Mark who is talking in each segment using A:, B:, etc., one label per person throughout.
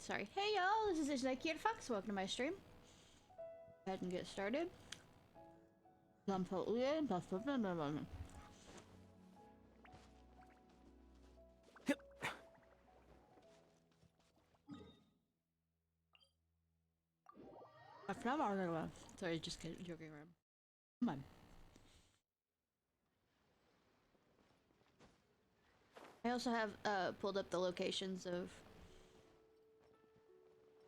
A: Sorry. Hey y'all, this is Ishnai Ciarfox. Welcome to my stream. Go ahead and get started. Sorry, just joking around. Come on. I also have pulled up the locations of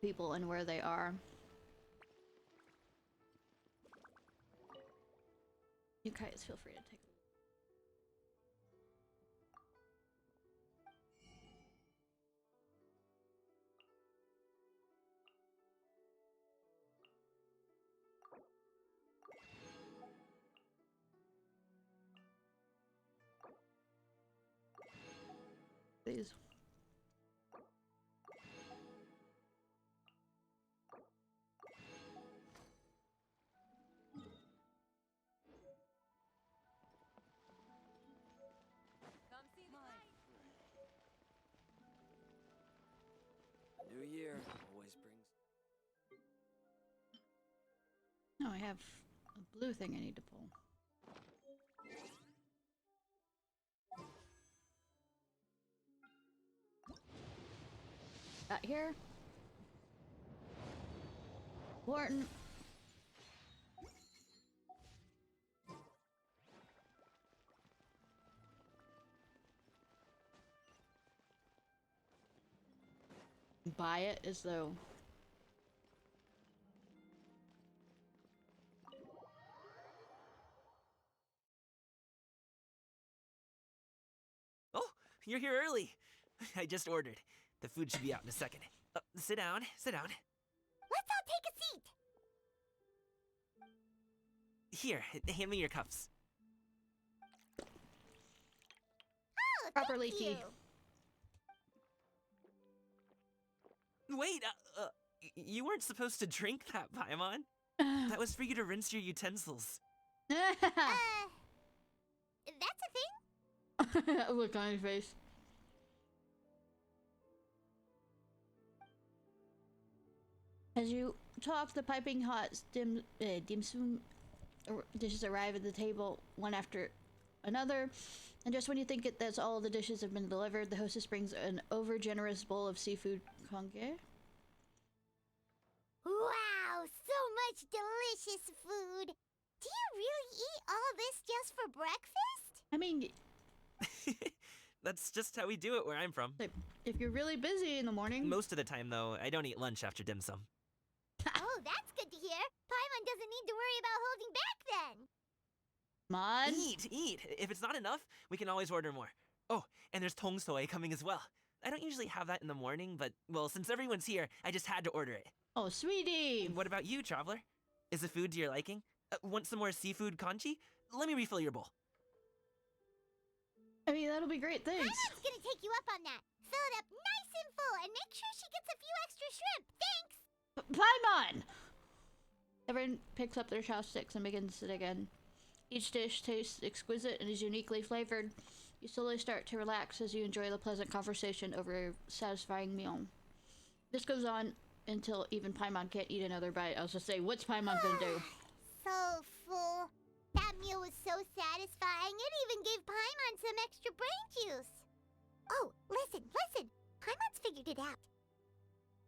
A: people and where they are. You guys feel free to take please.
B: New year always brings.
A: No, I have a blue thing I need to pull. Got here. Important. Buy it as though.
C: Oh, you're here early. I just ordered. The food should be out in a second. Sit down, sit down.
D: Let's all take a seat!
C: Here, hand me your cups.
D: Oh,
A: Properly
D: thank
A: tea.
D: you!
C: Wait, you weren't supposed to drink that, Paimon. That was for you to rinse your utensils.
D: That's a thing?
A: Look on your face. As you talk, the piping hot dim sum dishes arrive at the table one after another, and just when you think that's all the dishes have been delivered, the hostess brings an over-generous bowl of seafood conge.
D: Wow, so much delicious food! Do you really eat all this just for breakfast?
A: I mean,
C: That's just how we do it where I'm from.
A: if you're really busy in the morning.
C: Most of the time, though, I don't eat lunch after dim sum.
D: Oh, that's good to hear. Paimon doesn't need to worry about holding back then.
A: Come on.
C: Eat! If it's not enough, we can always order more. Oh, and there's tong soy coming as well. I don't usually have that in the morning, but, well, since everyone's here, I just had to order it.
A: Oh, sweetie.
C: What about you, traveler? Is the food to your liking? Want some more seafood congee? Let me refill your bowl.
A: I mean, that'll be great, thanks.
D: Paimon's gonna take you up on that. Fill it up nice and full and make sure she gets a few extra shrimp. Thanks!
A: Paimon! Everyone picks up their chopsticks and begins to dig in. Each dish tastes exquisite and is uniquely flavored. You slowly start to relax as you enjoy the pleasant conversation over a satisfying meal. This goes on until even Paimon can't eat another bite. I was just saying, what's Paimon gonna do?
D: So full. That meal was so satisfying, it even gave Paimon some extra brain juice. Oh, listen. Paimon's figured it out.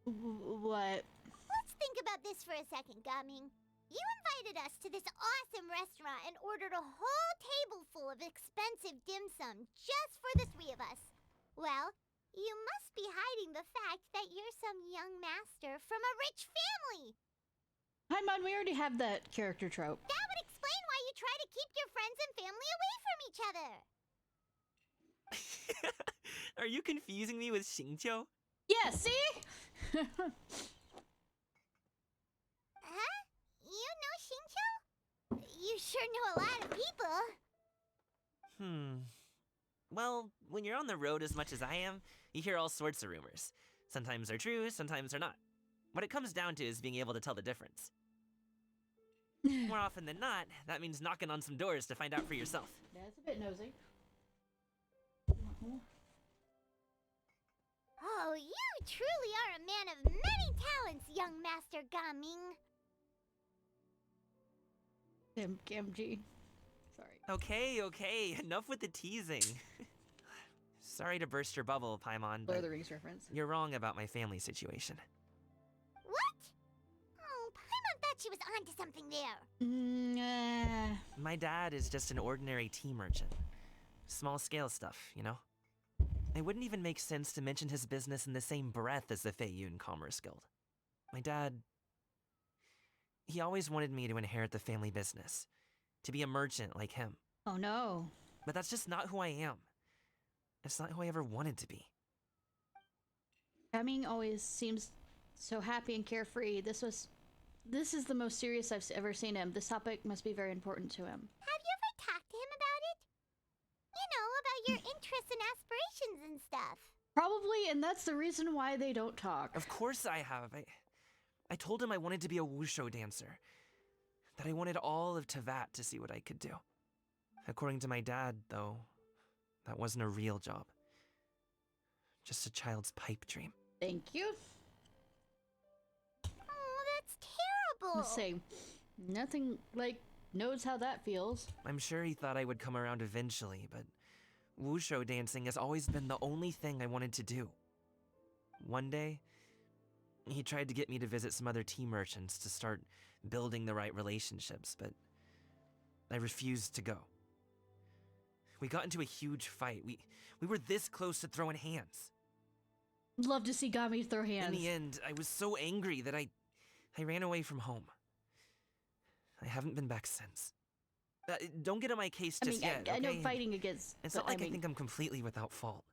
A: What?
D: Let's think about this for a second, Gaming. You invited us to this awesome restaurant and ordered a whole table full of expensive dim sum just for the three of us. Well, you must be hiding the fact that you're some young master from a rich family.
A: Paimon, we already have that character trope.
D: That would explain why you try to keep your friends and family away from each other.
C: Are you confusing me with Xingqiu?
A: Yeah, see?
D: Huh? You know Xingqiu? You sure know a lot of people.
C: Well, when you're on the road as much as I am, you hear all sorts of rumors. Sometimes they're true, sometimes they're not. What it comes down to is being able to tell the difference. More often than not, that means knocking on some doors to find out for yourself.
A: That's a bit nosy.
D: Oh, you truly are a man of many talents, young Master Gaming.
A: Damn, Gamgee. Sorry.
C: Okay, enough with the teasing. Sorry to burst your bubble, Paimon,
A: Lord
C: but
A: of the Rings reference.
C: you're wrong about my family situation.
D: What? Oh, Paimon thought she was onto something there.
C: My dad is just an ordinary tea merchant. Small scale stuff, you know? It wouldn't even make sense to mention his business in the same breath as the Feiyun Commerce Guild. My dad... he always wanted me to inherit the family business. To be a merchant like him.
A: Oh no.
C: But that's just not who I am. It's not who I ever wanted to be.
A: Gaming always seems so happy and carefree. This is the most serious I've ever seen him. This topic must be very important to him.
D: Have you ever talked to him about it? You know, about your interests and aspirations and stuff.
A: Probably, and that's the reason why they don't talk.
C: Of course I have. I told him I wanted to be a wushu dancer. That I wanted all of Tevat to see what I could do. According to my dad, though, that wasn't a real job. Just a child's pipe dream.
A: Thank you.
D: Oh, that's terrible.
A: Let's say, nothing like knows how that feels.
C: I'm sure he thought I would come around eventually, but wushu dancing has always been the only thing I wanted to do. One day, he tried to get me to visit some other tea merchants to start building the right relationships, but I refused to go. We got into a huge fight. We were this close to throwing hands.
A: Love to see Gami throw hands.
C: In the end, I was so angry that I ran away from home. I haven't been back since. Don't get on my case just yet,
A: I know
C: okay?
A: fighting against...
C: It's not like I think I'm completely without fault.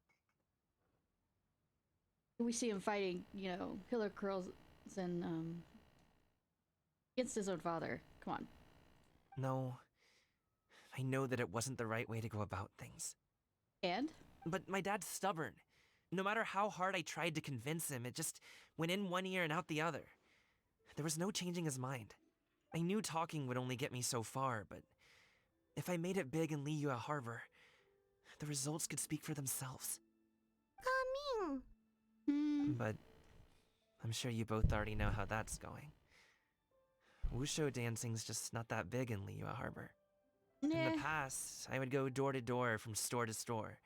A: We see him fighting, you know, killer curls and, against his own father. Come on.
C: No. I know that it wasn't the right way to go about things.
A: And?
C: But my dad's stubborn. No matter how hard I tried to convince him, it just went in one ear and out the other. There was no changing his mind. I knew talking would only get me so far, but if I made it big in Liyue Harbor, the results could speak for themselves.
D: Gaming.
C: But I'm sure you both already know how that's going. Wushu dancing's just not that big in Liyue Harbor. In the past, I would go door to door from store to store,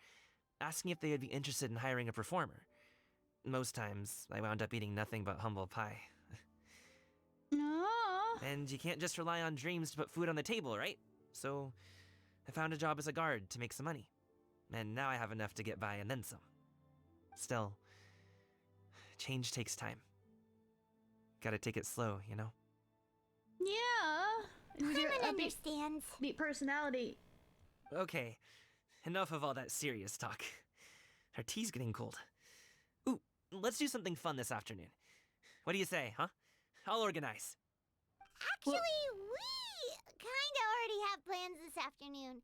C: asking if they would be interested in hiring a performer. Most times, I wound up eating nothing but humble pie.
A: Aww.
C: And you can't just rely on dreams to put food on the table, right? So, I found a job as a guard to make some money. And now I have enough to get by and then some. Still, change takes time. Gotta take it slow, you know?
A: Yeah. With your
D: Paimon
A: upbeat
D: understands.
A: personality.
C: Okay, enough of all that serious talk. Our tea's getting cold. Ooh, let's do something fun this afternoon. What do you say, huh? I'll organize.
D: Actually, we kinda already have plans this afternoon.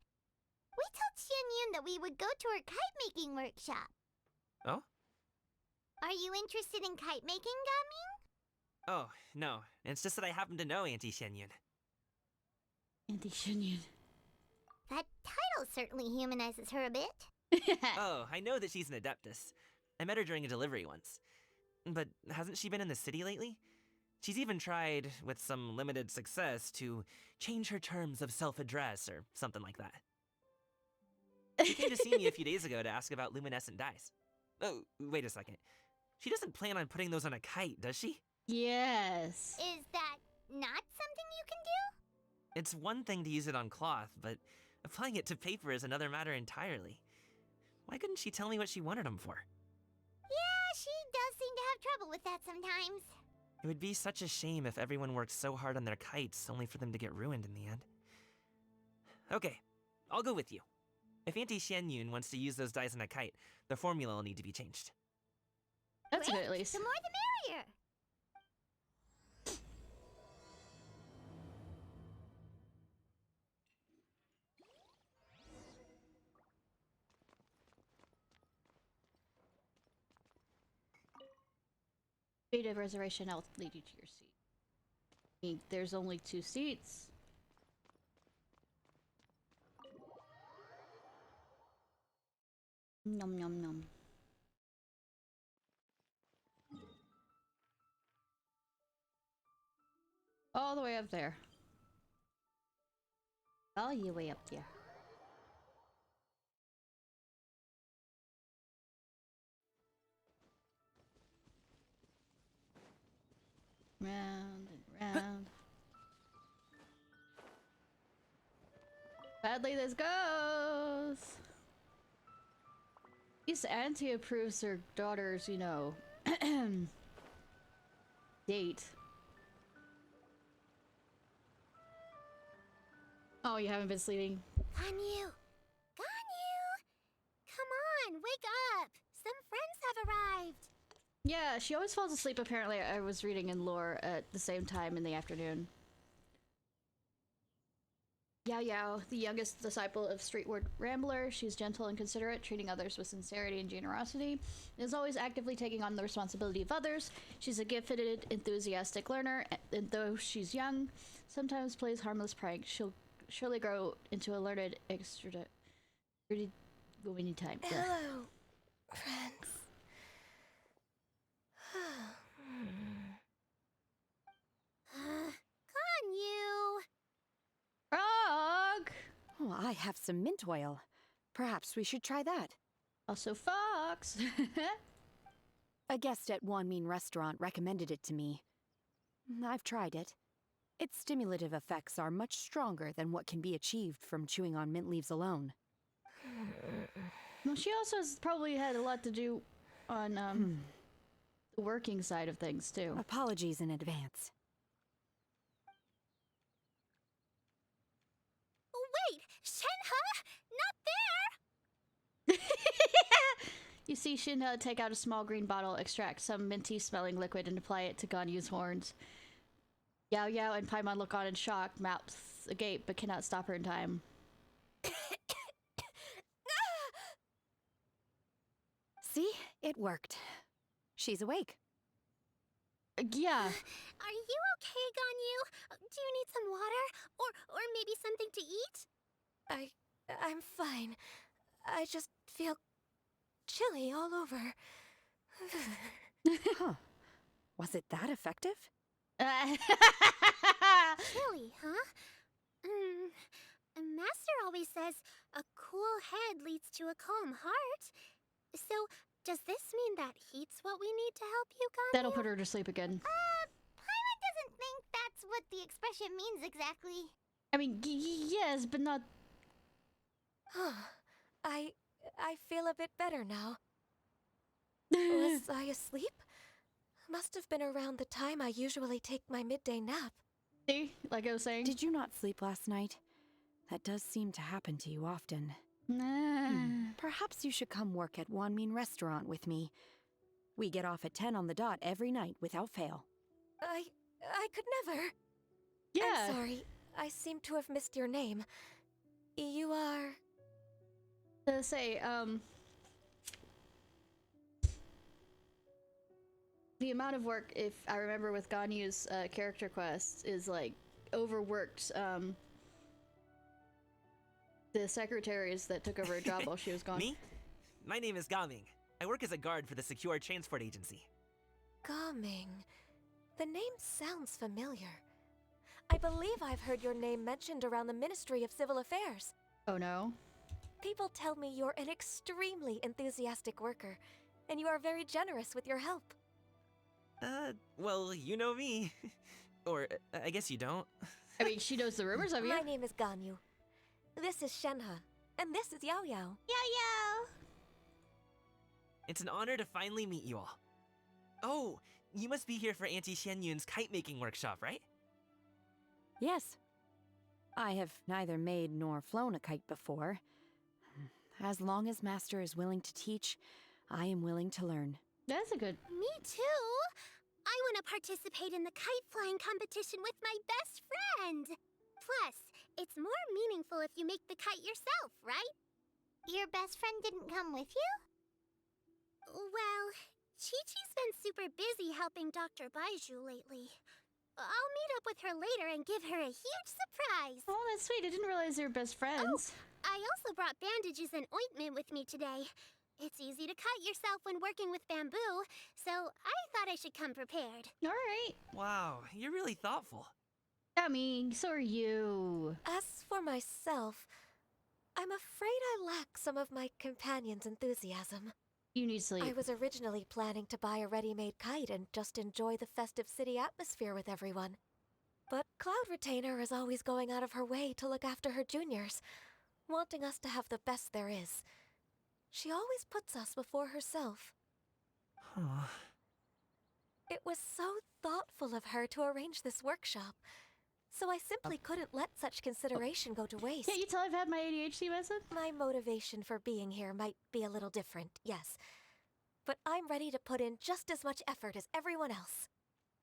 D: We told Xianyun that we would go to her kite-making workshop.
C: Oh?
D: Are you interested in kite-making, Gaming?
C: Oh, no. It's just that I happen to know Auntie Shenyun.
A: Auntie Shenyun.
D: That title certainly humanizes her a bit.
C: Oh, I know that she's an adeptus. I met her during a delivery once. But hasn't she been in the city lately? She's even tried, with some limited success, to change her terms of self-address or something like that. She came to see me a few days ago to ask about luminescent dyes. Oh, wait a second. She doesn't plan on putting those on a kite, does she?
A: Yes.
D: Is that not something you can do?
C: It's one thing to use it on cloth, but applying it to paper is another matter entirely. Why couldn't she tell me what she wanted them for?
D: Yeah, she does seem to have trouble with that sometimes.
C: It would be such a shame if everyone worked so hard on their kites only for them to get ruined in the end. Okay, I'll go with you. If Auntie Shenyun wants to use those dyes on a kite, the formula will need to be changed.
A: That's
D: Great,
A: good, at least.
D: the more the merrier.
A: Date of reservation, I'll lead you to your seat. There's only 2 seats. Nom nom nom. All the way up there. All the way up there. Round and round. Badly this goes. At least Auntie approves her daughter's, you know, date. Oh, you haven't been sleeping?
D: Ganyu! Ganyu! Come on, wake up! Some friends have arrived!
A: Yeah, she always falls asleep apparently. I was reading in lore at the same time in the afternoon. Yao Yao, the youngest disciple of Streetward Rambler, she's gentle and considerate, treating others with sincerity and generosity, and is always actively taking on the responsibility of others. She's a gifted, enthusiastic learner, and though she's young, sometimes plays harmless pranks. She'll surely grow into a learned extrovert. When we need time.
E: Hello, friends.
D: Ganyu!
A: Frog!
E: Oh, I have some mint oil. Perhaps we should try that.
A: Also Fox!
E: A guest at Wanmin Restaurant recommended it to me. I've tried it. Its stimulative effects are much stronger than what can be achieved from chewing on mint leaves alone.
A: Well, she also has probably had a lot to do on, the working side of things, too.
E: Apologies in advance.
D: Wait! Shenhe? Not there!
A: You see Shinha take out a small green bottle, extract some minty-smelling liquid, and apply it to Ganyu's horns. Yao Yao and Paimon look on in shock, mouths agape, but cannot stop her in time.
E: See? It worked. She's awake.
A: Yeah.
D: Are you okay, Ganyu? Do you need some water? Or maybe something to eat?
F: I'm fine. I just feel chilly all over.
E: Huh. Was it that effective?
D: Chilly, huh? Master always says a cool head leads to a calm heart. So, does this mean that heat's what we need to help you, Ganyu?
A: That'll put her to sleep again.
D: Paimon doesn't think that's what the expression means exactly.
A: I mean, yes, but not...
F: I feel a bit better now. Was I asleep? Must have been around the time I usually take my midday nap.
A: See? Like I was saying?
E: Did you not sleep last night? That does seem to happen to you often.
A: Nah.
E: Perhaps you should come work at Wanmin Restaurant with me. We get off at 10 on the dot every night without fail.
F: I could never.
A: Yeah.
F: I'm sorry. I seem to have missed your name. You are...
A: To say, the amount of work, if I remember with Ganyu's character quest, is like overworked the secretaries that took over her job while she was gone.
C: Me? My name is Gaming. I work as a guard for the Secure Transport Agency.
F: Gaming. The name sounds familiar. I believe I've heard your name mentioned around the Ministry of Civil Affairs.
A: Oh no.
F: People tell me you're an extremely enthusiastic worker, and you are very generous with your help.
C: Well, you know me. Or, I guess you don't.
A: I mean, she knows the rumors of you.
F: My name is Ganyu. This is Shenhe, and this is Yao Yao.
D: Yo!
C: It's an honor to finally meet you all. Oh, you must be here for Auntie Xianyun's kite-making workshop, right?
E: Yes. I have neither made nor flown a kite before. As long as Master is willing to teach, I am willing to learn.
A: That's a good...
D: Me too! I want to participate in the kite flying competition with my best friend! Plus, it's more meaningful if you make the kite yourself, right? Your best friend didn't come with you? Well, Chi-Chi's been super busy helping Dr. Baiju lately. I'll meet up with her later and give her a huge surprise!
A: Oh, that's sweet. I didn't realize they were best friends.
D: I also brought bandages and ointment with me today. It's easy to cut yourself when working with bamboo, so I thought I should come prepared.
A: Alright.
C: Wow, you're really thoughtful.
A: I mean, so are you.
F: As for myself, I'm afraid I lack some of my companion's enthusiasm.
A: You need sleep.
F: I was originally planning to buy a ready-made kite and just enjoy the festive city atmosphere with everyone. But Cloud Retainer is always going out of her way to look after her juniors, wanting us to have the best there is. She always puts us before herself.
C: Huh.
F: It was so thoughtful of her to arrange this workshop, so I simply couldn't let such consideration go to waste.
A: Can't you tell I've had my ADHD medicine?
F: My motivation for being here might be a little different, yes. But I'm ready to put in just as much effort as everyone else.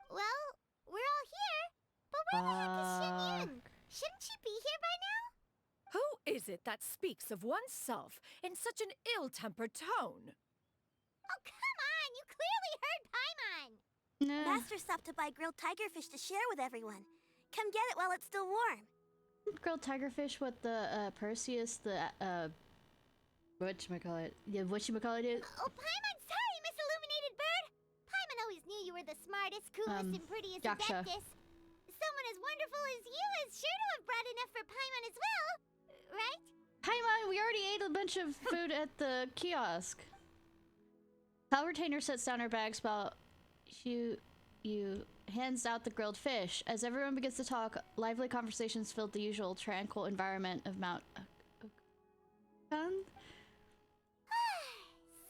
D: Well, we're all here. But where the heck is Xin Yun? Shouldn't she be here by now?
E: Who is it that speaks of oneself in such an ill-tempered tone?
D: Oh, come on! You clearly heard Paimon!
A: Nah.
G: Master stopped to buy grilled tigerfish to share with everyone. Come get it while it's still warm.
A: Grilled tigerfish with the Perseus, the whatchamacallit? Yeah, whatchamacallit it?
D: Oh, Paimon, sorry, Miss Illuminated Bird! Paimon always knew you were the smartest, coolest, and prettiest
A: Yaksha.
D: adeptus. Someone as wonderful as you is sure to have brought enough for Paimon as well, right?
A: Paimon, we already ate a bunch of food at the kiosk. Cloud Retainer sets down her bags while you hands out the grilled fish. As everyone begins to talk, lively conversations fill the usual tranquil environment of Mount Gun.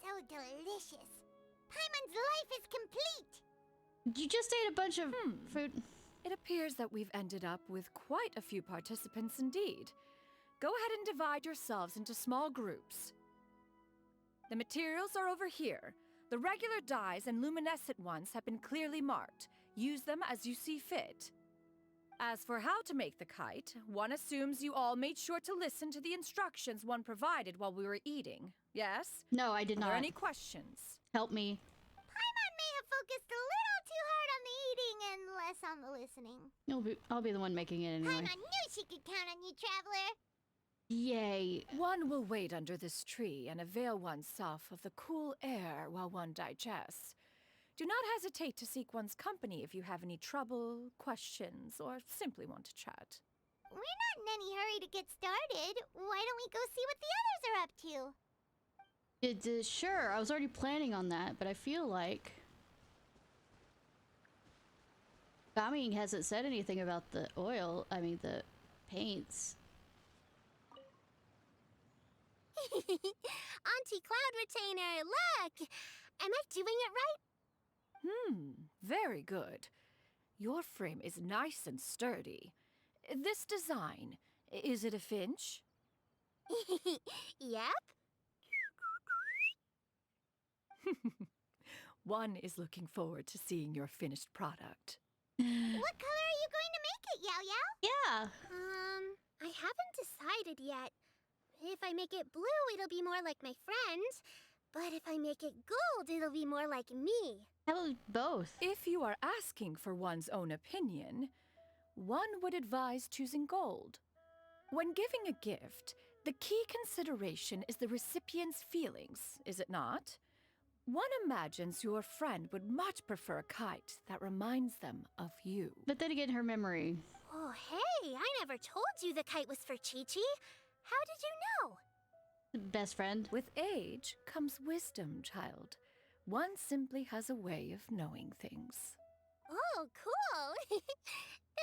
D: So delicious. Paimon's life is complete.
A: You just ate a bunch of food.
E: It appears that we've ended up with quite a few participants indeed. Go ahead and divide yourselves into small groups. The materials are over here. The regular dyes and luminescent ones have been clearly marked. Use them as you see fit. As for how to make the kite, one assumes you all made sure to listen to the instructions one provided while we were eating. Yes?
A: No, I did
E: Are there
A: not.
E: any questions?
A: Help me.
D: Paimon may have focused a little too hard on the eating and less on the listening.
A: I'll be the one making it anyway.
D: Paimon knew she could count on you, Traveler.
A: Yay.
E: One will wait under this tree and avail oneself of the cool air while one digests. Do not hesitate to seek one's company if you have any trouble, questions, or simply want to chat.
D: We're not in any hurry to get started. Why don't we go see what the others are up to?
A: Sure, I was already planning on that, but I feel like Kami hasn't said anything about the the paints.
G: Auntie Cloud Retainer, look! Am I doing it right?
E: Very good. Your frame is nice and sturdy. This design, is it a finch?
G: Yep.
E: One is looking forward to seeing your finished product.
D: What color are you going to make it, Yao Yao?
A: Yeah.
G: I haven't decided yet. If I make it blue, it'll be more like my friend. But if I make it gold, it'll be more like me.
A: How about both?
E: If you are asking for one's own opinion, one would advise choosing gold. When giving a gift, the key consideration is the recipient's feelings, is it not? One imagines your friend would much prefer a kite that reminds them of you.
A: But then again, her memory.
G: Oh, hey, I never told you the kite was for Chi-Chi. How did you know?
A: Best friend.
E: With age comes wisdom, child. One simply has a way of knowing things.
G: Oh, cool.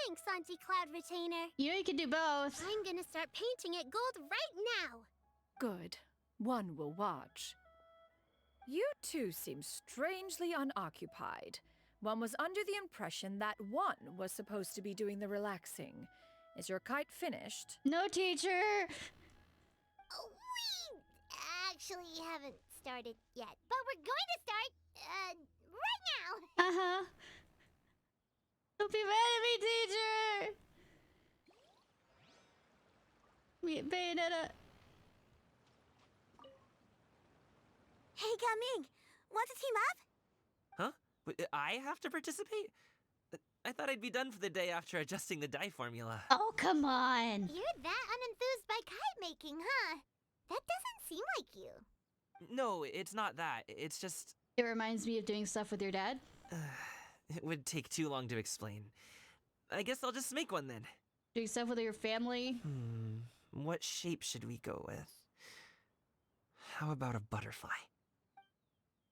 G: Thanks, Auntie Cloud Retainer.
A: You know you can do both.
G: I'm gonna start painting it gold right now.
E: Good. One will watch. You two seem strangely unoccupied. One was under the impression that one was supposed to be doing the relaxing. Is your kite finished?
A: No, teacher.
D: We actually haven't started yet, but we're going to start right now.
A: Uh-huh. Don't be mad at me, teacher. Me, Bayonetta.
G: Hey, Gaming, want to team up?
C: Huh? I have to participate? I thought I'd be done for the day after adjusting the dye formula.
A: Oh, come on.
D: You're that unenthused by kite making, huh? That doesn't seem like you.
C: No, it's not that. It's just...
A: It reminds me of doing stuff with your dad.
C: It would take too long to explain. I guess I'll just make one then.
A: Doing stuff with your family?
C: What shape should we go with? How about a butterfly?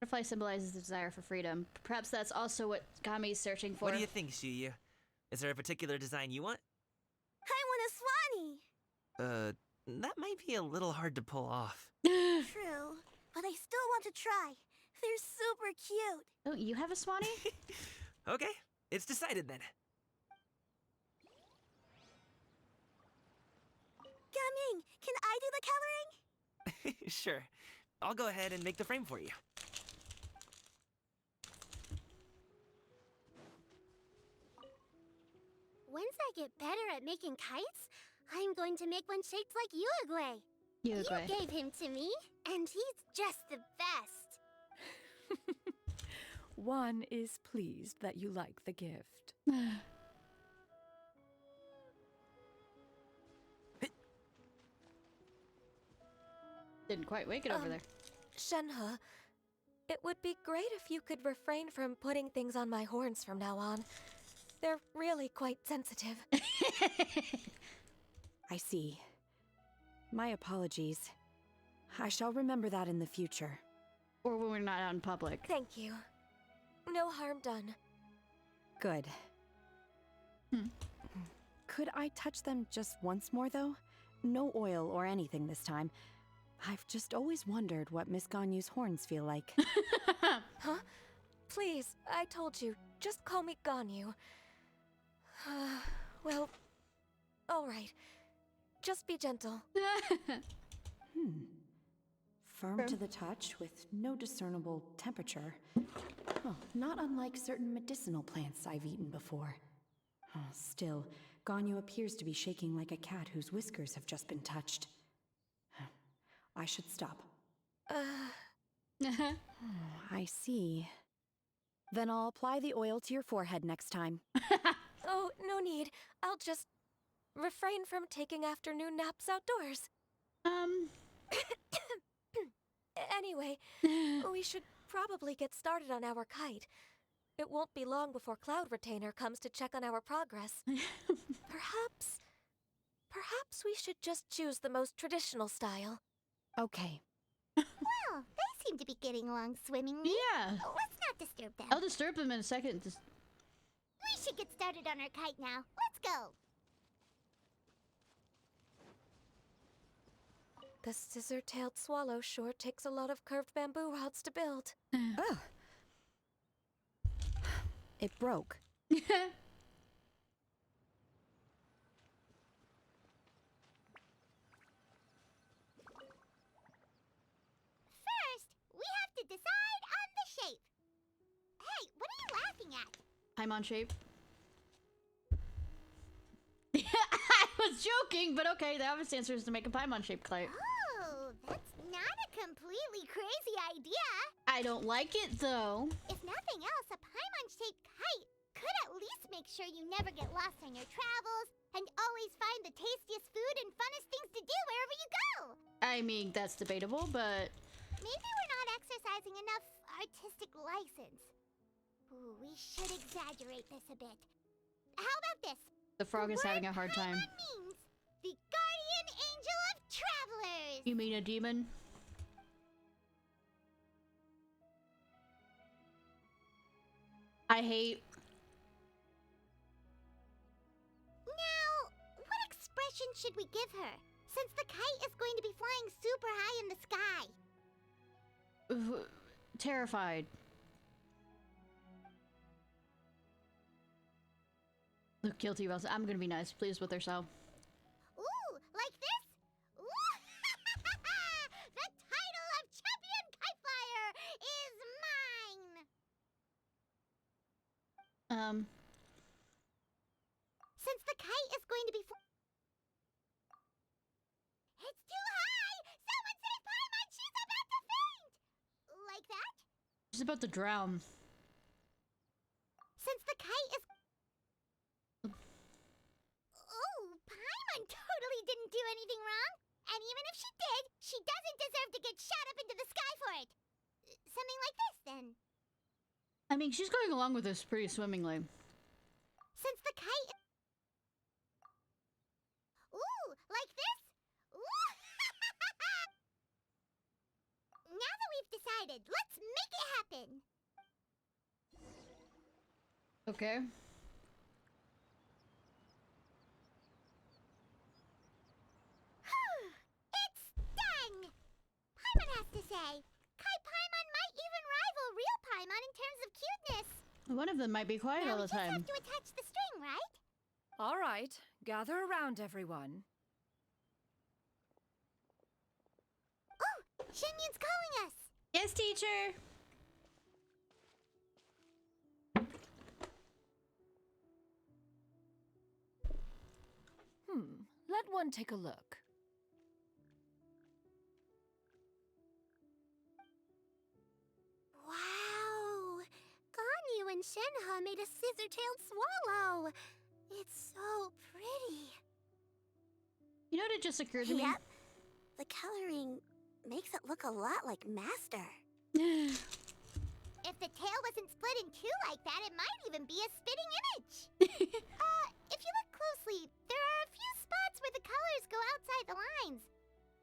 A: Butterfly symbolizes the desire for freedom. Perhaps that's also what Gami's searching for.
C: What do you think, Shuyu? Is there a particular design you want?
G: I want a swanee!
C: That might be a little hard to pull off.
G: True, but I still want to try. They're super cute.
A: Oh, you have a swanee?
C: Okay, it's decided then.
G: Gaming, can I do the coloring?
C: Sure. I'll go ahead and make the frame for you.
G: Once I get better at making kites, I'm going to make one shaped like Uruguay.
A: Uruguay.
G: You gave him to me, and he's just the best.
E: One is pleased that you like the gift.
A: Didn't quite make it over there.
F: Shenhe, it would be great if you could refrain from putting things on my horns from now on. They're really quite sensitive.
E: I see. My apologies. I shall remember that in the future.
A: Or when we're not out in public.
F: Thank you. No harm done.
E: Good. Could I touch them just once more, though? No oil or anything this time. I've just always wondered what Miss Ganyu's horns feel like.
F: Huh? Please, I told you. Just call me Ganyu. Well, all right. Just be gentle.
E: Firm to the touch with no discernible temperature. Oh, not unlike certain medicinal plants I've eaten before. Oh, still, Ganyu appears to be shaking like a cat whose whiskers have just been touched. I should stop. I see. Then I'll apply the oil to your forehead next time.
F: Oh, no need. I'll just refrain from taking afternoon naps outdoors. Anyway, we should probably get started on our kite. It won't be long before Cloud Retainer comes to check on our progress. Perhaps we should just choose the most traditional style.
E: Okay.
D: Well, they seem to be getting along swimmingly.
A: Yeah.
D: Let's not disturb them.
A: I'll disturb them in a second.
D: We should get started on our kite now. Let's go.
F: The scissor-tailed swallow sure takes a lot of curved bamboo rods to build.
E: Ugh. It broke.
D: First, we have to decide on the shape. Hey, what are you laughing at?
A: Paimon shape. I was joking, but okay, the obvious answer is to make a Paimon shaped kite.
D: Oh, that's not a completely crazy idea.
A: I don't like it though.
D: If nothing else, a Paimon-shaped kite could at least make sure you never get lost on your travels and always find the tastiest food and funnest things to do wherever you go.
A: I mean, that's debatable, but
D: Maybe we're not exercising enough artistic license. Ooh, we should exaggerate this a bit. How about this?
A: the frog is having a hard time.
D: Paimon means the guardian angel of travelers.
A: You mean a demon? I hate.
D: Now, what expression should we give her? Since the kite is going to be flying super high in the sky.
A: Terrified. Look, guilty about. I'm gonna be nice. Pleased with herself.
D: Ooh, like this? Ooh! The title of champion kite flyer is mine! Since the kite is going to be it's too high! Someone save Paimon! She's about to faint! Like that?
A: She's about to drown.
D: Since the kite is... Oh, Paimon totally didn't do anything wrong. And even if she did, she doesn't deserve to get shot up into the sky for it. Something like this, then.
A: I mean, she's going along with this pretty swimmingly.
D: Since the kite...
A: Okay.
D: It's done! Paimon has to say. Kai Paimon might even rival real Paimon in terms of cuteness.
A: One of them might be quiet
D: Now
A: all
D: we
A: the
D: just
A: time.
D: have to attach the string, right?
E: All right, gather around, everyone.
D: Oh, Shenyun's calling us.
A: Yes, teacher.
E: Let one take a look.
G: Wow! Ganyu and Shenhe made a scissor-tailed swallow. It's so pretty.
A: You know what? It just occurred to me.
G: Yep. The coloring makes it look a lot like Master.
D: If the tail wasn't split in two like that, it might even be a spitting image. If you look closely, there are a few spots where the colors go outside the lines.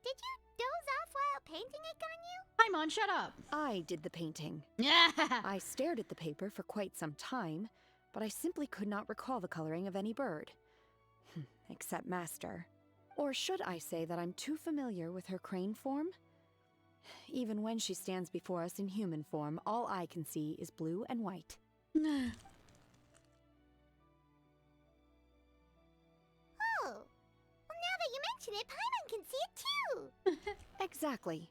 D: Did you doze off while painting it, Ganyu?
A: Paimon, shut up.
E: I did the painting.
A: Yeah.
E: I stared at the paper for quite some time, but I simply could not recall the coloring of any bird. Except Master. Or should I say that I'm too familiar with her crane form? Even when she stands before us in human form, all I can see is blue and white.
D: Oh. Well, now that you mention it, Paimon can see it too.
E: Exactly.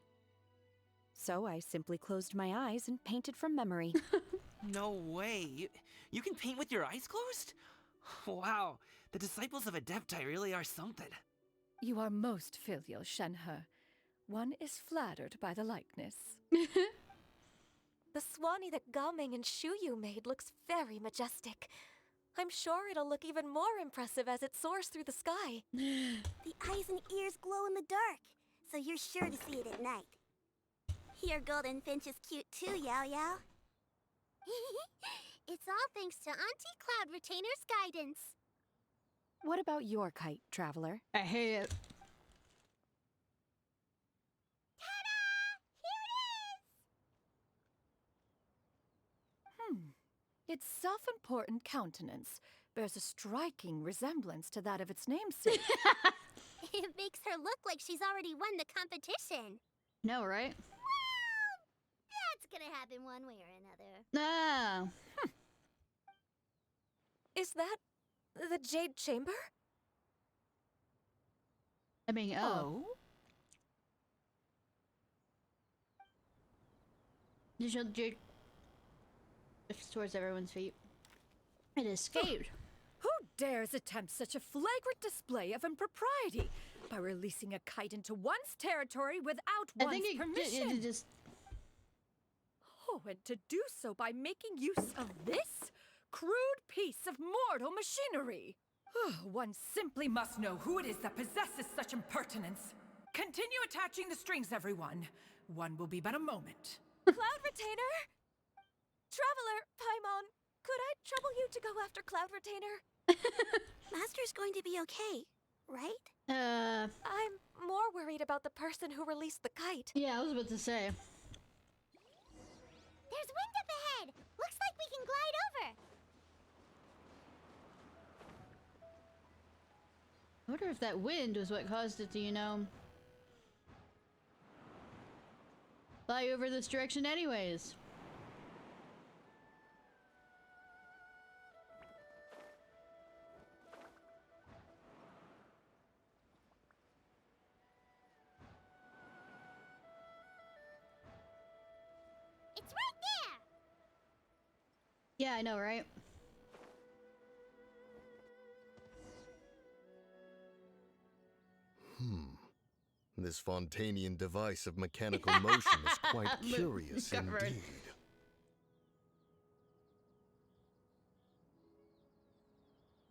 E: So I simply closed my eyes and painted from memory.
C: No way. You can paint with your eyes closed? Wow, the disciples of Adepti really are something.
H: You are most filial, Shenhe. One is flattered by the likeness.
F: The Swanee that Gaming and Shuyu made looks very majestic. I'm sure it'll look even more impressive as it soars through the sky.
G: The eyes and ears glow in the dark, so you're sure to see it at night. Your golden finch is cute too, Yao Yao.
D: It's all thanks to Auntie Cloud Retainer's guidance.
E: What about your kite, traveler?
A: I hate it.
H: Its self-important countenance bears a striking resemblance to that of its namesake.
G: It makes her look like she's already won the competition.
A: No, right?
D: Well, that's gonna happen one way or another.
A: Ah.
F: Is that the Jade Chamber?
A: I mean, oh. Digital Jade drifts towards everyone's feet. It escaped.
H: Who dares attempt such a flagrant display of impropriety by releasing a kite into one's territory without
A: I
H: one's
A: think
H: permission?
A: it just.
H: Oh, and to do so by making use of this crude piece of mortal machinery. One simply must know who it is that possesses such impertinence. Continue attaching the strings, everyone. One will be but a moment.
F: Cloud Retainer? Traveler, Paimon, could I trouble you to go after Cloud Retainer?
G: Master's going to be okay, right?
F: I'm more worried about the person who released the kite.
A: Yeah, I was about to say.
D: There's wind up ahead. Looks like we can glide over.
A: I wonder if that wind was what caused it to, fly over this direction anyways.
D: It's right there.
A: Yeah, I know, right?
I: This Fontanian device of mechanical motion is quite curious
A: Covered.
I: indeed.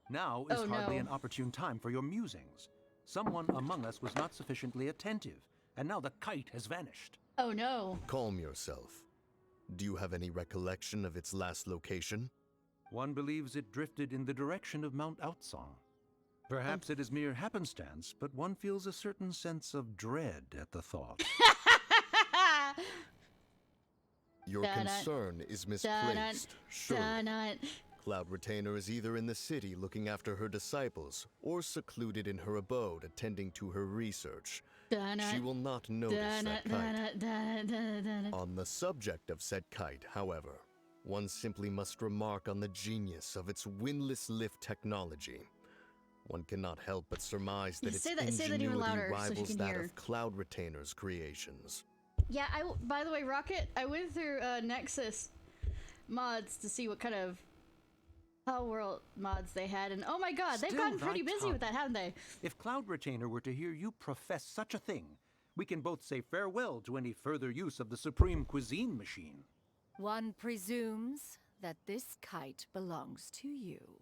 J: Now is
A: Oh,
J: hardly
A: no.
J: an opportune time for your musings. Someone among us was not sufficiently attentive, and now the kite has vanished.
A: Oh no.
I: Calm yourself. Do you have any recollection of its last location?
J: One believes it drifted in the direction of Mount Outsong. Perhaps it is mere happenstance, but one feels a certain sense of dread at the thought.
I: Your
A: Dun-dun.
I: concern is
A: Dun-dun.
I: misplaced, surely.
A: Dun-dun.
I: Cloud Retainer is either in the city looking after her disciples, or secluded in her abode attending to her research. She will not notice that kite. On the subject of said kite, however, one simply must remark on the genius of its windless lift technology. One cannot help but surmise that its ingenuity rivals that of Cloud Retainer's creations.
A: Yeah, by the way, Rocket, I went through Nexus mods to see what kind of Hell World mods they had, and oh my god, they've gotten pretty busy with that, haven't they?
J: If Cloud Retainer were to hear you profess such a thing, we can both say farewell to any further use of the Supreme Cuisine Machine.
H: One presumes that this kite belongs to you.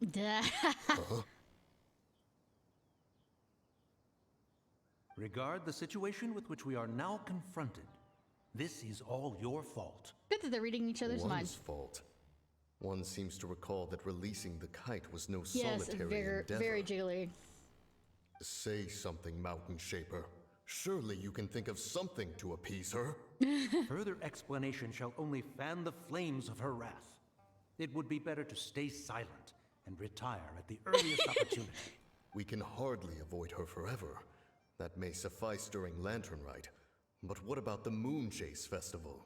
J: Regard the situation with which we are now confronted. This is all your fault.
A: Good that they're reading each other's minds.
I: One's fault. One seems to recall that releasing the kite was no
A: Yes,
I: solitary endeavor.
A: very jiggly.
I: Say something, Mountain Shaper. Surely you can think of something to appease her.
J: Further explanation shall only fan the flames of her wrath. It would be better to stay silent and retire at the earliest opportunity.
I: We can hardly avoid her forever. That may suffice during Lantern Rite. But what about the Moon Chase Festival?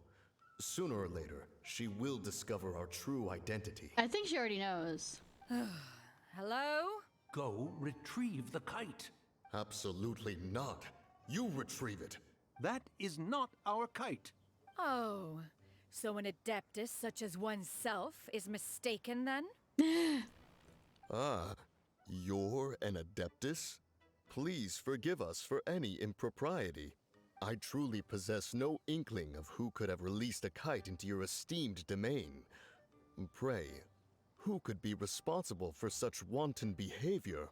I: Sooner or later, she will discover our true identity.
A: I think she already knows.
H: Hello?
J: Go retrieve the kite.
I: Absolutely not. You retrieve it.
J: That is not our kite.
H: Oh, so an adeptus such as oneself is mistaken then?
I: Ah, you're an adeptus? Please forgive us for any impropriety. I truly possess no inkling of who could have released a kite into your esteemed domain. Pray, who could be responsible for such wanton behavior?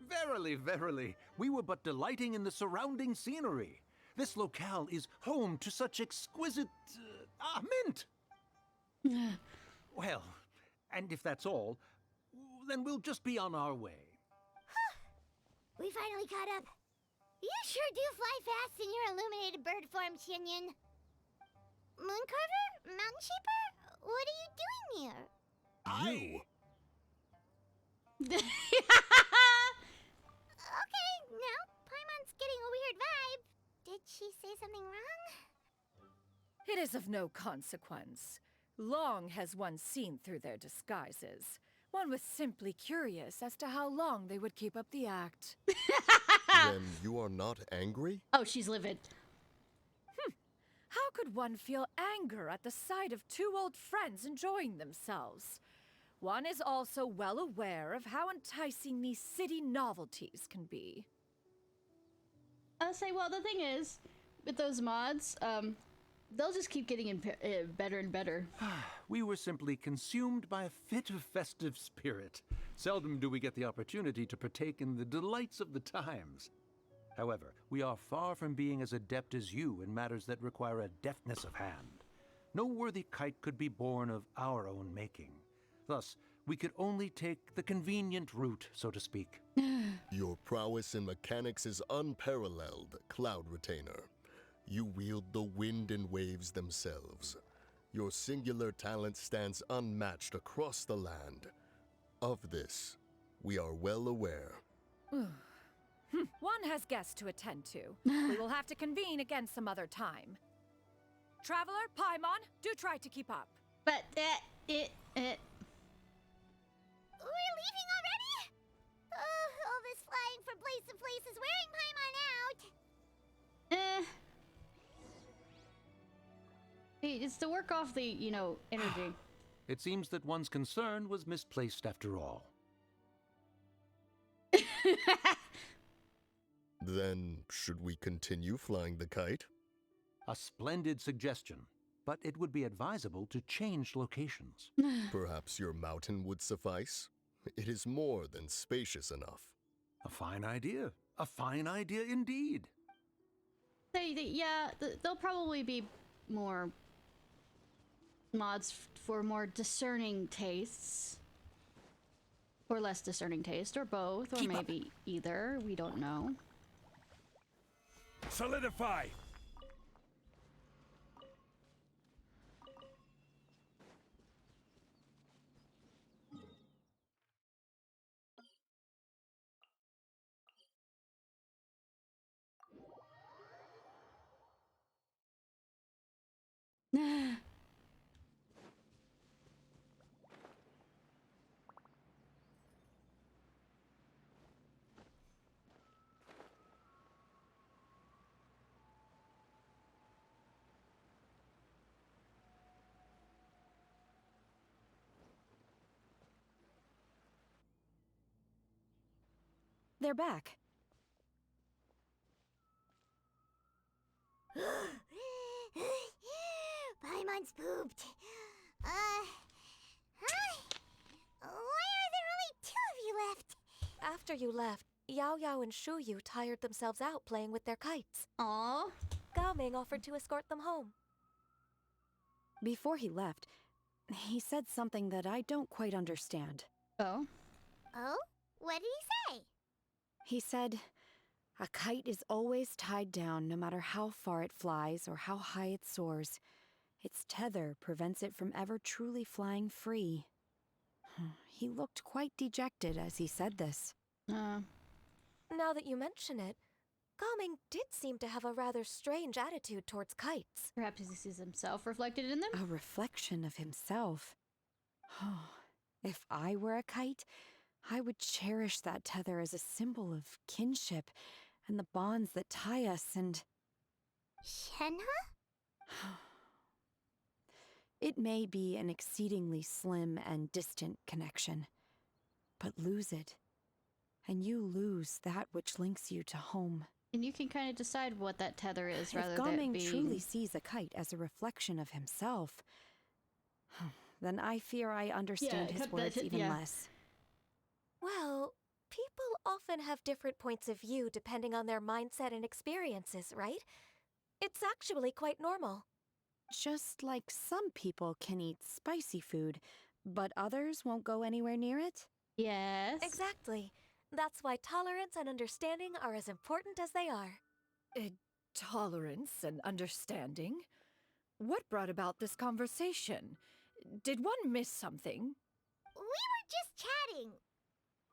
J: Verily, verily, we were but delighting in the surrounding scenery. This locale is home to such exquisite... mint! Well, and if that's all, then we'll just be on our way.
D: We finally caught up. You sure do fly fast in your illuminated bird form, Shinyan. Mooncarver? Mountain Shaper? What are you doing here?
I: You?
D: Okay, now Paimon's getting a weird vibe. Did she say something wrong?
H: It is of no consequence. Long has one seen through their disguises. One was simply curious as to how long they would keep up the act.
I: Then you are not angry?
A: Oh, she's livid.
H: How could one feel anger at the sight of two old friends enjoying themselves? One is also well aware of how enticing these city novelties can be.
A: I'll say, well, the thing is, with those mods, they'll just keep getting better and better.
J: We were simply consumed by a fit of festive spirit. Seldom do we get the opportunity to partake in the delights of the times. However, we are far from being as adept as you in matters that require a deftness of hand. No worthy kite could be born of our own making. Thus, we could only take the convenient route, so to speak.
I: Your prowess in mechanics is unparalleled, Cloud Retainer. You wield the wind and waves themselves. Your singular talent stands unmatched across the land. Of this, we are well aware.
H: One has guests to attend to. We will have to convene again some other time. Traveler, Paimon, do try to keep up.
A: But,
D: We're leaving already? Oh, all this flying from place to place is wearing Paimon out.
A: It's to work off the, energy.
J: It seems that one's concern was misplaced after all.
I: Then, should we continue flying the kite?
J: A splendid suggestion, but it would be advisable to change locations.
I: Perhaps your mountain would suffice? It is more than spacious enough.
J: A fine idea. A fine idea indeed.
A: There'll probably be more mods for more discerning tastes. Or less discerning taste, or both, or maybe either. We don't know.
K: Solidify!
E: They're back.
D: Paimon's pooped. Hi. Why are there only 2 of you left?
F: After you left, Yao Yao and Shu Yu tired themselves out playing with their kites.
A: Aww.
F: Gao Ming offered to escort them home.
E: Before he left, he said something that I don't quite understand.
A: Oh?
D: Oh? What did he say?
E: He said, a kite is always tied down no matter how far it flies or how high it soars. Its tether prevents it from ever truly flying free. He looked quite dejected as he said this.
F: Now that you mention it, Gao Ming did seem to have a rather strange attitude towards kites.
A: Perhaps he sees himself reflected in them?
E: A reflection of himself. If I were a kite, I would cherish that tether as a symbol of kinship and the bonds that tie us and...
D: Shenhe?
E: It may be an exceedingly slim and distant connection, but lose it, and you lose that which links you to home.
A: And you can kind of decide what that tether is rather
E: If
A: than
E: Gaming
A: being...
E: truly sees a kite as a reflection of himself, then I fear I understand his words even less.
F: Well, people often have different points of view depending on their mindset and experiences, right? It's actually quite normal.
E: Just like some people can eat spicy food, but others won't go anywhere near it?
A: Yes.
F: Exactly. That's why tolerance and understanding are as important as they are.
H: Tolerance and understanding? What brought about this conversation? Did one miss something?
D: We were just chatting.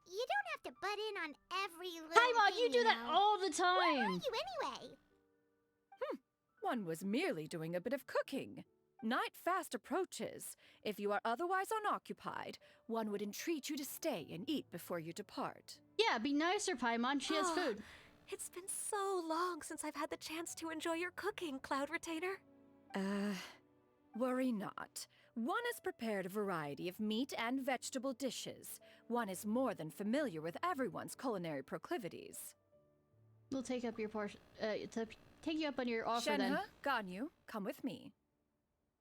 D: You don't have to butt in on every little
A: Paimon,
D: thing,
A: you do that
D: know.
A: all the time!
D: Where were you anyway?
H: One was merely doing a bit of cooking. Night fast approaches. If you are otherwise unoccupied, one would entreat you to stay and eat before you depart.
A: Yeah, be nicer, Paimon. She has food.
F: It's been so long since I've had the chance to enjoy your cooking, Cloud Retainer.
H: Worry not. One has prepared a variety of meat and vegetable dishes. One is more than familiar with everyone's culinary proclivities.
A: We'll take up your portion. Take you up on your offer
H: Shenhe,
A: then.
H: Ganyu, come with me.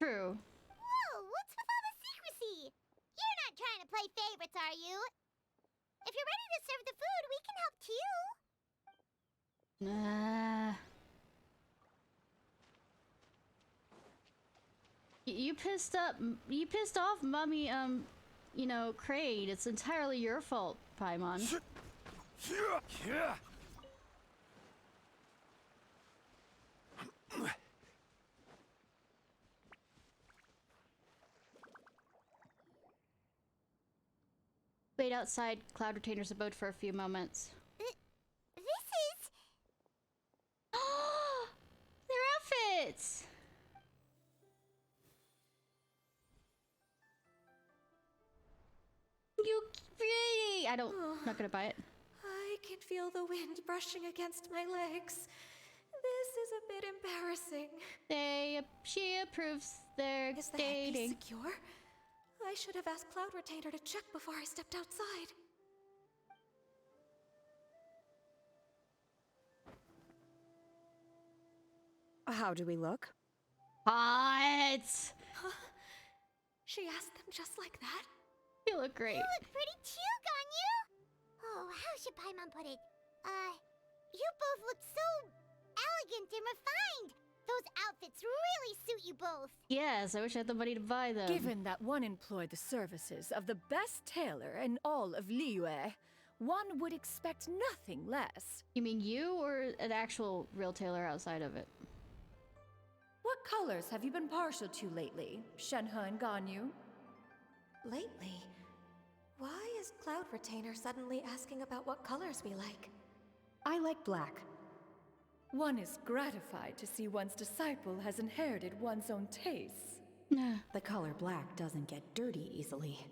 A: True.
D: Whoa, what's with all the secrecy? You're not trying to play favorites, are you? If you're ready to serve the food, we can help too.
A: You pissed off Mummy, you know, Kraid. It's entirely your fault, Paimon. Wait outside Cloud Retainer's abode for a few moments.
D: This is...
A: Their outfits! You pretty! I'm not gonna buy it.
F: I can feel the wind brushing against my legs. This is a bit embarrassing.
A: She approves their
F: Is the
A: dating.
F: headpiece secure? I should have asked Cloud Retainer to check before I stepped outside.
E: How do we look?
A: Hot!
F: She asked them just like that?
A: You look great.
D: You look pretty too, Ganyu! Oh, how should Paimon put it? You both look so elegant and refined! Those outfits really suit you both!
A: Yes, I wish I had the money to buy them.
H: Given that one employed the services of the best tailor in all of Liyue, one would expect nothing less.
A: You mean you or an actual real tailor outside of it?
H: What colors have you been partial to lately, Shenhe and Ganyu?
F: Lately? Why is Cloud Retainer suddenly asking about what colors we like?
E: I like black.
H: One is gratified to see one's disciple has inherited one's own tastes.
E: The color black doesn't get dirty easily.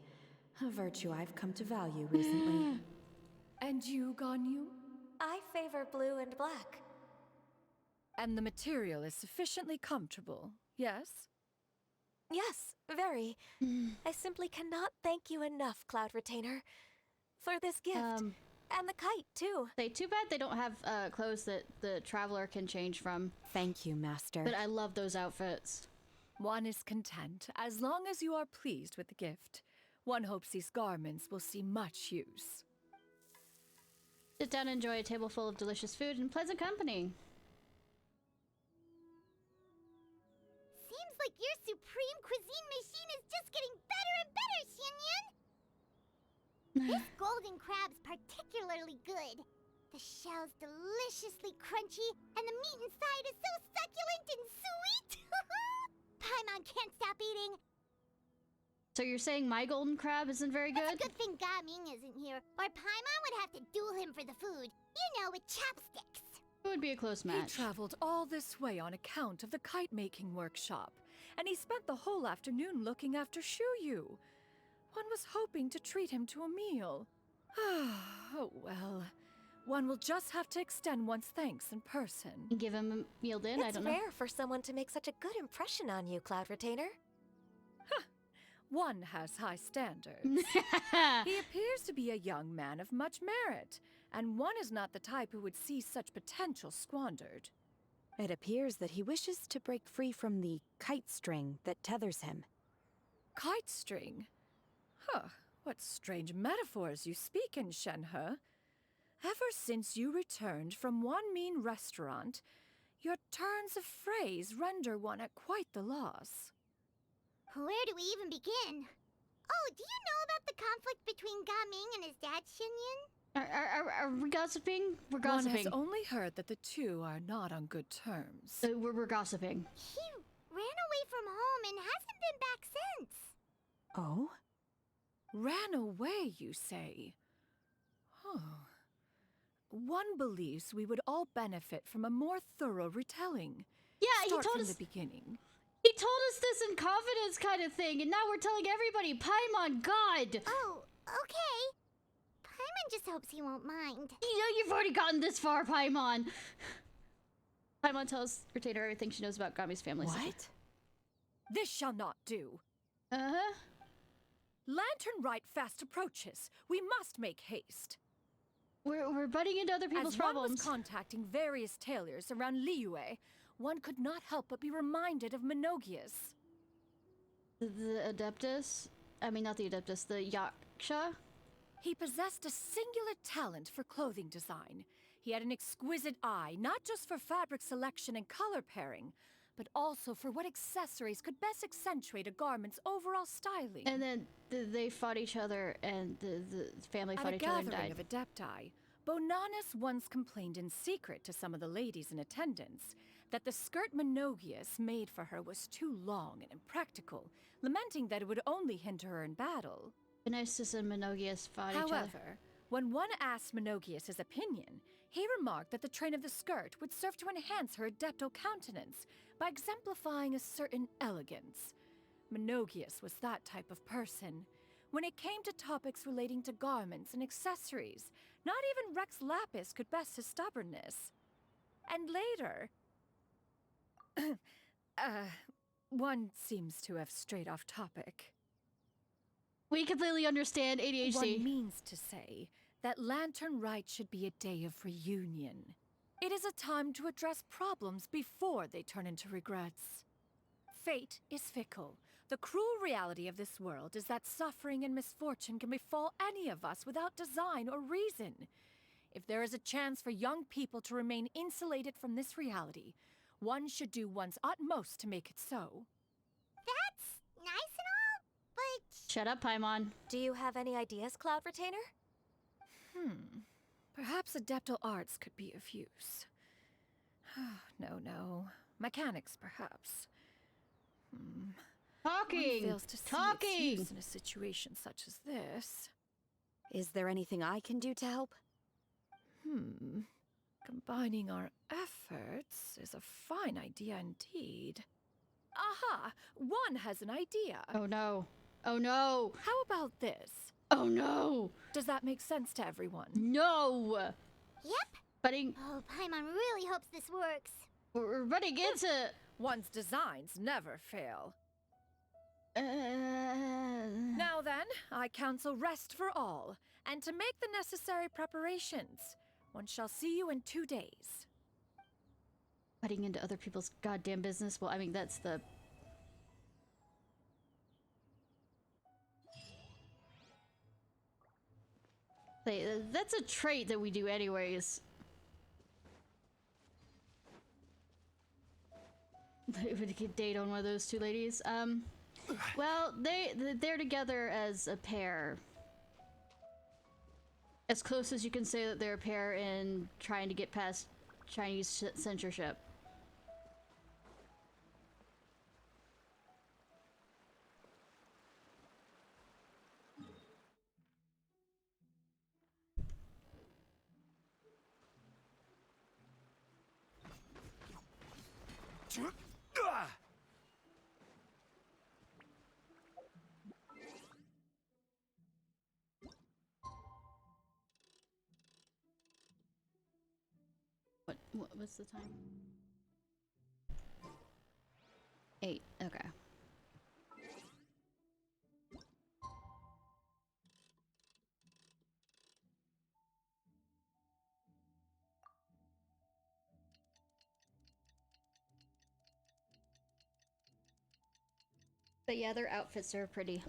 E: A virtue I've come to value recently.
H: And you, Ganyu?
F: I favor blue and black.
H: And the material is sufficiently comfortable, yes?
F: Yes, very. I simply cannot thank you enough, Cloud Retainer, for this gift. And the kite, too.
A: Too bad they don't have clothes that the traveler can change from.
E: Thank you, Master.
A: But I love those outfits.
H: One is content, as long as you are pleased with the gift. One hopes these garments will see much use.
A: Sit down and enjoy a table full of delicious food and pleasant company.
D: Seems like your supreme cuisine machine is just getting better and better, Xianyun! This golden crab's particularly good. The shell's deliciously crunchy, and the meat inside is so succulent and sweet! Paimon can't stop eating.
A: So you're saying my golden crab isn't very good?
D: It's a good thing Gaming isn't here, or Paimon would have to duel him for the food. You know, with chopsticks.
A: It would be a close match.
H: He traveled all this way on account of the kite-making workshop, and he spent the whole afternoon looking after Shuyu. One was hoping to treat him to a meal. Oh well. One will just have to extend one's thanks in person.
A: Give him a meal then, I don't know.
F: It's rare for someone to make such a good impression on you, Cloud Retainer.
H: One has high standards. He appears to be a young man of much merit, and one is not the type who would see such potential squandered.
E: It appears that he wishes to break free from the kite string that tethers him.
H: Kite string? Huh, what strange metaphors you speak in, Shenhe. Ever since you returned from one mean restaurant, your turns of phrase render one at quite the loss.
D: Where do we even begin? Oh, do you know about the conflict between Gaming and his dad, Xianyun?
A: Are we gossiping? We're gossiping.
H: One has only heard that the two are not on good terms.
A: We're gossiping.
D: He ran away from home and hasn't been back since.
E: Oh?
H: Ran away, you say? Oh. One believes we would all benefit from a more thorough retelling.
A: Yeah,
H: Start
A: he told
H: from
A: us
H: the beginning.
A: He told us this in confidence kind of thing, and now we're telling everybody, Paimon, God!
D: Oh, okay. Paimon just hopes he won't mind.
A: You know you've already gotten this far, Paimon. Paimon tells Retainer everything she knows about Gami's family.
E: What?
H: This shall not do.
A: Uh-huh.
H: Lantern Rite fast approaches. We must make haste.
A: We're butting into other people's problems.
H: As one was contacting various tailors around Liyue, one could not help but be reminded of Menogias.
A: The Adeptus? I mean, not the Adeptus, the Yaksha?
H: He possessed a singular talent for clothing design. He had an exquisite eye, not just for fabric selection and color pairing, but also for what accessories could best accentuate a garment's overall styling.
A: And then they fought each other, and the family fought each other and died.
H: At a gathering of Adepti, Bonanis once complained in secret to some of the ladies in attendance that the skirt Menogias made for her was too long and impractical, lamenting that it would only hinder her in battle.
A: Bonanis and Menogias fought each other.
H: However, when one asked Menogias his opinion, he remarked that the train of the skirt would serve to enhance her adepto countenance by exemplifying a certain elegance. Menogias was that type of person. When it came to topics relating to garments and accessories, not even Rex Lapis could best his stubbornness. And later... one seems to have strayed off topic.
A: We completely understand ADHD.
H: One means to say that Lantern Rite should be a day of reunion. It is a time to address problems before they turn into regrets. Fate is fickle. The cruel reality of this world is that suffering and misfortune can befall any of us without design or reason. If there is a chance for young people to remain insulated from this reality, one should do one's utmost to make it so.
D: That's nice and all, but...
A: Shut up, Paimon.
F: Do you have any ideas, Cloud Retainer?
H: Perhaps adeptal arts could be of use. No. Mechanics, perhaps.
A: Talking!
H: One fails to see its use in a situation such as this.
E: Is there anything I can do to help?
H: Combining our efforts is a fine idea indeed. Aha! One has an idea.
A: Oh no. Oh no.
H: How about this?
A: Oh no.
H: Does that make sense to everyone?
A: No.
D: Yep.
A: Butting.
D: Oh, Paimon really hopes this works.
A: We're running into.
H: One's designs never fail. Now then, I counsel rest for all, and to make the necessary preparations. One shall see you in 2 days.
A: Butting into other people's goddamn business. Well, I mean, that's the. That's a trait that we do anyways. It would date on one of those two ladies. Well, they're together as a pair. As close as you can say that they're a pair in trying to get past Chinese censorship. What's the time? 8. Okay. But yeah, their outfits are pretty.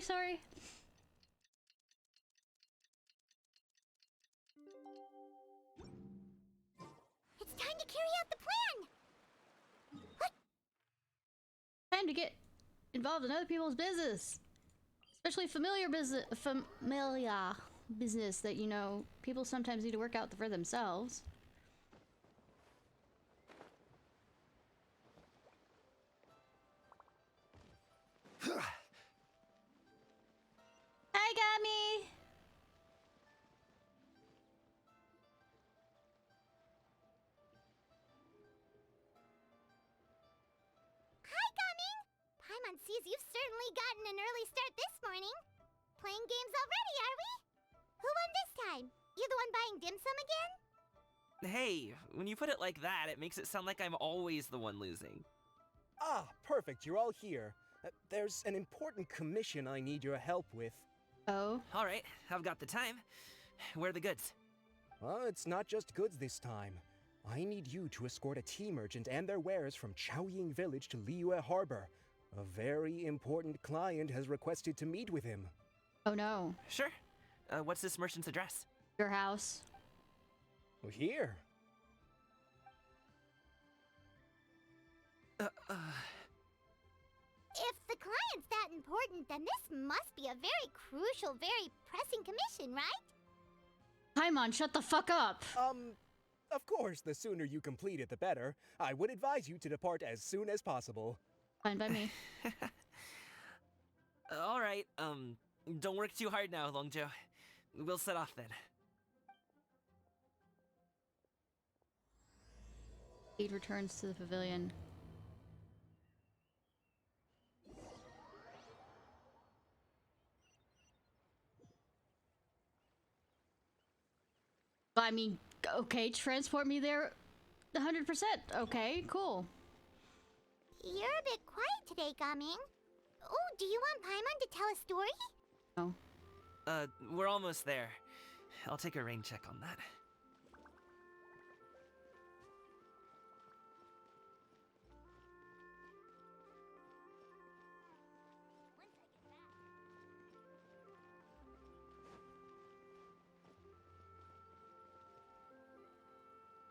A: Sorry.
D: It's time to carry out the plan! What?
A: Time to get involved in other people's business. Especially familiar business that, you know, people sometimes need to work out for themselves. Hi, Gummy!
D: Hi, Gumming! Paimon sees you've certainly gotten an early start this morning. Playing games already, are we? Who won this time? You the one buying dim sum again?
C: Hey, when you put it like that, it makes it sound like I'm always the one losing.
K: Ah, perfect. You're all here. There's an important commission I need your help with.
A: Oh?
C: Alright, I've got the time. Where are the goods?
K: Well, it's not just goods this time. I need you to escort a tea merchant and their wares from Chaoying Village to Liyue Harbor. A very important client has requested to meet with him.
A: Oh no.
C: Sure. What's this merchant's address?
A: Your house.
K: Well, here.
D: If the client's that important, then this must be a very crucial, very pressing commission, right?
A: Paimon, shut the fuck up!
K: Of course, the sooner you complete it, the better. I would advise you to depart as soon as possible.
A: Fine by me.
C: Alright, don't work too hard now, Longjo. We'll set off then.
A: He returns to the pavilion. I mean, okay, transport me there 100%. Okay, cool.
D: You're a bit quiet today, Gaming. Oh, do you want Paimon to tell a story?
A: Oh.
C: We're almost there. I'll take a rain check on that.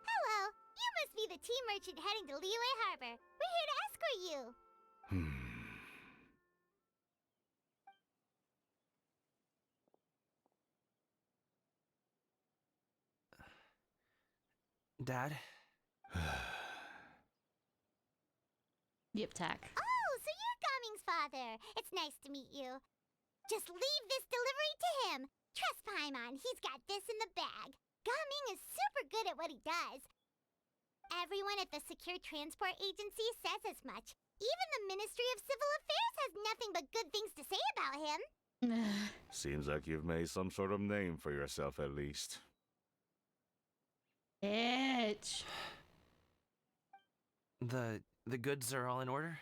D: Hello, you must be the tea merchant heading to Liyue Harbor. We're here to escort you.
C: Dad?
A: Yip tack.
D: Oh, so you're Gaming's father. It's nice to meet you. Just leave this delivery to him. Trust Paimon, he's got this in the bag. Gaming is super good at what he does. Everyone at the Secure Transport Agency says as much. Even the Ministry of Civil Affairs has nothing but good things to say about him.
L: Seems like you've made some sort of name for yourself at least.
A: Bitch.
C: The goods are all in order?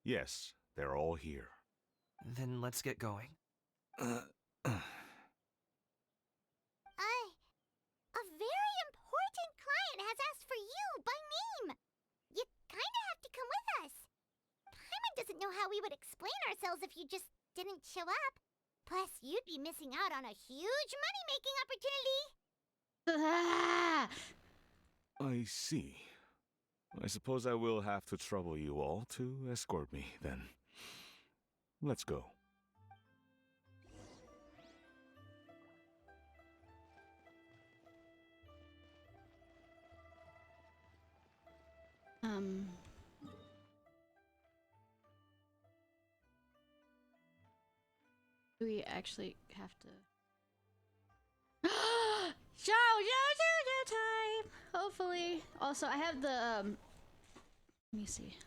L: Yes, they're all here.
C: Then let's get going.
D: A very important client has asked for you by name. You kinda have to come with us. Paimon doesn't know how we would explain ourselves if you just didn't show up. Plus, you'd be missing out on a huge money-making opportunity.
L: I see. I suppose I will have to trouble you all to escort me, then. Let's go.
A: Do we actually have to? Show time! Hopefully. Also, I have the, let me see.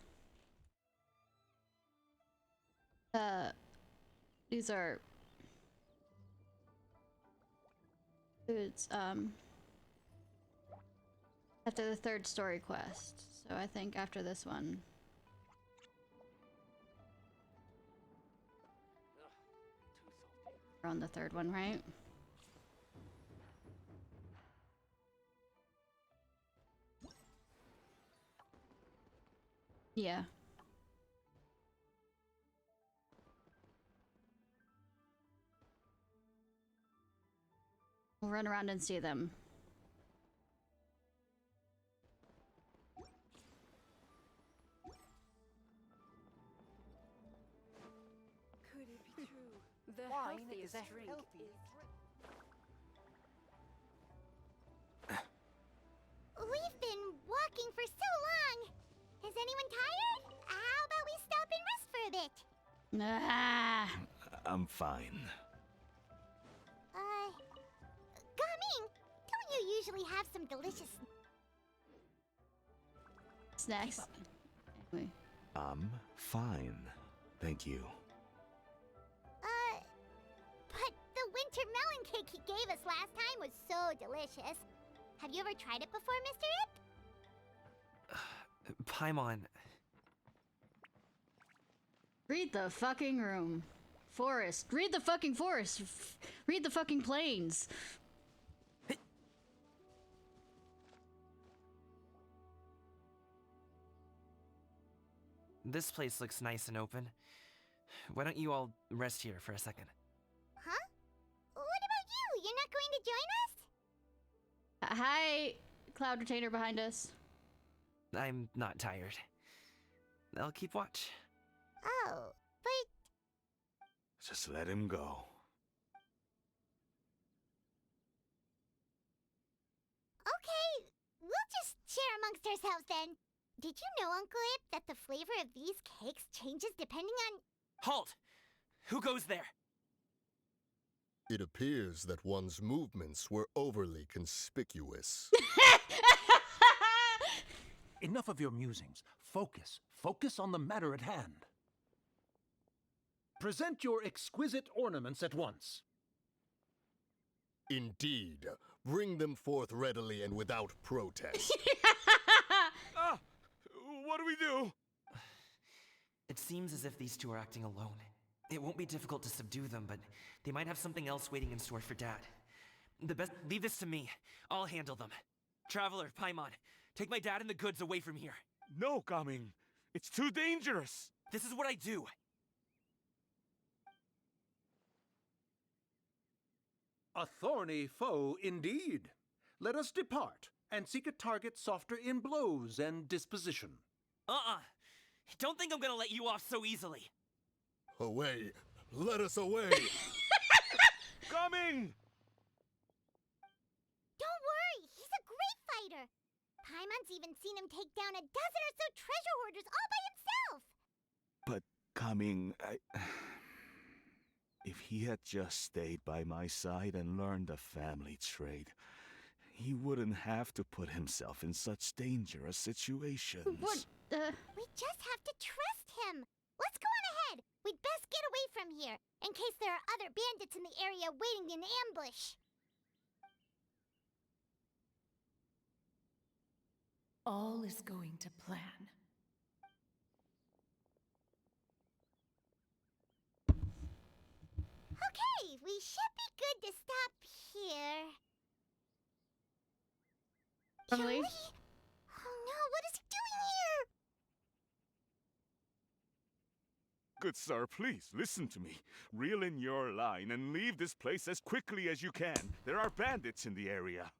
A: These are foods, after the third story quest. So I think after this one. We're on the third one, right? Yeah. We'll run around and see them.
H: Could it be true? The healthiest drink is...
D: We've been walking for so long. Is anyone tired? How about we stop and rest for a bit?
A: Ah.
L: I'm fine.
D: Gaming, don't you usually have some delicious
A: Snacks. Anyway.
L: I'm fine. Thank you.
D: But the winter melon cake he gave us last time was so delicious. Have you ever tried it before, Mr. Ip?
C: Paimon.
A: Read the fucking room. Forest. Read the fucking forest. Read the fucking plains.
C: This place looks nice and open. Why don't you all rest here for a second?
D: Huh? What about you? You're not going to join us?
A: Hi, Cloud Retainer behind us.
C: I'm not tired. I'll keep watch.
D: Oh, but...
L: Just let him go.
D: Okay, we'll just share amongst ourselves then. Did you know, Uncle Ip, that the flavor of these cakes changes depending on...
C: Halt! Who goes there?
I: It appears that one's movements were overly conspicuous.
J: Enough of your musings. Focus. Focus on the matter at hand. Present your exquisite ornaments at once.
I: Indeed. Bring them forth readily and without protest.
L: What do we do?
C: It seems as if these two are acting alone. It won't be difficult to subdue them, but they might have something else waiting in store for Dad. Leave this to me. I'll handle them. Traveler, Paimon, take my dad and the goods away from here.
L: No, Gaming. It's too dangerous.
C: This is what I do.
J: A thorny foe indeed. Let us depart and seek a target softer in blows and disposition.
C: Don't think I'm gonna let you off so easily.
I: Away! Let us away!
L: Coming!
D: Don't worry, he's a great fighter. Paimon's even seen him take down a dozen or so treasure hoarders all by himself.
L: But coming, if he had just stayed by my side and learned the family trade, he wouldn't have to put himself in such dangerous situations.
A: What?
D: We just have to trust him. Let's go on ahead. We'd best get away from here, in case there are other bandits in the area waiting in ambush.
H: All is going to plan.
D: Okay, we should be good to stop here.
A: Emily?
D: Oh no, what is he doing here?
L: Good sir, please listen to me. Reel in your line and leave this place as quickly as you can. There are bandits in the area.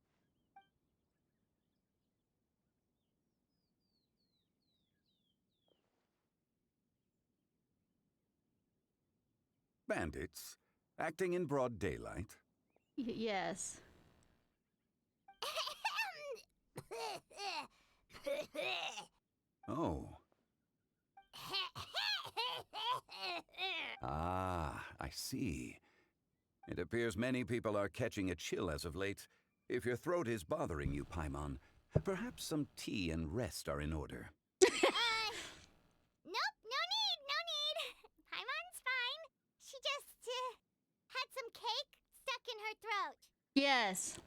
M: Bandits? Acting in broad daylight?
A: Yes.
M: Oh. Ah, I see. It appears many people are catching a chill as of late. If your throat is bothering you, Paimon, perhaps some tea and rest are in order.
D: Nope, no need. Paimon's fine. She just, had some cake stuck in her throat.
A: Yes.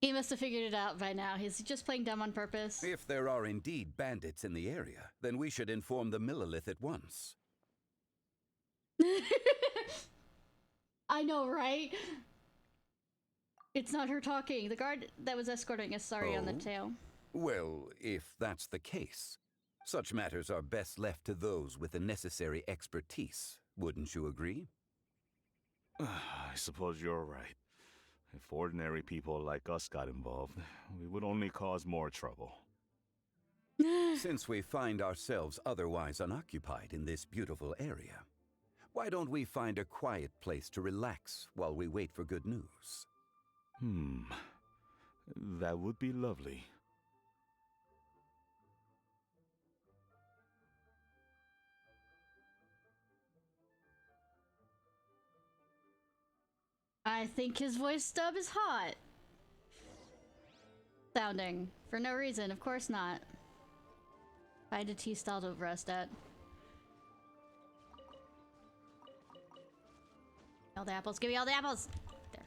A: He must have figured it out by now. He's just playing dumb on purpose.
M: If there are indeed bandits in the area, then we should inform the Millelith at once.
A: I know, right? It's not her talking. The guard that was escorting us, sorry, on the tail.
M: Well, if that's the case, such matters are best left to those with the necessary expertise. Wouldn't you agree?
L: I suppose you're right. If ordinary people like us got involved, we would only cause more trouble.
M: Since we find ourselves otherwise unoccupied in this beautiful area, why don't we find a quiet place to relax while we wait for good news?
L: That would be lovely.
A: I think his voice dub is hot. Sounding. For no reason, of course not. Find a tea stall to rest at. All the apples, give me all the apples! There.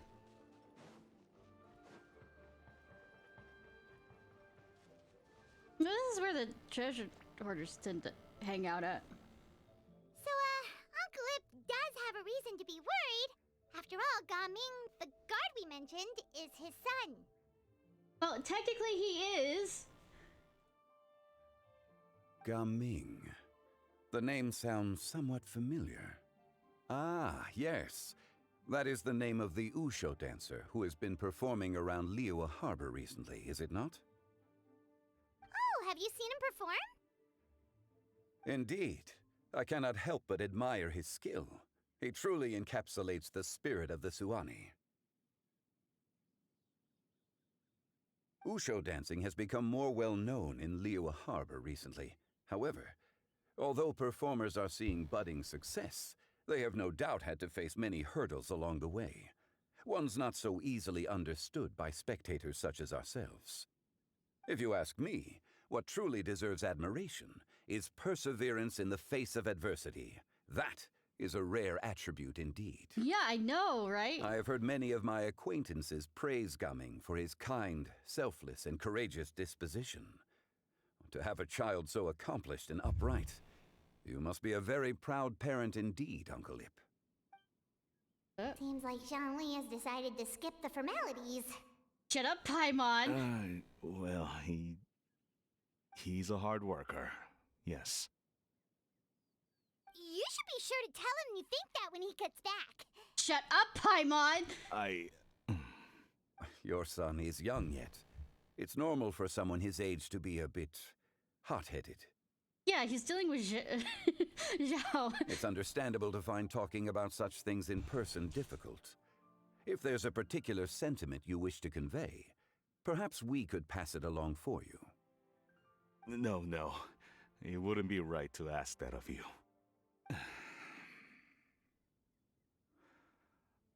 A: This is where the treasure hoarders tend to hang out at.
D: So, Uncle Ip does have a reason to be worried. After all, Gaming, the guard we mentioned, is his son.
A: Well, technically he is.
M: Gaming. The name sounds somewhat familiar. Ah, yes. That is the name of the Usho dancer who has been performing around Liyue Harbor recently, is it not?
D: Oh, have you seen him perform?
M: Indeed. I cannot help but admire his skill. He truly encapsulates the spirit of the Suani. Usho dancing has become more well known in Liyue Harbor recently. However, although performers are seeing budding success, they have no doubt had to face many hurdles along the way. Ones not so easily understood by spectators such as ourselves. If you ask me, what truly deserves admiration is perseverance in the face of adversity. That is a rare attribute indeed.
A: Yeah, I know, right?
M: I have heard many of my acquaintances praise Gaming for his kind, selfless, and courageous disposition. To have a child so accomplished and upright, you must be a very proud parent indeed, Uncle Ip.
D: Seems like Zhongli has decided to skip the formalities.
A: Shut up, Paimon!
L: Well, he's a hard worker, yes.
D: You should be sure to tell him you think that when he gets back.
A: Shut up, Paimon!
M: Your son is young yet. It's normal for someone his age to be a bit hot-headed.
A: Yeah, he's dealing with Zhao.
M: It's understandable to find talking about such things in person difficult. If there's a particular sentiment you wish to convey, perhaps we could pass it along for you.
L: No. It wouldn't be right to ask that of you.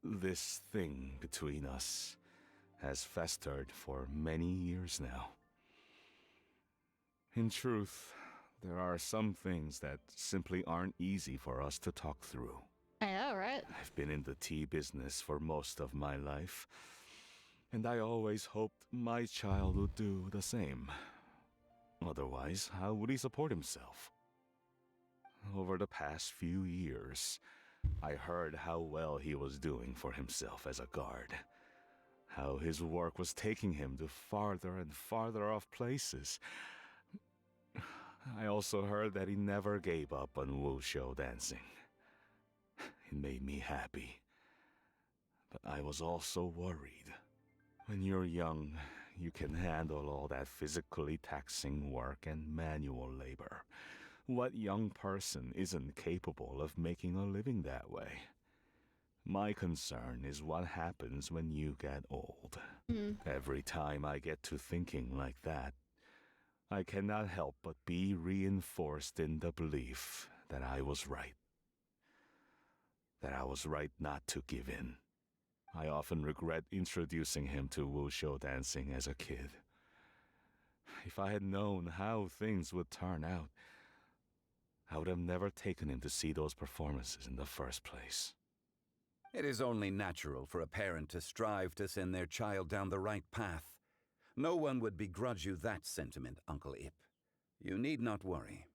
L: This thing between us has festered for many years now. In truth, there are some things that simply aren't easy for us to talk through.
A: I know, right?
L: I've been in the tea business for most of my life, and I always hoped my child would do the same. Otherwise, how would he support himself? Over the past few years, I heard how well he was doing for himself as a guard. How his work was taking him to farther and farther off places. I also heard that he never gave up on wuxia dancing. It made me happy. But I was also worried. When you're young, you can handle all that physically taxing work and manual labor. What young person isn't capable of making a living that way? My concern is what happens when you get old. Every time I get to thinking like that, I cannot help but be reinforced in the belief that I was right. That I was right not to give in. I often regret introducing him to wuxia dancing as a kid. If I had known how things would turn out, I would have never taken him to see those performances in the first place.
M: It is only natural for a parent to strive to send their child down the right path. No one would begrudge you that sentiment, Uncle Ip. You need not worry.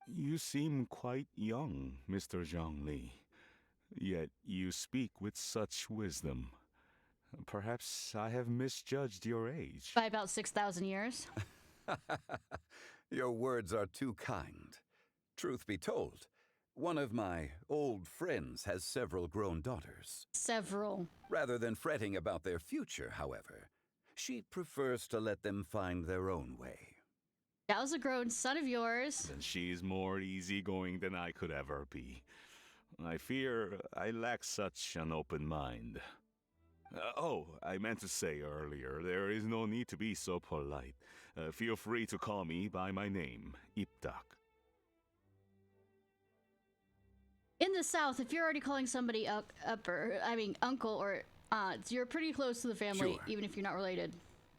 L: You seem quite young, Mr. Zhongli. Yet you speak with such wisdom. Perhaps I have misjudged your age.
A: By about 6,000 years.
M: Your words are too kind. Truth be told, one of my old friends has several grown daughters.
A: Several.
M: Rather than fretting about their future, however, she prefers to let them find their own way.
A: That was a grown son of yours.
L: Then she's more easygoing than I could ever be. I fear I lack such an open mind. I meant to say earlier, there is no need to be so polite. Feel free to call me by my name, Ipdak.
A: In the South, if you're already calling somebody uncle or aunt, you're pretty close to the family,
M: Sure.
A: even if you're not related.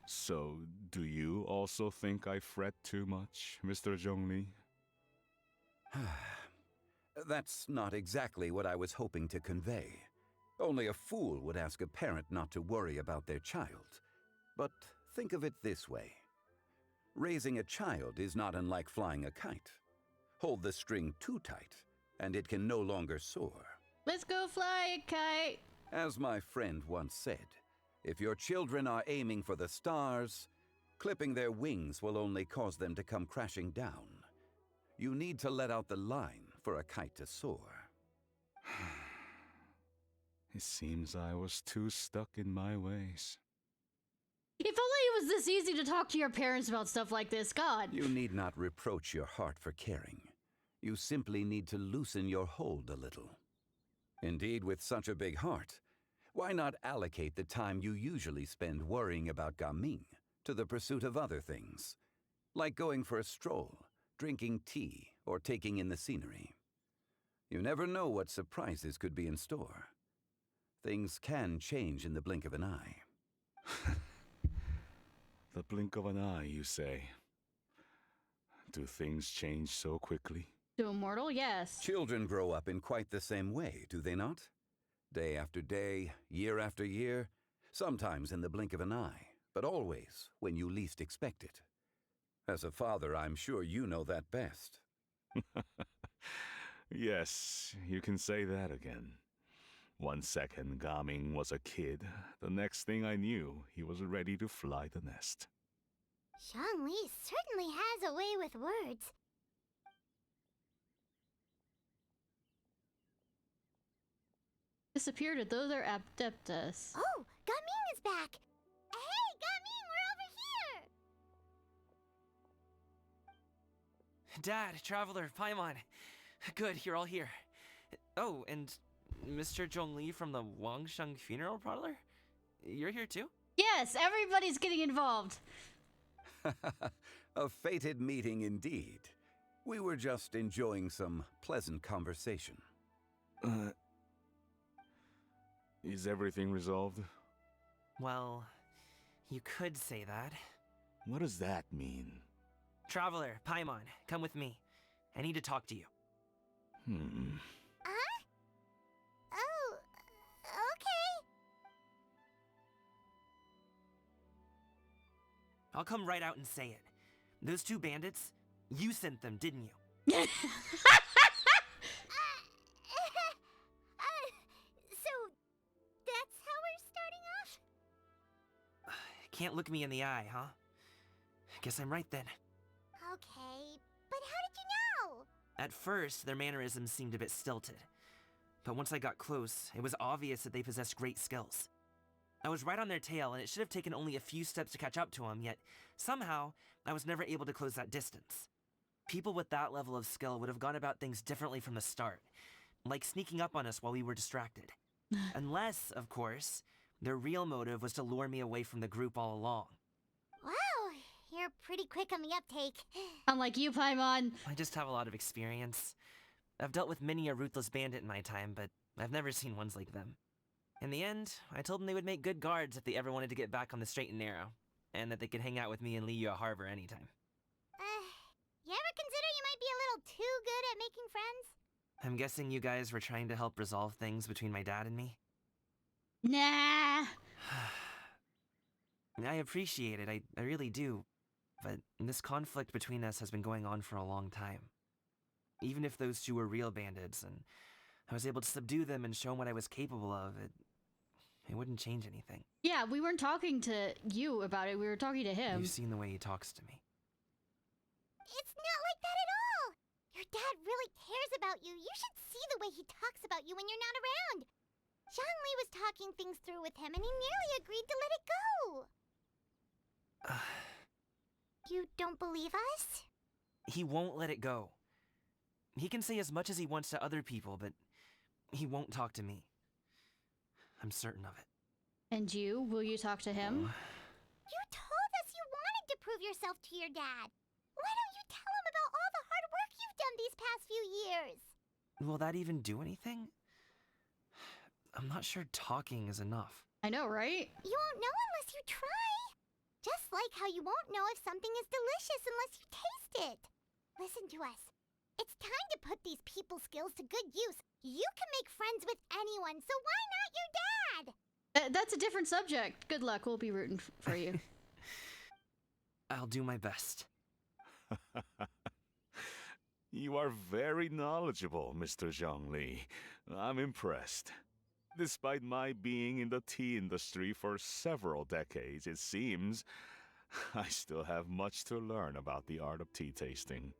L: So, do you also think I fret too much, Mr. Zhongli?
M: That's not exactly what I was hoping to convey. Only a fool would ask a parent not to worry about their child. But think of it this way. Raising a child is not unlike flying a kite. Hold the string too tight, and it can no longer soar.
A: Let's go fly a kite!
M: As my friend once said, if your children are aiming for the stars, clipping their wings will only cause them to come crashing down. You need to let out the line for a kite to soar.
L: It seems I was too stuck in my ways.
A: If only it was this easy to talk to your parents about stuff like this, God.
M: You need not reproach your heart for caring. You simply need to loosen your hold a little. Indeed, with such a big heart, why not allocate the time you usually spend worrying about Gaming to the pursuit of other things, like going for a stroll, drinking tea, or taking in the scenery? You never know what surprises could be in store. Things can change in the blink of an eye.
L: The blink of an eye, you say? Do things change so quickly?
A: To Immortal, yes.
M: Children grow up in quite the same way, do they not? Day after day, year after year, sometimes in the blink of an eye, but always when you least expect it. As a father, I'm sure you know that best.
L: Yes, you can say that again. 1 second, Gaming was a kid. The next thing I knew, he was ready to fly the nest.
D: Zhongli certainly has a way with words.
A: Disappeared at those are Adeptus.
D: Oh, Gaming is back! Hey, Gaming, we're over
C: Dad, Traveler, Paimon. Good, you're all here. Oh, and Mr. Zhongli from the Wangsheng Funeral Parlor? You're here too?
A: Yes, everybody's getting involved.
M: A fated meeting indeed. We were just enjoying some pleasant conversation.
L: Is everything resolved?
C: Well, you could say that.
L: What does that mean?
C: Traveler, Paimon, come with me. I need to talk to you.
D: Huh? Oh, okay.
C: I'll come right out and say it. Those two bandits, you sent them, didn't you?
D: So, that's how we're starting off?
C: Can't look me in the eye, huh? Guess I'm right then.
D: Okay, but how did you know?
C: At first, their mannerisms seemed a bit stilted. But once I got close, it was obvious that they possessed great skills. I was right on their tail, and it should have taken only a few steps to catch up to them, yet somehow, I was never able to close that distance. People with that level of skill would have gone about things differently from the start, like sneaking up on us while we were distracted. Unless, of course, their real motive was to lure me away from the group all along.
D: Wow, you're pretty quick on the uptake.
A: Unlike you, Paimon.
C: I just have a lot of experience. I've dealt with many a ruthless bandit in my time, but I've never seen ones like them. In the end, I told them they would make good guards if they ever wanted to get back on the straight and narrow, and that they could hang out with me in Liyue Harbor anytime.
D: You ever consider you might be a little too good at making friends?
C: I'm guessing you guys were trying to help resolve things between my dad and me?
A: Nah.
C: I appreciate it, I really do. But this conflict between us has been going on for a long time. Even if those two were real bandits, and I was able to subdue them and show them what I was capable of, it wouldn't change anything.
A: Yeah, we weren't talking to you about it, we were talking to him.
C: You've seen the way he talks to me.
D: It's not like that at all! Your dad really cares about you. You should see the way he talks about you when you're not around. Zhongli was talking things through with him, and he nearly agreed to let it go. You don't believe us?
C: He won't let it go. He can say as much as he wants to other people, but he won't talk to me. I'm certain of it.
A: And you? Will you talk to him?
D: You told us you wanted to prove yourself to your dad. Why don't you tell him about all the hard work you've done these past few years?
C: Will that even do anything? I'm not sure talking is enough.
A: I know, right?
D: You won't know unless you try. Just like how you won't know if something is delicious unless you taste it. Listen to us. It's time to put these people skills to good use. You can make friends with anyone, so why not your dad?
A: That's a different subject. Good luck, we'll be rooting for you.
C: I'll do my best.
L: You are very knowledgeable, Mr. Zhongli. I'm impressed. Despite my being in the tea industry for several decades, it seems I still have much to learn about the art of tea tasting.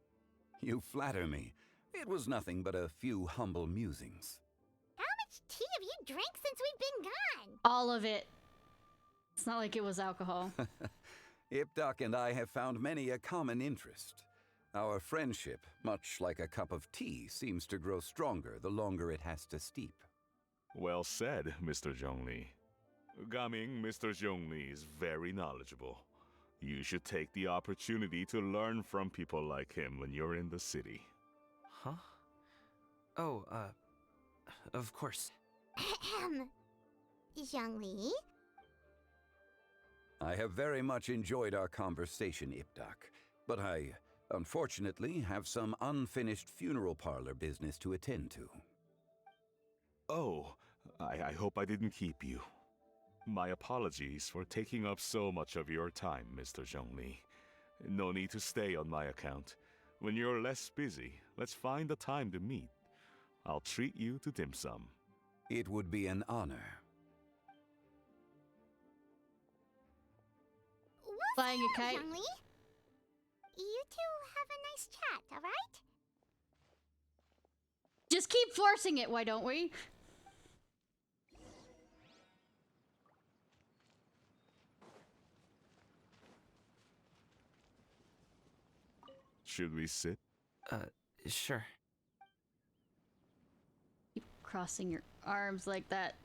M: You flatter me. It was nothing but a few humble musings.
D: How much tea have you drank since we've been gone?
A: All of it. It's not like it was alcohol.
M: Ipdak and I have found many a common interest. Our friendship, much like a cup of tea, seems to grow stronger the longer it has to steep.
L: Well said, Mr. Zhongli. Gaming, Mr. Zhongli is very knowledgeable. You should take the opportunity to learn from people like him when you're in the city.
C: Huh? Oh, of course.
D: Ahem. Zhongli?
M: I have very much enjoyed our conversation, Ipdak, but I, unfortunately, have some unfinished funeral parlor business to attend to.
L: Oh, I hope I didn't keep you. My apologies for taking up so much of your time, Mr. Zhongli. No need to stay on my account. When you're less busy, let's find a time to meet. I'll treat you to dim sum.
M: It would be an honor.
A: Flying a kite.
D: Zhongli? You two have a nice chat, alright?
A: Just keep forcing it, why don't we?
L: Should we sit?
C: Sure.
A: Keep crossing your arms like that.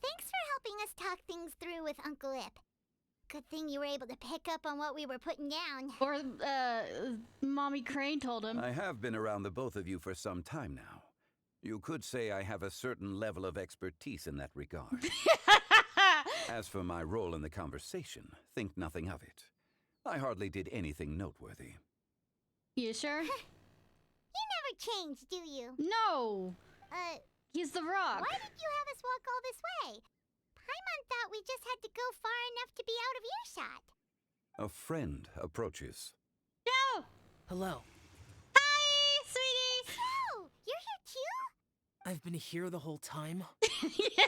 D: Thanks for helping us talk things through with Uncle Ip. Good thing you were able to pick up on what we were putting down.
A: Or, Mommy Crane told him.
M: I have been around the both of you for some time now. You could say I have a certain level of expertise in that regard. As for my role in the conversation, think nothing of it. I hardly did anything noteworthy.
A: You sure?
D: You never change, do you?
A: No! He's the Rock.
D: Why did you have us walk all this way? Paimon thought we just had to go far enough to be out of earshot.
M: A friend approaches.
A: No!
N: Hello.
A: Hi, sweetie!
D: So, you're here too?
N: I've been here the whole time.
A: Yeah.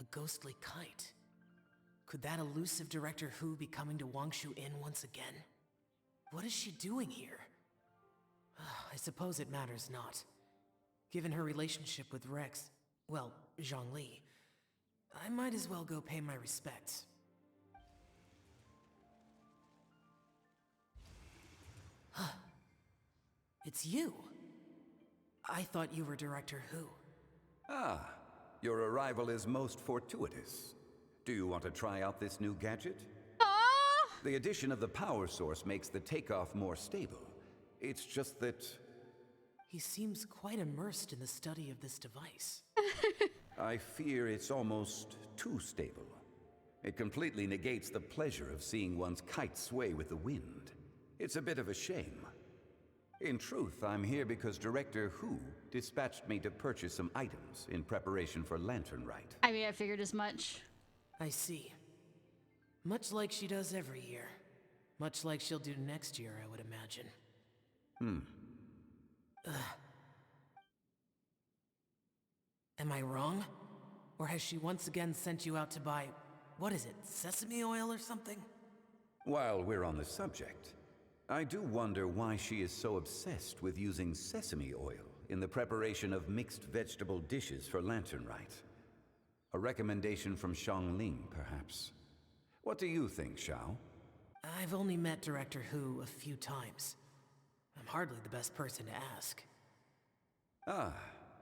N: A ghostly kite. Could that elusive Director Who be coming to Wangshu Inn once again? What is she doing here? I suppose it matters not. Given her relationship with Rex, well, Zhongli, I might as well go pay my respects. It's you. I thought you were Director Who.
M: Ah, your arrival is most fortuitous. Do you want to try out this new gadget?
A: Aww.
M: The addition of the power source makes the takeoff more stable. It's just that...
N: He seems quite immersed in the study of this device.
M: I fear it's almost too stable. It completely negates the pleasure of seeing one's kite sway with the wind. It's a bit of a shame. In truth, I'm here because Director Who dispatched me to purchase some items in preparation for Lantern Rite.
A: I mean, I figured as much.
N: I see. Much like she does every year. Much like she'll do next year, I would imagine. Am I wrong? Or has she once again sent you out to buy, what is it, sesame oil or something?
M: While we're on the subject, I do wonder why she is so obsessed with using sesame oil in the preparation of mixed vegetable dishes for Lantern Rite. A recommendation from Xiangling, perhaps. What do you think, Xiao?
N: I've only met Director Who a few times. I'm hardly the best person to ask.
M: Ah,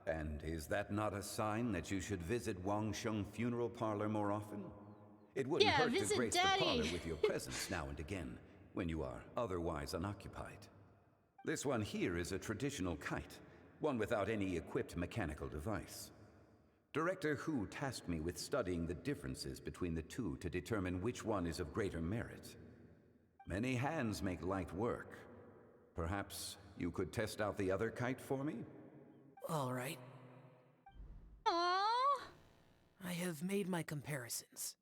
M: and is that not a sign that you should visit Wangsheng Funeral Parlor more often? It wouldn't hurt to grace the parlor with your presence now and again, when you are otherwise unoccupied. This one here is a traditional kite, one without any equipped mechanical device. Director Who tasked me with studying the differences between the two to determine which one is of greater merit. Many hands make light work. Perhaps you could test out the other kite for me?
N: All right.
A: Aww.
N: I have made my comparisons.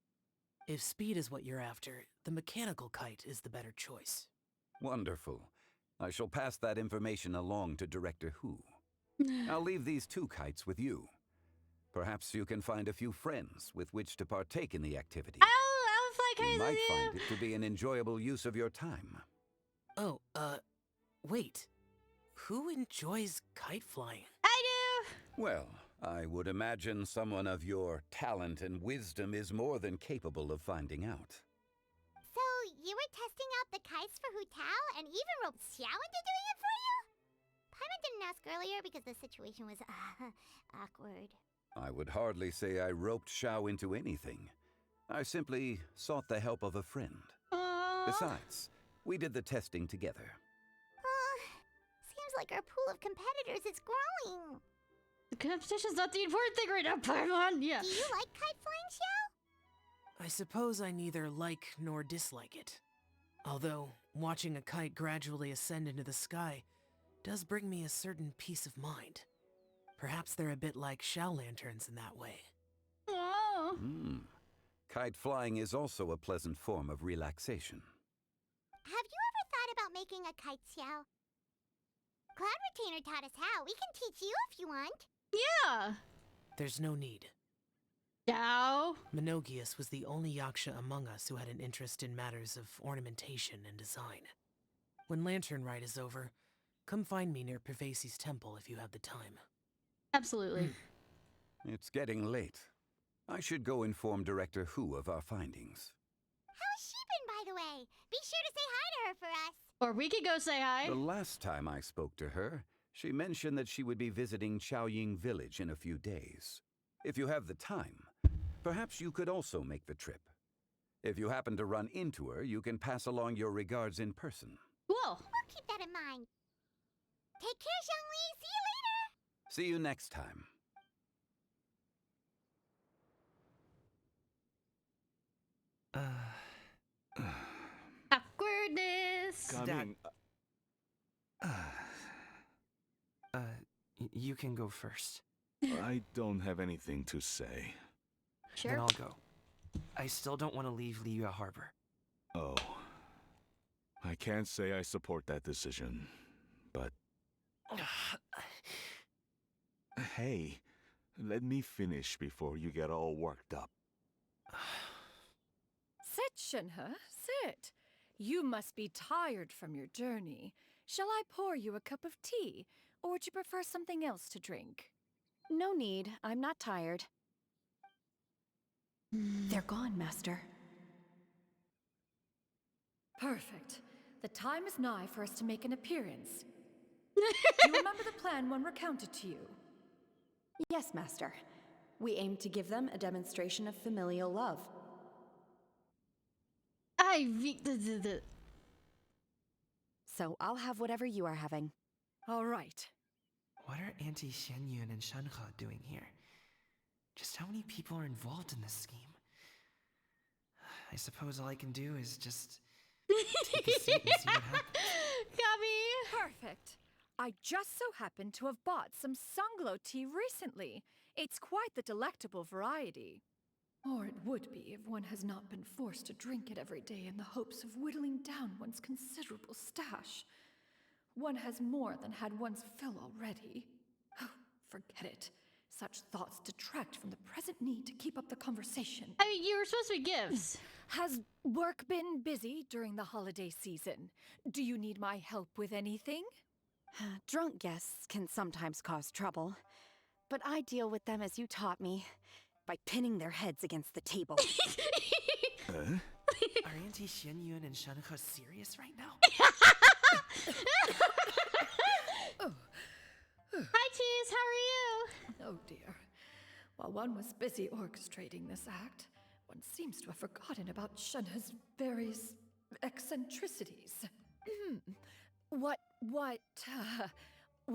N: If speed is what you're after, the mechanical kite is the better choice.
M: Wonderful. I shall pass that information along to Director Who. I'll leave these two kites with you. Perhaps you can find a few friends with which to partake in the activity.
A: I'll fly
M: You
A: kites
M: might
A: with you.
M: find it to be an enjoyable use of your time.
N: Oh, wait. Who enjoys kite flying?
A: I do.
M: Well, I would imagine someone of your talent and wisdom is more than capable of finding out.
D: So, you were testing out the kites for Hu Tao and even roped Xiao into doing it for you? Paimon didn't ask earlier because the situation was awkward.
M: I would hardly say I roped Xiao into anything. I simply sought the help of a friend.
A: Aww.
M: Besides, we did the testing together.
D: Seems like our pool of competitors is growing.
A: The competition's not the important thing right now, Paimon. Yeah.
D: Do you like kite flying, Xiao?
N: I suppose I neither like nor dislike it. Although, watching a kite gradually ascend into the sky does bring me a certain peace of mind. Perhaps they're a bit like Xiao lanterns in that way.
A: Oh.
M: Kite flying is also a pleasant form of relaxation.
D: Have you ever thought about making a kite, Xiao? Cloud Retainer taught us how. We can teach you if you want.
A: Yeah.
N: There's no need.
A: Xiao.
N: Menogius was the only yaksha among us who had an interest in matters of ornamentation and design. When Lantern Rite is over, come find me near Pervasi's temple if you have the time.
A: Absolutely.
M: It's getting late. I should go inform Director Hu of our findings.
D: How's she been, by the way? Be sure to say hi to her for us.
A: Or we could go say hi.
M: The last time I spoke to her, she mentioned that she would be visiting Chaoying Village in a few days. If you have the time, perhaps you could also make the trip. If you happen to run into her, you can pass along your regards in person.
A: Cool.
D: We'll keep that in mind. Take care, Zhongli. See you later.
M: See you next time.
A: Awkwardness.
C: Dad. You can go first.
L: I don't have anything to say.
A: Sure.
C: Then I'll go. I still don't want to leave Liyue Harbor.
L: Oh. I can't say I support that decision, but... Hey, let me finish before you get all worked up.
H: Sit, Shenhe, sit. You must be tired from your journey. Shall I pour you a cup of tea, or would you prefer something else to drink?
E: No need. I'm not tired. They're gone, Master.
H: Perfect. The time is nigh for us to make an appearance. You remember the plan one recounted to you?
E: Yes, Master. We aim to give them a demonstration of familial love. So I'll have whatever you are having.
H: All right.
C: What are Auntie Xianyun and Shenhe doing here? Just how many people are involved in this scheme? I suppose all I can do is just take a seat and see what happens.
H: Perfect. I just so happen to have bought some Sunglow tea recently. It's quite the delectable variety. Or it would be if one has not been forced to drink it every day in the hopes of whittling down one's considerable stash. One has more than had one's fill already. Oh, forget it. Such thoughts detract from the present need to keep up the conversation.
A: I mean, you were supposed to be gifts.
H: Has work been busy during the holiday season? Do you need my help with anything?
E: Drunk guests can sometimes cause trouble, but I deal with them as you taught me, by pinning their heads against the table.
C: Are Auntie Xianyun and Shenhe serious right now?
A: Hi, Cheese. How are you?
H: Oh dear. While one was busy orchestrating this act, one seems to have forgotten about Shenhe's various eccentricities. What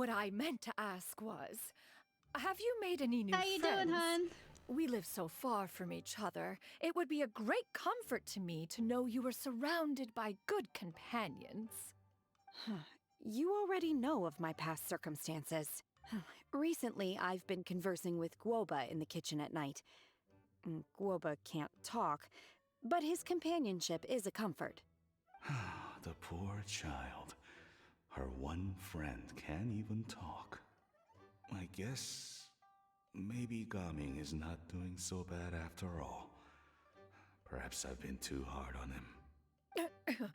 H: I meant to ask was, have you made any new friends?
A: How you doing, hon?
H: We live so far from each other. It would be a great comfort to me to know you were surrounded by good companions.
E: You already know of my past circumstances. Recently, I've been conversing with Guoba in the kitchen at night. Guoba can't talk, but his companionship is a comfort.
L: The poor child. Her one friend can't even talk. I guess maybe Gaming is not doing so bad after all. Perhaps I've been too hard on him.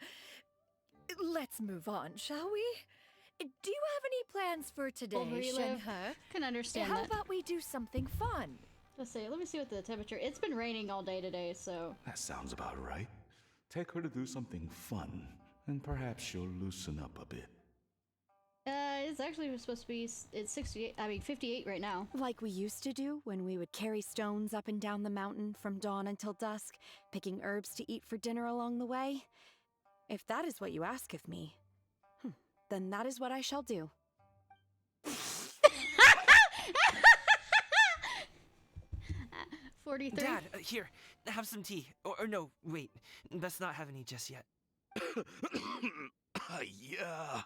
H: Let's move on, shall we? Do you have any plans for today, Shenhe?
A: Can understand
H: How
A: that.
H: about we do something fun?
A: Let's see. Let me see what the temperature. It's been raining all day today, so.
L: That sounds about right. Take her to do something fun, and perhaps she'll loosen up a bit.
A: It's actually supposed to be. It's 58 right now.
E: Like we used to do when we would carry stones up and down the mountain from dawn until dusk, picking herbs to eat for dinner along the way. If that is what you ask of me, then that is what I shall do.
A: 43.
C: Dad, here, have some tea. Or no, wait, let's not have any just yet.
L: Yeah.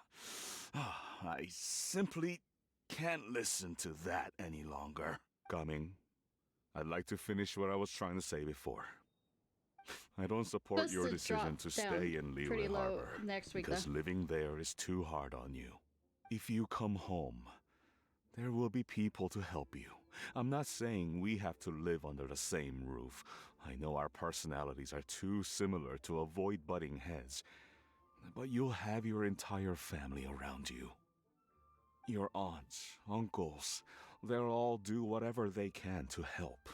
L: I simply can't listen to that any longer. Gaming, I'd like to finish what I was trying to say before. I don't support your decision to stay in Liyue Harbor
A: next week,
L: because living there is too hard on you. If you come home, there will be people to help you. I'm not saying we have to live under the same roof. I know our personalities are too similar to avoid butting heads. But you'll have your entire family around you. Your aunts, uncles, they'll all do whatever they can to help.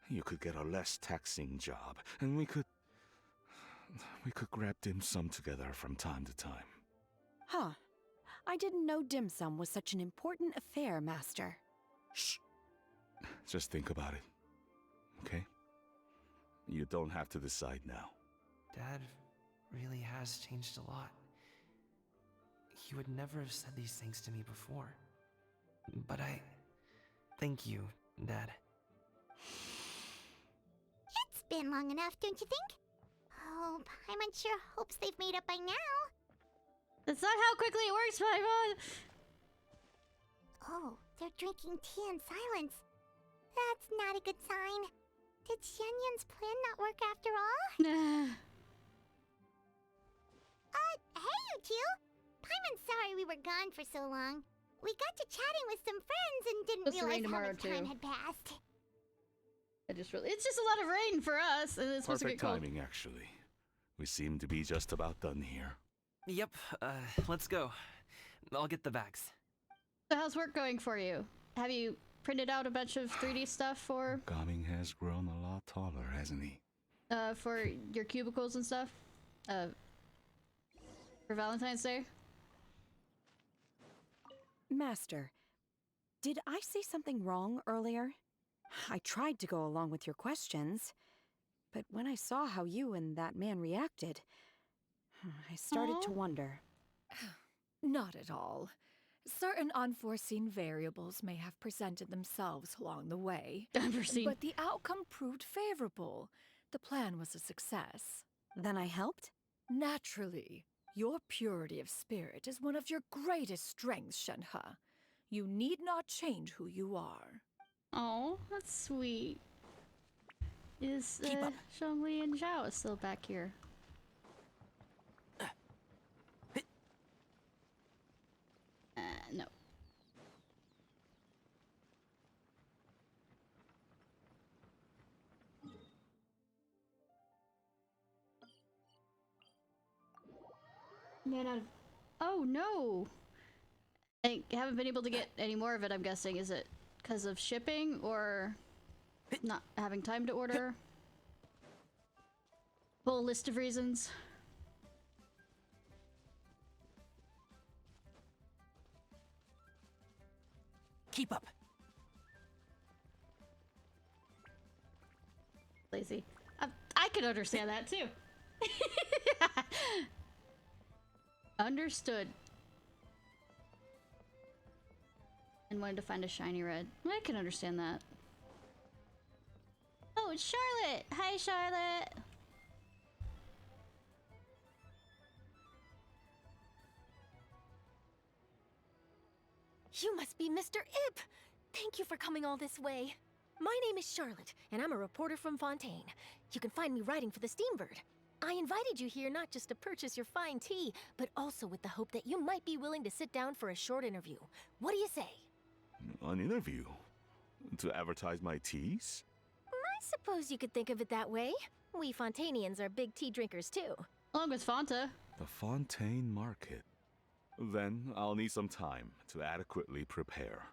L: You could get a less taxing job, and we could grab dim sum together from time to time.
E: Huh. I didn't know dim sum was such an important affair, Master.
L: Shh. Just think about it, okay? You don't have to decide now.
N: Dad really has changed a lot. He would never have said these things to me before. But thank you, Dad.
D: It's been long enough, don't you think? Oh, Paimon sure hopes they've made up by now.
A: That's not how quickly it works, Paimon!
D: Oh, they're drinking tea in silence. That's not a good sign. Did Xianyun's plan not work after all? Hey, you two! Paimon's sorry we were gone for so long. We got to chatting with some friends and didn't realize how much time had passed.
A: It's just a lot of rain for us, and it's supposed to get cold.
L: Perfect timing, actually. We seem to be just about done here.
N: Yep, let's go. I'll get the bags.
A: So how's work going for you? Have you printed out a bunch of 3D stuff for...
L: Gaming has grown a lot taller, hasn't he?
A: For your cubicles and stuff? For Valentine's Day?
E: Master, did I say something wrong earlier? I tried to go along with your questions, but when I saw how you and that man reacted, I started to wonder.
H: Not at all. Certain unforeseen variables may have presented themselves along the way.
A: Unforeseen.
H: But the outcome proved favorable. The plan was a success.
E: Then I helped?
H: Naturally. Your purity of spirit is one of your greatest strengths, Shenhe. You need not change who you are.
A: Oh, that's sweet. Is Zhongli and Zhao still back here? No. Man, oh no! I haven't been able to get any more of it, I'm guessing. Is it because of shipping or not having time to order? Whole list of reasons.
N: Keep up.
A: Lazy. I could understand that too. Understood. And wanted to find a shiny red. I can understand that. Oh, it's Charlotte! Hi, Charlotte!
O: You must be Mr. Ip! Thank you for coming all this way. My name is Charlotte, and I'm a reporter from Fontaine. You can find me writing for the Steambird. I invited you here not just to purchase your fine tea, but also with the hope that you might be willing to sit down for a short interview. What do you say?
L: An interview? To advertise my teas?
O: I suppose you could think of it that way. We Fontainians are big tea drinkers too.
A: Along with Fanta.
L: The Fontaine Market. Then I'll need some time to adequately prepare.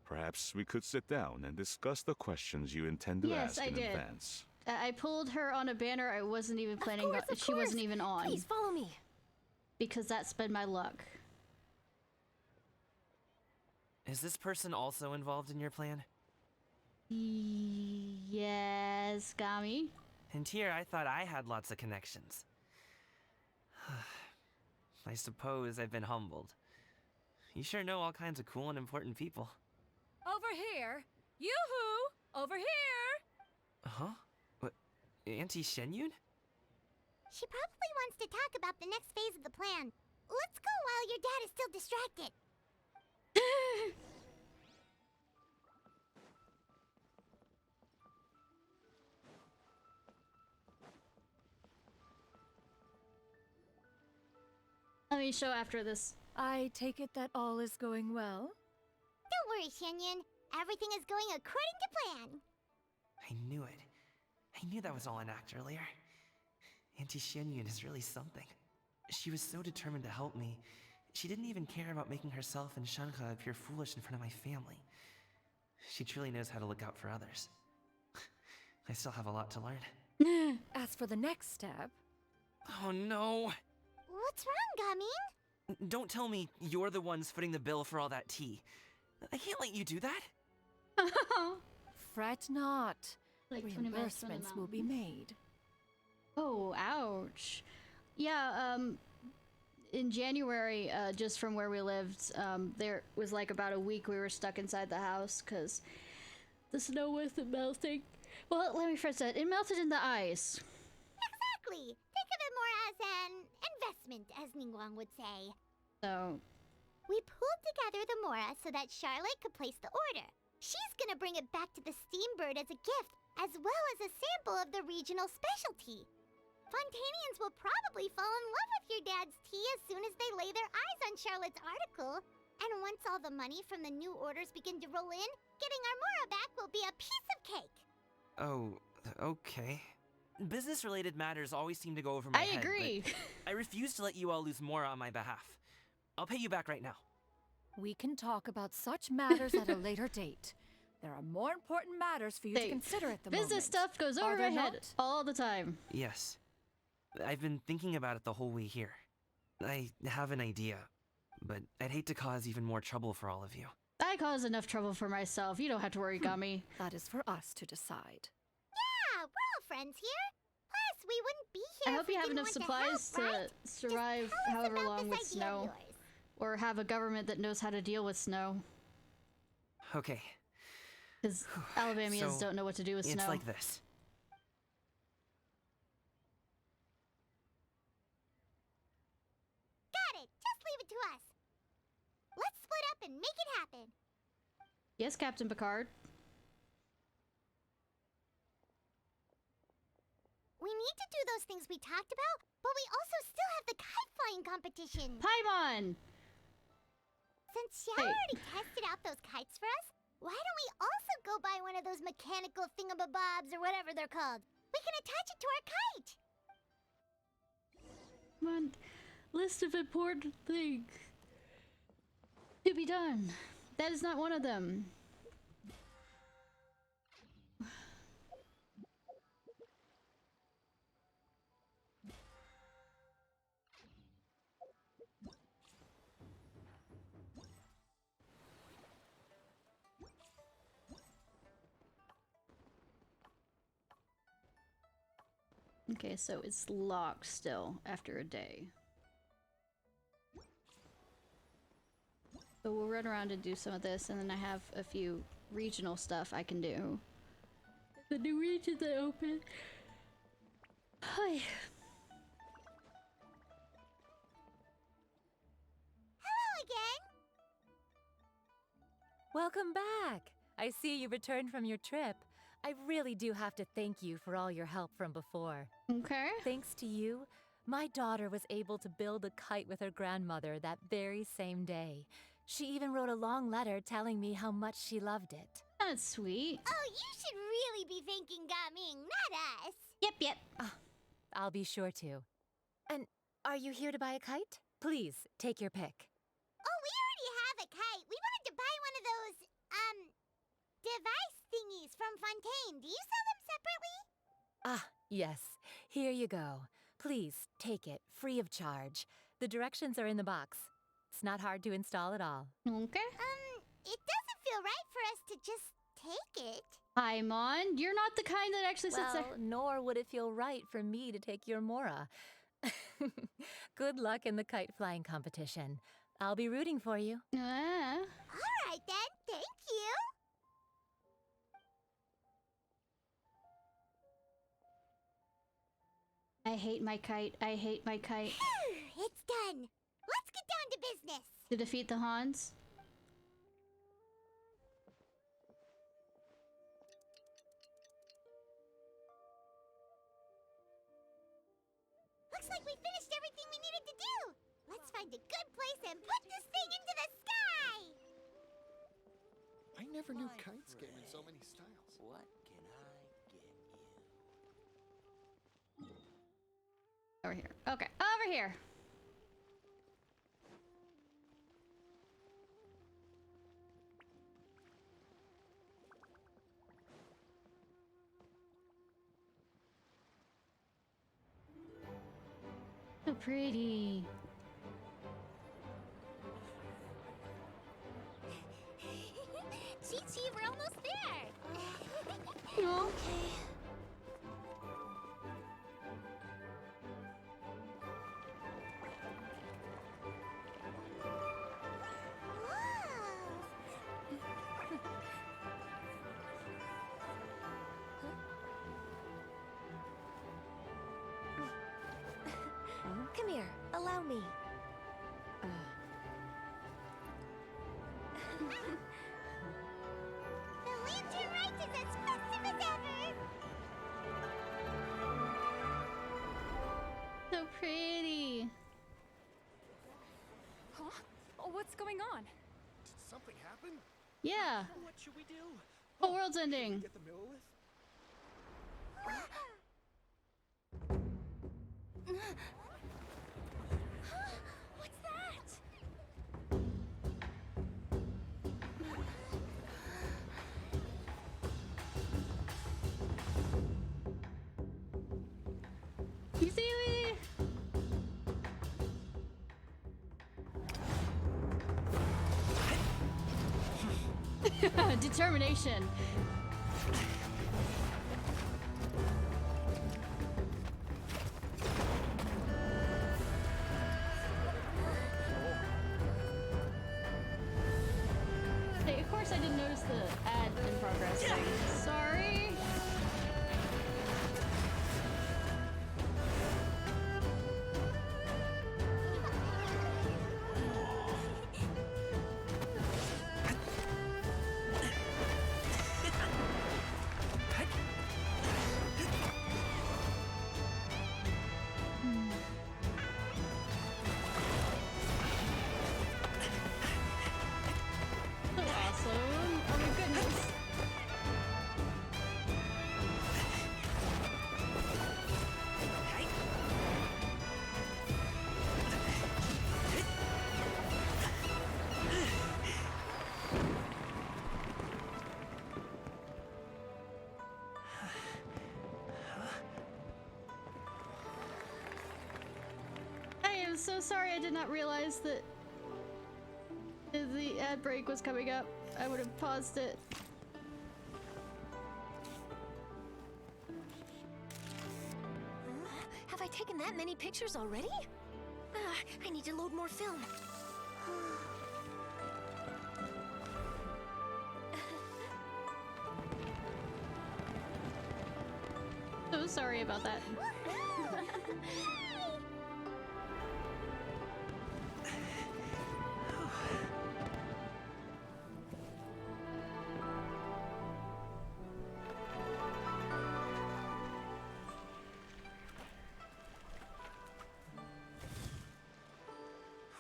L: Perhaps we could sit down and discuss the questions you intend to ask in advance.
A: I pulled her on a banner I wasn't even planning on. She wasn't even on.
O: Please follow me.
A: Because that's been my luck.
N: Is this person also involved in your plan?
A: Yes, Gami.
N: And here I thought I had lots of connections. I suppose I've been humbled. You sure know all kinds of cool and important people.
H: Over here! Yoo-hoo! Over here!
N: Huh? What? Auntie Shenyun?
D: She probably wants to talk about the next phase of the plan. Let's go while your dad is still distracted.
A: Let me show after this.
H: I take it that all is going well?
D: Don't worry, Shenyun. Everything is going according to plan.
N: I knew it. I knew that was all an act earlier. Auntie Shenyun is really something. She was so determined to help me,
C: She didn't even care about making herself and Shanka appear foolish in front of my family. She truly knows how to look out for others. I still have a lot to learn.
H: As for the next step...
C: Oh no!
D: What's wrong, Gaming?
C: Don't tell me you're the ones footing the bill for all that tea. I can't let you do that.
H: Fret not.
A: Like 20 minutes from the
H: Reimbursements will be
A: mountain.
H: made.
A: Oh, ouch. Yeah, in January, just from where we lived, there was like about a week we were stuck inside the house because the snow wasn't melting. Well, let me phrase that. It melted in the ice.
D: Exactly. Think of it more as an investment, as Ningguang would say.
A: So,
D: We pulled together the Mora so that Charlotte could place the order. She's gonna bring it back to the Steambird as a gift, as well as a sample of the regional specialty. Fontanians will probably fall in love with your dad's tea as soon as they lay their eyes on Charlotte's article. And once all the money from the new orders begin to roll in, getting our Mora back will be a piece of cake.
C: Oh, okay. Business-related matters always seem to go over my
A: I
C: head.
A: agree.
C: But I refuse to let you all lose more on my behalf. I'll pay you back right now.
H: We can talk about such matters at a later date. There are more important matters for you to consider at the moment.
A: Business stuff goes
H: Are
A: over
H: there
A: my head
H: not?
A: all the time.
C: Yes. I've been thinking about it the whole way here. I have an idea, but I'd hate to cause even more trouble for all of you.
A: I cause enough trouble for myself. You don't have to worry, Gummy.
H: That is for us to decide.
D: Yeah, we're all friends here. Plus, we wouldn't be here
A: I
D: if
A: hope
D: we
A: you have
D: didn't
A: enough
D: want
A: supplies
D: to help, right?
A: to survive
D: Just tell us
A: however
D: about
A: long
D: this
A: with
D: idea of
A: snow.
D: yours.
A: Or have a government that knows how to deal with snow.
C: Okay.
A: Because Alabamians
C: So,
A: don't know what to do with
C: it's
A: snow.
C: like this.
D: Got it. Just leave it to us. Let's split up and make it happen.
A: Yes, Captain Picard.
D: We need to do those things we talked about, but we also still have the kite flying competition.
A: Paimon!
D: Since Xiao
A: Hey.
D: already tested out those kites for us, why don't we also go buy one of those mechanical thingamabobs or whatever they're called? We can attach it to our kite.
A: Come on. List of important things to be done. That is not one of them. Okay, so it's locked still after a day. So we'll run around and do some of this, and then I have a few regional stuff I can do. The new region that opened. Hi.
D: Hello again.
P: Welcome back! I see you returned from your trip. I really do have to thank you for all your help from before.
A: Okay.
P: Thanks to you, my daughter was able to build a kite with her grandmother that very same day. She even wrote a long letter telling me how much she loved it.
A: That's sweet.
D: Oh, you should really be thanking Gaming, not us.
A: Yep.
P: I'll be sure to. And are you here to buy a kite? Please, take your pick.
D: Oh, we already have a kite. We wanted to buy one of those, device thingies from Fontaine. Do you sell them separately?
P: Ah, yes. Here you go. Please, take it, free of charge. The directions are in the box. It's not hard to install at all.
A: Okay.
D: It doesn't feel right for us to just take it.
A: Paimon, you're not the kind that actually sits there.
P: Well, nor would it feel right for me to take your Mora. Good luck in the kite flying competition. I'll be rooting for you.
D: All right then, thank you.
A: I hate my kite. I hate my kite.
D: It's done. Let's get down to business.
A: To defeat the Hans?
D: Looks like we finished everything we needed to do. Let's find a good place and put this thing into the sky.
Q: I never knew kites came in so many styles.
B: What can I get you?
A: Over here. Okay, over here. pretty.
G: Chi-Chi, we're almost there.
A: Okay.
F: Come here, allow me.
D: The Lantern Rite is as festive as ever!
A: So pretty.
R: Huh? Oh, what's going on?
Q: Did something happen?
A: Yeah.
Q: What should we do?
A: Whole world's ending.
Q: Get the Millilith?
G: What's that?
A: You see me? Determination. Hey, of course I didn't notice the ad in progress thing. Sorry. So awesome. Oh my goodness. I am so sorry I did not realize that the ad break was coming up. I would have paused it.
O: Have I taken that many pictures already? I need to load more film.
A: So sorry about that.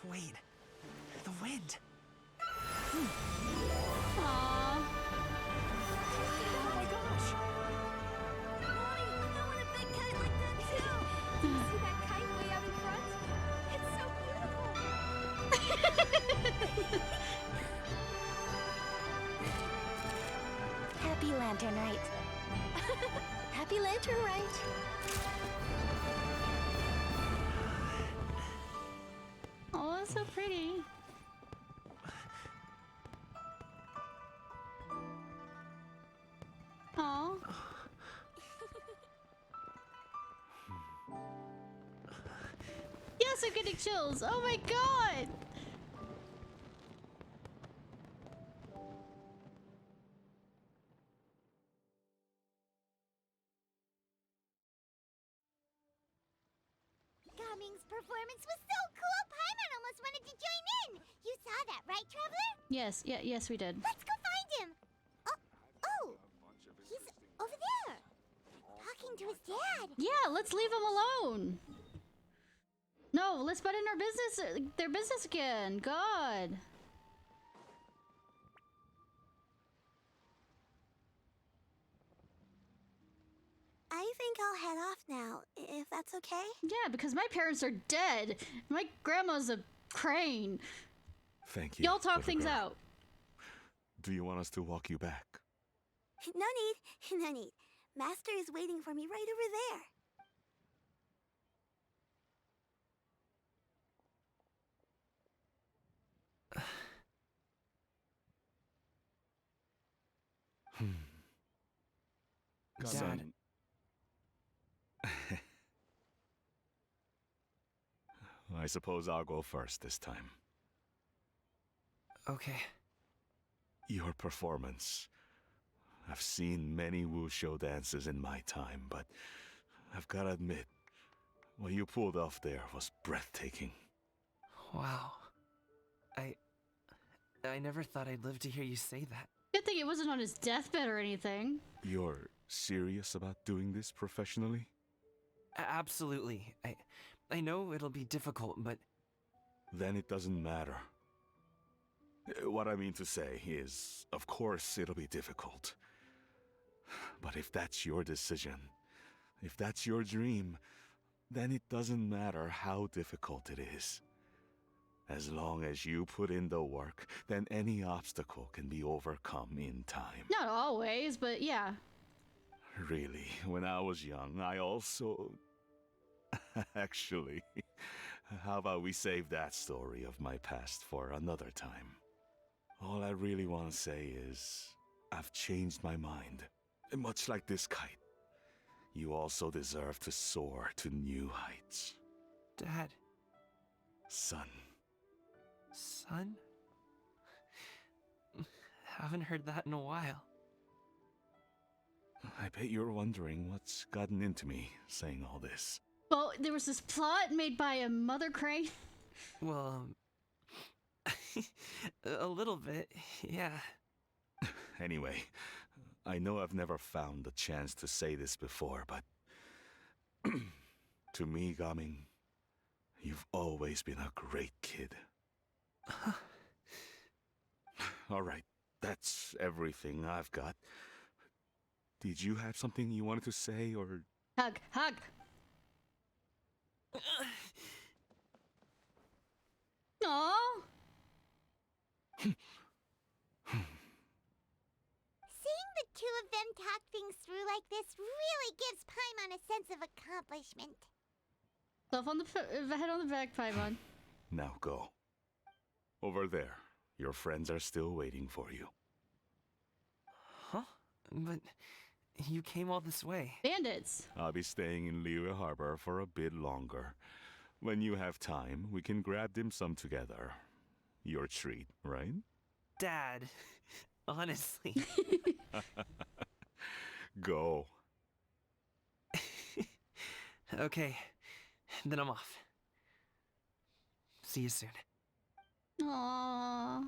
C: Wait. The wind.
A: Aww.
O: Oh my gosh! Mommy, I want a big kite like that too! Do you see that kite way out in front? It's so beautiful!
G: Happy Lantern Rite.
O: Happy Lantern Rite!
A: Oh, that's so pretty. Aw. Yes, I'm getting chills. Oh my god.
D: Gaming's performance was so cool, Paimon almost wanted to join in! You saw that, right, Traveler?
A: Yes, yes, we did.
D: Let's go find him! Oh! He's over there! Talking to his dad!
A: Yeah, let's leave him alone. No, let's butt in their business again. God.
G: I think I'll head off now, if that's okay.
A: Yeah, because my parents are dead. My grandma's a crane.
L: Thank you.
A: Y'all talk
L: little
A: things
L: girl.
A: out.
L: Do you want us to walk you back?
G: No need, no need. Master is waiting for me right over there.
C: Dad.
L: I suppose I'll go first this time.
C: Okay.
L: Your performance. I've seen many wuxia dances in my time, but I've gotta admit, what you pulled off there was breathtaking.
C: Wow. I never thought I'd live to hear you say that.
A: Good thing it wasn't on his deathbed or anything.
L: You're serious about doing this professionally?
C: Absolutely. I know it'll be difficult, but...
L: Then it doesn't matter. What I mean to say is, of course it'll be difficult. But if that's your decision, if that's your dream, then it doesn't matter how difficult it is. As long as you put in the work, then any obstacle can be overcome in time.
A: Not always, but yeah.
L: Really, when I was young, I also... Actually, how about we save that story of my past for another time? All I really want to say is, I've changed my mind. Much like this kite, you also deserve to soar to new heights.
C: Dad.
L: Son.
C: Son? Haven't heard that in a while.
L: I bet you're wondering what's gotten into me saying all this.
A: Well, there was this plot made by a mother crane.
C: Well, a little bit, yeah.
L: Anyway, I know I've never found the chance to say this before, but... to me, Gaming, you've always been a great kid. Alright, that's everything I've got. Did you have something you wanted to say, or...
A: Hug, hug! Aww!
D: Seeing the two of them talk things through like this really gives Paimon a sense of accomplishment.
A: Stuff on the head on the back, Paimon.
L: Now go. Over there. Your friends are still waiting for you.
C: Huh? But you came all this way.
A: Bandits.
L: I'll be staying in Liyue Harbor for a bit longer. When you have time, we can grab dim sum together. Your treat, right?
C: Dad, honestly.
L: Go.
C: Okay, then I'm off. See you soon.
A: Aww.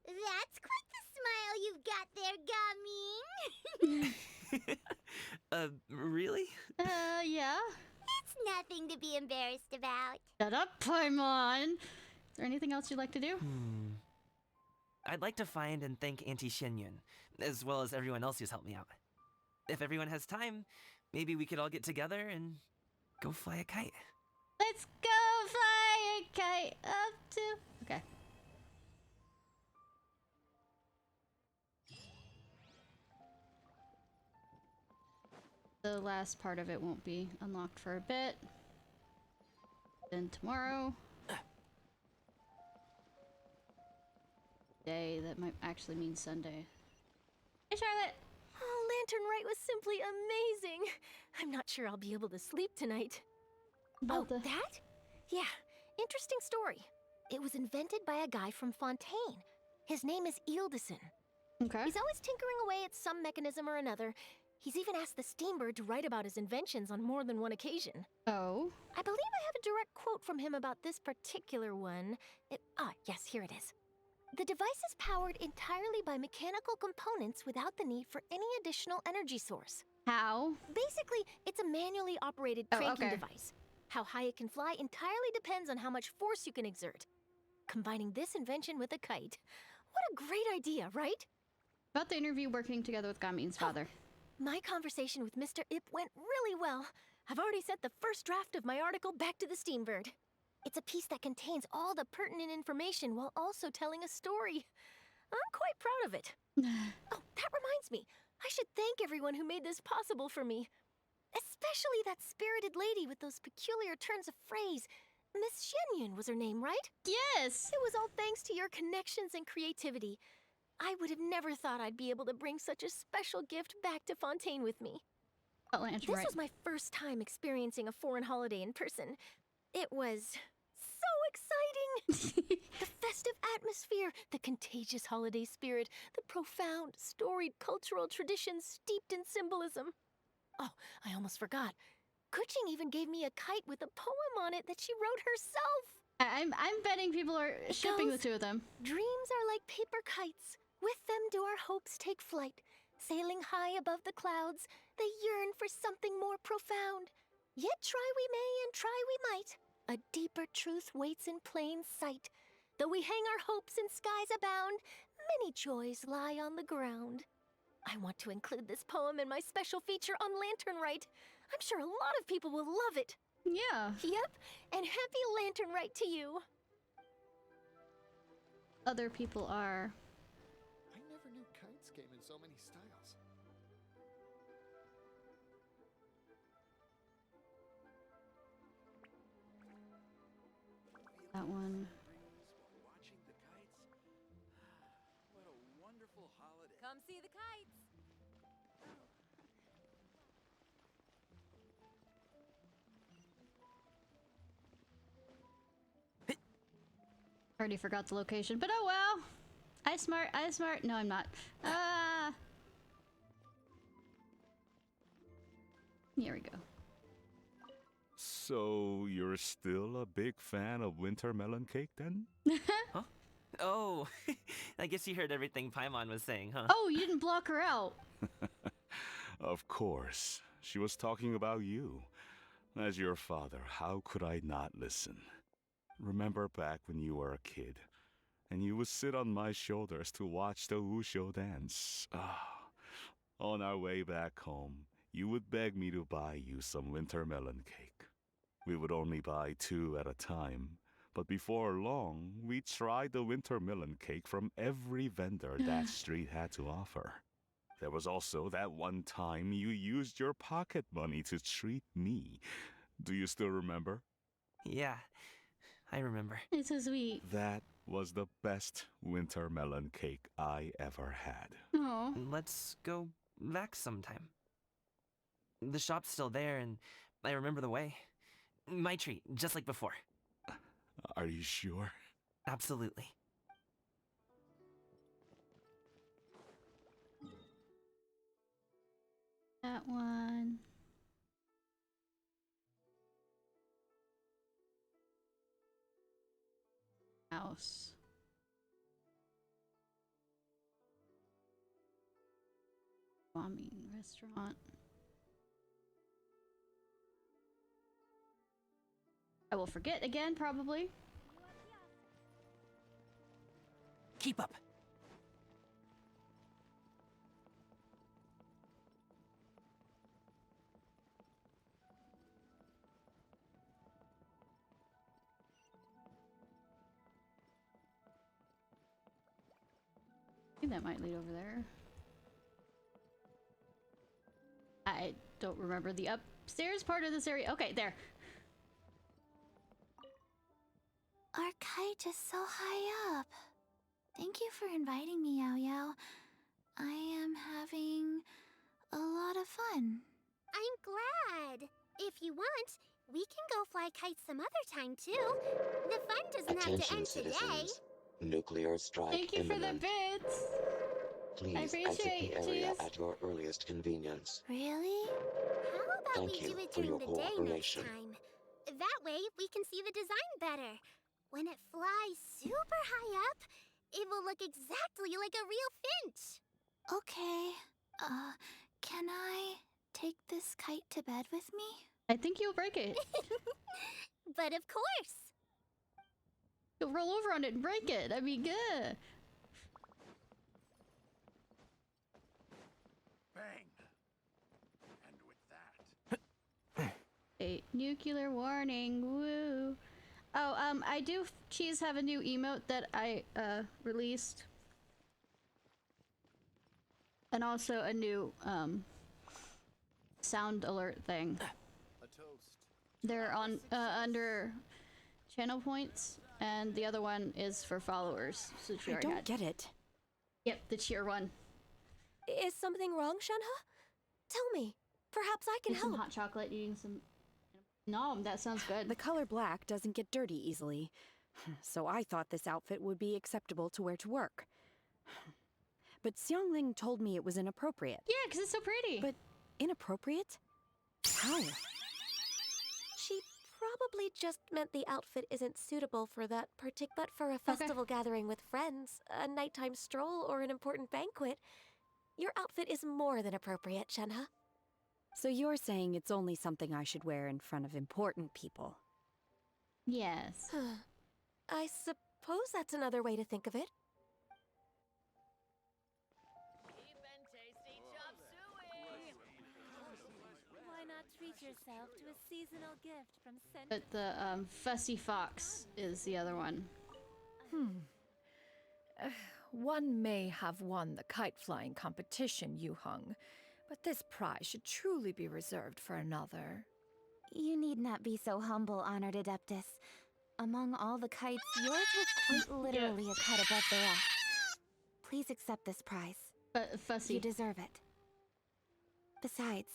D: That's quite the smile you've got there, Gaming.
C: Really?
A: Yeah.
D: It's nothing to be embarrassed about.
A: Shut up, Paimon! Is there anything else you'd like to do?
C: I'd like to find and thank Auntie Xinyun, as well as everyone else who's helped me out. If everyone has time, maybe we could all get together and go fly a kite.
A: Let's go fly a kite up to... Okay. The last part of it won't be unlocked for a bit. Then tomorrow. Day, that might actually mean Sunday. Hey, Charlotte!
O: Oh, Lantern Rite was simply amazing. I'm not sure I'll be able to sleep tonight. That? Yeah, interesting story. It was invented by a guy from Fontaine. His name is Ildison.
A: Okay.
O: He's always tinkering away at some mechanism or another. He's even asked the Steambird to write about his inventions on more than one occasion.
A: Oh?
O: I believe I have a direct quote from him about this particular one. Yes, here it is. The device is powered entirely by mechanical components without the need for any additional energy source.
A: How?
O: Basically, it's a manually operated cranking device. How high it can fly entirely depends on how much force you can exert. Combining this invention with a kite. What a great idea, right?
A: About the interview working together with Gaming's father.
O: My conversation with Mr. Ip went really well. I've already sent the first draft of my article back to the Steambird. It's a piece that contains all the pertinent information while also telling a story. I'm quite proud of it. Oh, reminds me. I should thank everyone who made this possible for me. Especially that spirited lady with those peculiar turns of phrase. Miss Shenyun was her name, right?
A: Yes!
O: It was all thanks to your connections and creativity. I would have never thought I'd be able to bring such a special gift back to Fontaine with me. This was my first time experiencing a foreign holiday in person. It was so exciting! The festive atmosphere, the contagious holiday spirit, the profound, storied cultural traditions steeped in symbolism. Oh, I almost forgot. Kuching even gave me a kite with a poem on it that she wrote herself.
A: I'm betting people are shipping the two of them.
O: Dreams are like paper kites. With them do our hopes take flight. Sailing high above the clouds, they yearn for something more profound. Yet try we may and try we might. A deeper truth waits in plain sight. Though we hang our hopes in skies abound, many joys lie on the ground. I want to include this poem in my special feature on Lantern Rite. I'm sure a lot of people will love it.
A: Yeah.
O: Yep, and happy Lantern Rite to you.
A: Other people are...
Q: I never knew kites came in so many styles.
A: That one.
B: Watching the kites. What a wonderful holiday.
P: Come see the kites.
A: Already forgot the location, but oh well. I smart. No, I'm not. Here we go.
L: So, you're still a big fan of winter melon cake then?
C: Huh? Oh, I guess you heard everything Paimon was saying, huh?
A: Oh, you didn't block her out.
L: Of course. She was talking about you. As your father, how could I not listen? Remember back when you were a kid, and you would sit on my shoulders to watch the Wushu dance. On our way back home, you would beg me to buy you some winter melon cake. We would only buy 2 at a time, but before long, we tried the winter melon cake from every vendor that street had to offer. There was also that one time you used your pocket money to treat me. Do you still remember?
C: Yeah, I remember.
A: It's so sweet.
L: That was the best winter melon cake I ever had.
A: Oh.
C: Let's go back sometime. The shop's still there, and I remember the way. My treat, just like before.
L: Are you sure?
C: Absolutely.
A: That one. House. Ramen restaurant. I will forget again, probably.
N: Keep up.
A: I think that might lead over there. I don't remember the upstairs part of this area. Okay, there.
D: Our kite is so high up. Thank you for inviting me, Yao Yao. I am having a lot of fun.
G: I'm glad. If you want, we can go fly kites some other time too. The fun doesn't have to end today.
B: Citizens. Nuclear strike
A: Thank you
B: imminent.
A: for the bits.
B: Please
A: I appreciate
B: exit the area
A: it.
B: at your earliest convenience.
D: Really?
G: How about
B: Thank
G: we
B: you
G: do it
B: for
G: during
B: your
G: the day next
B: cooperation.
G: time? That way we can see the design better. When it flies super high up, it will look exactly like a real finch.
D: Okay. Can I take this kite to bed with me?
A: I think you'll break it.
G: But of course.
A: You'll roll over on it and break it. That'd be good.
Q: Bang! And with that...
A: A nuclear warning. Woo. Oh, I do, Cheese, have a new emote that I, released. and also a new sound alert thing. They're on under channel points, and the other one is for followers. So
E: I don't get it.
A: Yep, the cheer one.
F: Is something wrong, Shenhe? Tell me. Perhaps I can
A: Eat
F: help.
A: some hot chocolate, eating some... No, that sounds good.
E: The color black doesn't get dirty easily, so I thought this outfit would be acceptable to wear to work. But Xiangling told me it was inappropriate.
A: Yeah, because it's so pretty.
E: But inappropriate? How?
F: She probably just meant the outfit isn't suitable for that but for a festival gathering with friends, a nighttime stroll, or an important banquet. Your outfit is more than appropriate, Shenhe.
E: So you're saying it's only something I should wear in front of important people?
A: Yes.
F: I suppose that's another way to think of it.
P: Why not treat yourself to a seasonal gift from
A: But the Fussy Fox is the other one.
H: One may have won the kite flying competition, Yuheng, but this prize should truly be reserved for another.
S: You need not be so humble, honored Adeptus. Among all the kites, yours was quite literally a cut above the rest. Please accept this prize.
A: But Fussy.
S: You deserve it. Besides,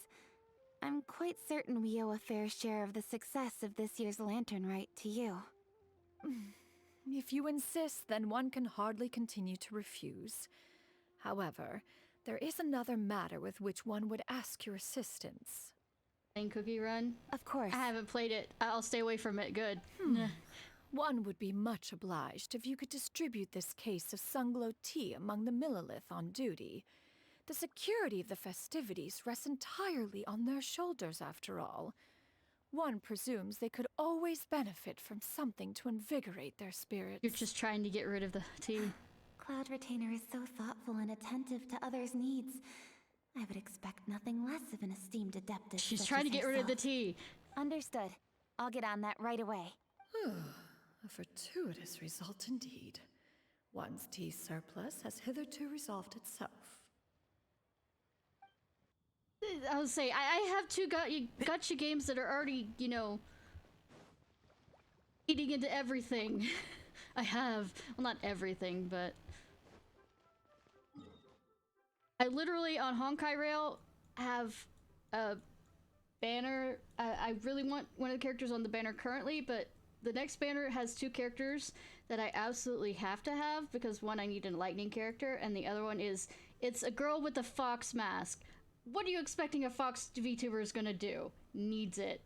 S: I'm quite certain we owe a fair share of the success of this year's Lantern Rite to you.
H: If you insist, then one can hardly continue to refuse. However, there is another matter with which one would ask your assistance.
A: Playing Cookie Run?
S: Of course.
A: I haven't played it. I'll stay away from it. Good.
H: One would be much obliged if you could distribute this case of Sunglow tea among the Millilith on duty. The security of the festivities rests entirely on their shoulders, after all. One presumes they could always benefit from something to invigorate their spirits.
A: You're just trying to get rid of the tea.
S: Cloud Retainer is so thoughtful and attentive to others' needs. I would expect nothing less of an esteemed Adeptus.
A: She's trying to get rid of the tea.
S: Understood. I'll get on that right away.
H: A fortuitous result indeed. One's tea surplus has hitherto resolved itself.
A: I would say, I have two gotcha games that are already, you know, eating into everything. I have. Well, not everything, but... I literally, on Honkai Rail, have a banner. I really want one of the characters on the banner currently, but the next banner has two characters that I absolutely have to have, because one, I need a lightning character, and the other one is, it's a girl with a fox mask. What are you expecting a fox VTuber is gonna do? Needs it.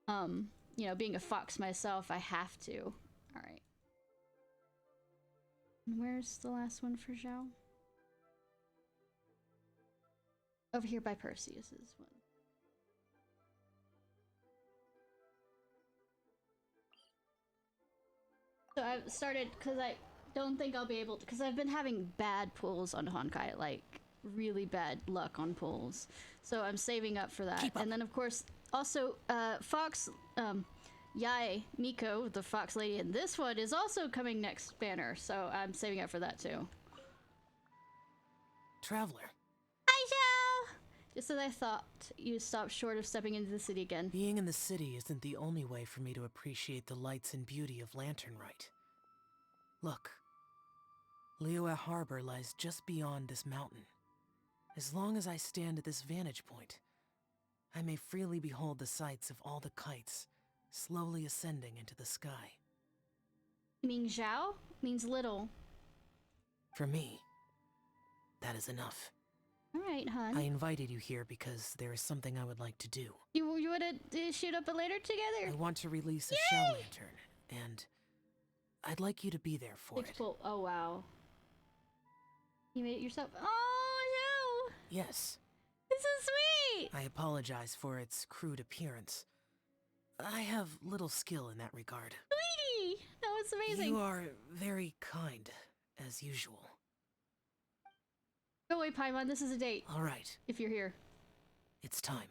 A: You know, being a fox myself, I have to. Alright. Where's the last one for Zhao? Over here by Perseus's one. So I've started, because I don't think I'll be able to, because I've been having bad pulls on Honkai, like really bad luck on pulls. So I'm saving up for that. And then of course, also Fox, Yai Miko, the Fox Lady in this one, is also coming next banner. So I'm saving up for that too.
N: Traveler.
A: Hi, Zhao! Just as I thought, you stopped short of stepping into the city again.
N: Being in the city isn't the only way for me to appreciate the lights and beauty of Lantern Rite. Look. Liyue Harbor lies just beyond this mountain. As long as I stand at this vantage point, I may freely behold the sights of all the kites slowly ascending into the sky.
A: You mean Zhao? Means little.
N: For me, that is enough.
A: Alright, hon.
N: I invited you here because there is something I would like to do.
A: You wanna shoot up a later together?
N: I want to release a shell lantern, and I'd like you to be there for it.
A: Oh, wow. You made it yourself? Oh, no!
N: Yes.
A: This is sweet!
N: I apologize for its crude appearance. I have little skill in that regard.
A: Sweetie! That was amazing.
N: You are very kind, as usual.
A: Go away, Paimon. This is a date.
N: All right.
A: If you're here.
N: It's time.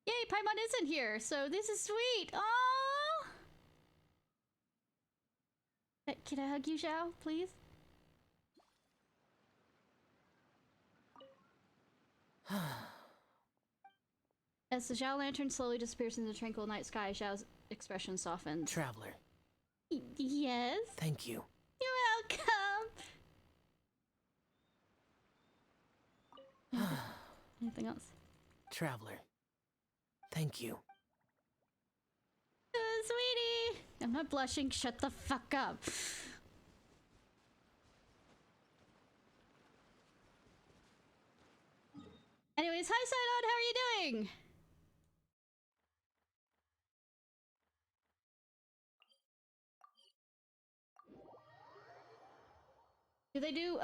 A: Yay, Paimon isn't here, so this is sweet. Oh! Can I hug you, Zhao, please? As the Zhao lantern slowly disappears in the tranquil night sky, Zhao's expression softens.
N: Traveler.
A: Yes?
N: Thank you.
A: You're welcome! Anything else?
N: Traveler. Thank you.
A: Sweetie! I'm not blushing, shut the fuck up. Anyways, hi Sidon, how are you doing? Do they do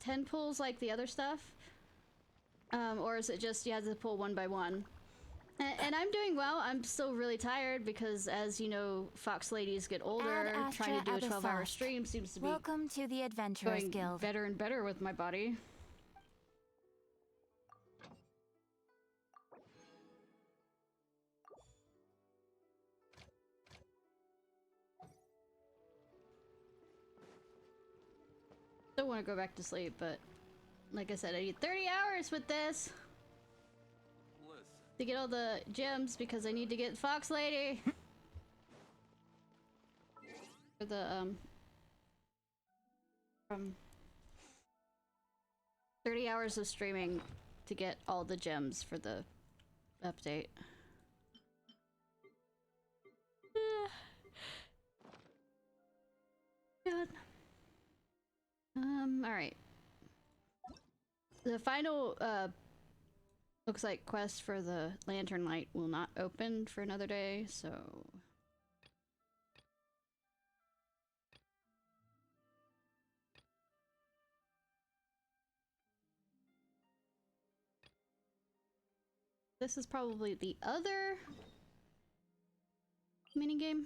A: 10 pulls like the other stuff? Or is it just you have to pull one by one? And I'm doing well. I'm still really tired because, as you know, Fox ladies get older. Trying to do a 12-hour stream seems to be
S: Welcome to the Adventurers
A: going
S: Guild.
A: better and better with my body. Don't want to go back to sleep, but like I said, I need 30 hours with this to get all the gems because I need to get Fox Lady. For the 30 hours of streaming to get all the gems for the update. God. Alright. The final, looks like quest for the lantern light will not open for another day, so... This is probably the other minigame.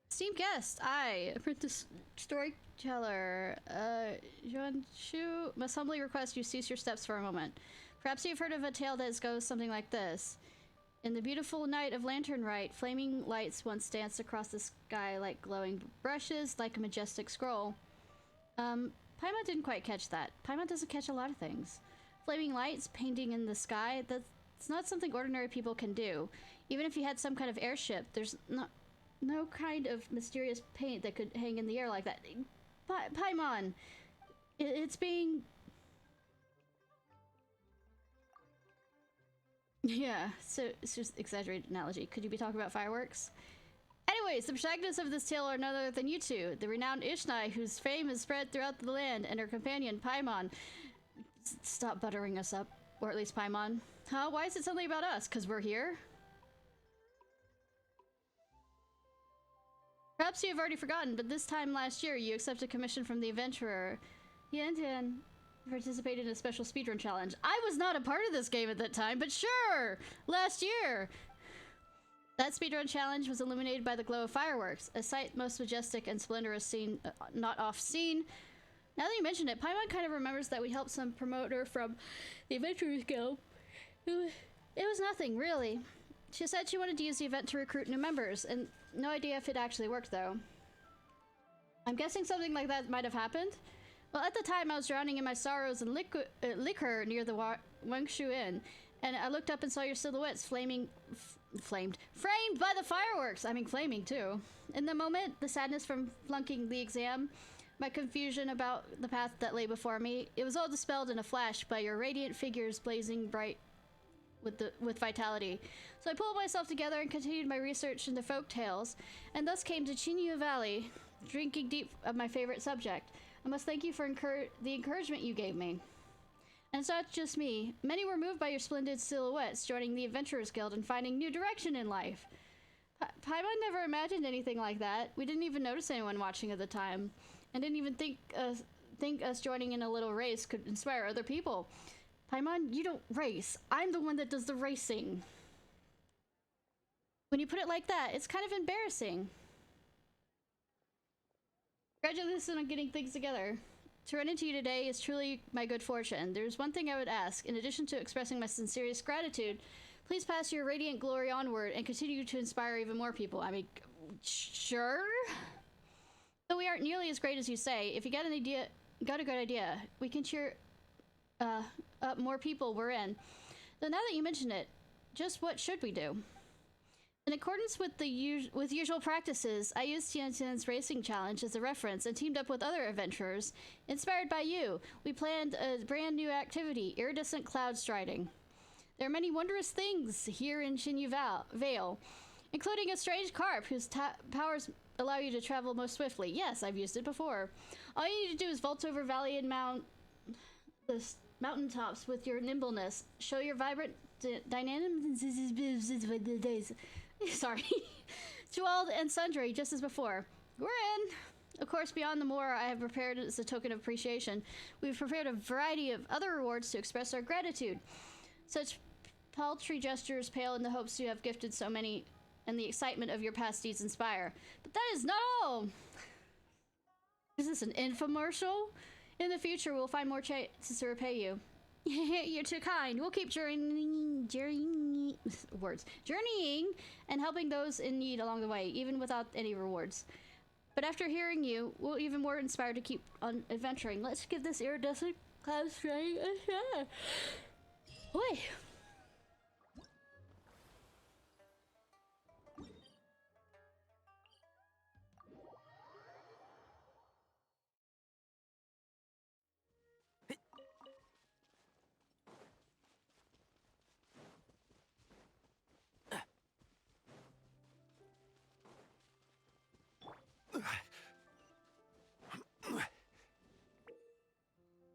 A: Esteemed guest, I, apprentice storyteller, Yuan Shu, must humbly request you cease your steps for a moment. Perhaps you've heard of a tale that goes something like this. In the beautiful night of Lantern Rite, flaming lights once danced across the sky like glowing brushes, like a majestic scroll. Paimon didn't quite catch that. Paimon doesn't catch a lot of things. Flaming lights painting in the sky, that's not something ordinary people can do. Even if you had some kind of airship, there's no kind of mysterious paint that could hang in the air like that. Paimon! It's being... Yeah, so it's just exaggerated analogy. Could you be talking about fireworks? Anyways, the protagonists of this tale are none other than you two, the renowned Ishnai, whose fame is spread throughout the land, and her companion, Paimon. Stop buttering us up. Or at least Paimon. Huh? Why is it suddenly about us? 'Cause we're here? Perhaps you have already forgotten, but this time last year you accepted a commission from the adventurer. Yantian participated in a special speedrun challenge. I was not a part of this game at that time, but sure! Last year! That speedrun challenge was illuminated by the glow of fireworks, a sight most majestic and splendorous seen, not off-scene. Now that you mention it, Paimon kind of remembers that we helped some promoter from the Adventurers Guild. It was nothing, really. She said she wanted to use the event to recruit new members, and no idea if it actually worked, though. I'm guessing something like that might have happened. Well, at the time, I was drowning in my sorrows and liquor near the Wangshu Inn, and I looked up and saw your silhouettes framed by the fireworks! I mean, flaming, too. In the moment, the sadness from flunking the exam, my confusion about the path that lay before me, it was all dispelled in a flash by your radiant figures blazing bright with vitality. So I pulled myself together and continued my research into folk tales, and thus came to Chinyu Valley, drinking deep of my favorite subject. I must thank you for the encouragement you gave me. And it's not just me. Many were moved by your splendid silhouettes, joining the Adventurers Guild and finding new direction in life. Paimon never imagined anything like that. We didn't even notice anyone watching at the time, and didn't even think us joining in a little race could inspire other people. Paimon, you don't race. I'm the one that does the racing. When you put it like that, it's kind of embarrassing. Congratulations on getting things together. To run into you today is truly my good fortune. There's one thing I would ask. In addition to expressing my sincerest gratitude, please pass your radiant glory onward and continue to inspire even more people. I mean, sure? Though we aren't nearly as great as you say, if you got a good idea, we can cheer up more people we're in. Though now that you mention it, just what should we do? In accordance with usual practices, I used Tiantian's racing challenge as a reference and teamed up with other adventurers. Inspired by you, we planned a brand new activity, iridescent cloud striding. There are many wondrous things here in Shinyu Vale, including a strange carp whose powers allow you to travel most swiftly. Yes, I've used it before. All you need to do is vault over valley and the mountaintops with your nimbleness. Show your vibrant dynamism. Sorry. To all and sundry, just as before. We're in. Of course, beyond the more I have prepared as a token of appreciation, we've prepared a variety of other rewards to express our gratitude. Such paltry gestures pale in the hopes you have gifted so many, and the excitement of your past deeds inspire. But that is not all! Is this an infomercial? In the future, we'll find more chances to repay you. You're too kind. We'll keep journeying and helping those in need along the way, even without any rewards. But after hearing you, we're even more inspired to keep on adventuring. Let's give this iridescent cloud striding a shot. Boy.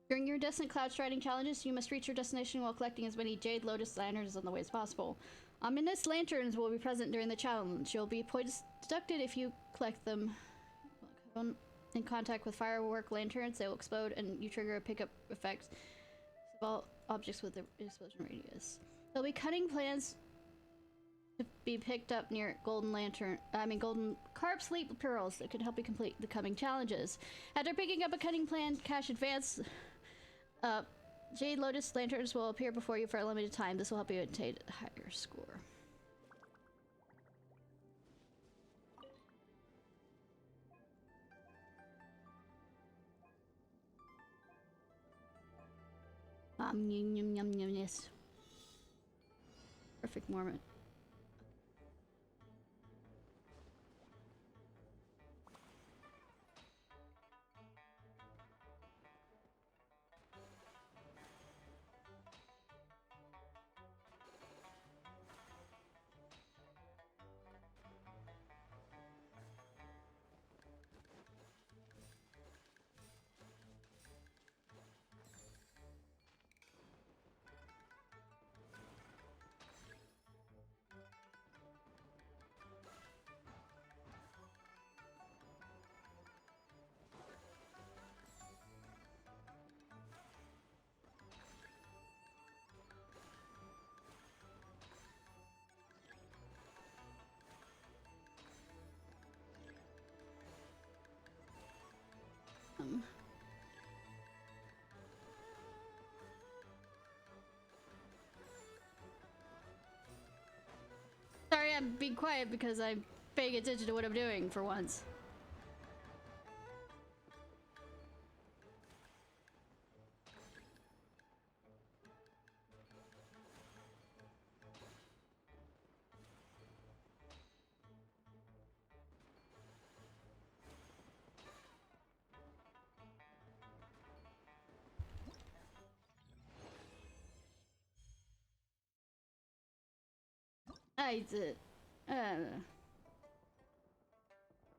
A: During your iridescent cloud striding challenges, you must reach your destination while collecting as many Jade Lotus lanterns on the way as possible. Ominous lanterns will be present during the challenge. You'll be points deducted if you collect them. In contact with firework lanterns, they will explode and you trigger a pickup effect of all objects with the explosion radius. There'll be cunning plans to be picked up near golden carp sleep pearls that could help you complete the coming challenges. After picking up a cunning plan, cash advance, Jade Lotus lanterns will appear before you for a limited time. This will help you attain a higher score. Yes. Perfect moment. Sorry, I'm being quiet because I'm paying attention to what I'm doing for once. I did.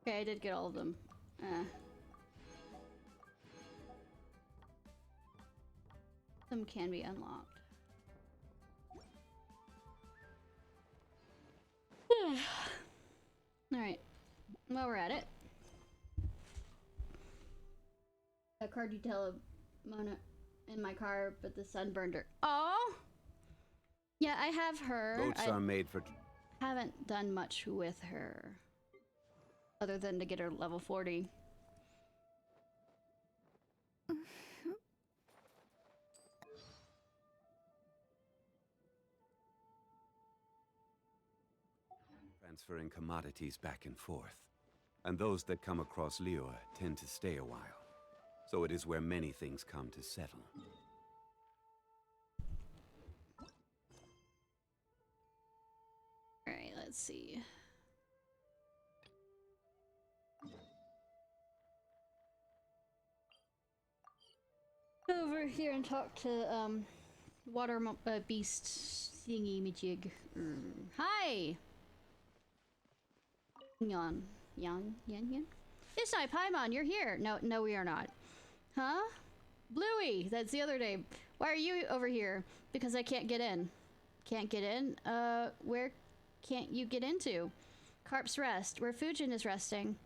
A: Okay, I did get all of them. Some can be unlocked. Alright. While we're at it. A car detail of Mona in my car, but the sun burned her. Oh! Yeah, I have her.
M: Boats are made for...
A: Haven't done much with her. Other than to get her level 40.
M: transferring commodities back and forth. And those that come across Liyue tend to stay a while. So it is where many things come to settle.
A: Alright, let's see. Go over here and talk to, water beast thingy majig. Hi! Yan. Ishnai, Paimon, you're here! No, we are not. Huh? Bluey! That's the other name. Why are you over here? Because I can't get in. Can't get in? Where can't you get into? Carp's Rest, where Fujin is resting.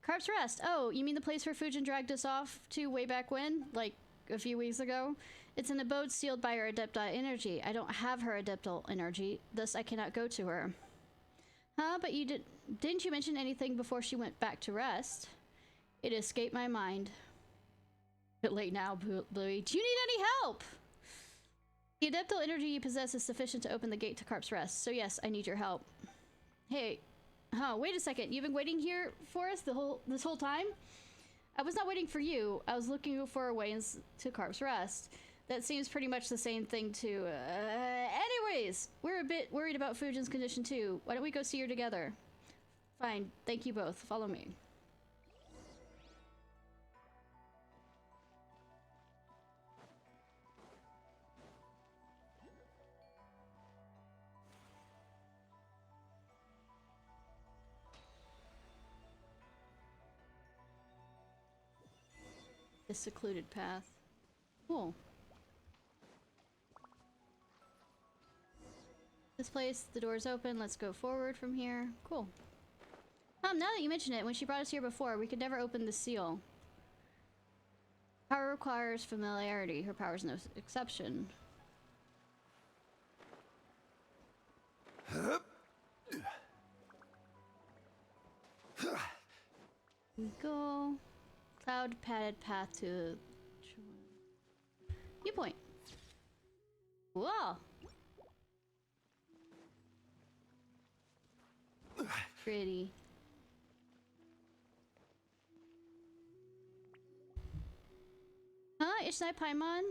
A: Carp's Rest! Oh, you mean the place where Fujin dragged us off to way back when? Like, a few weeks ago? It's an abode sealed by her Adepti energy. I don't have her Adeptal energy, thus I cannot go to her. Huh? But you didn't you mention anything before she went back to rest? It escaped my mind. Bit late now, Bluey. Do you need any help? The Adeptal energy you possess is sufficient to open the gate to Carp's Rest, so yes, I need your help. Hey, wait a second. You've been waiting here for us this whole time? I was not waiting for you. I was looking for a way to Carp's Rest. That seems pretty much the same thing to, anyways, we're a bit worried about Fujin's condition too. Why don't we go see her together? Fine, thank you both. Follow me. The secluded path. Cool. This place, the door's open. Let's go forward from here. Cool. Now that you mention it, when she brought us here before, we could never open the seal. Power requires familiarity. Her power's no exception. Here we go. Cloud padded path to viewpoint. Whoa. Pretty. Huh? Ishnai, Paimon?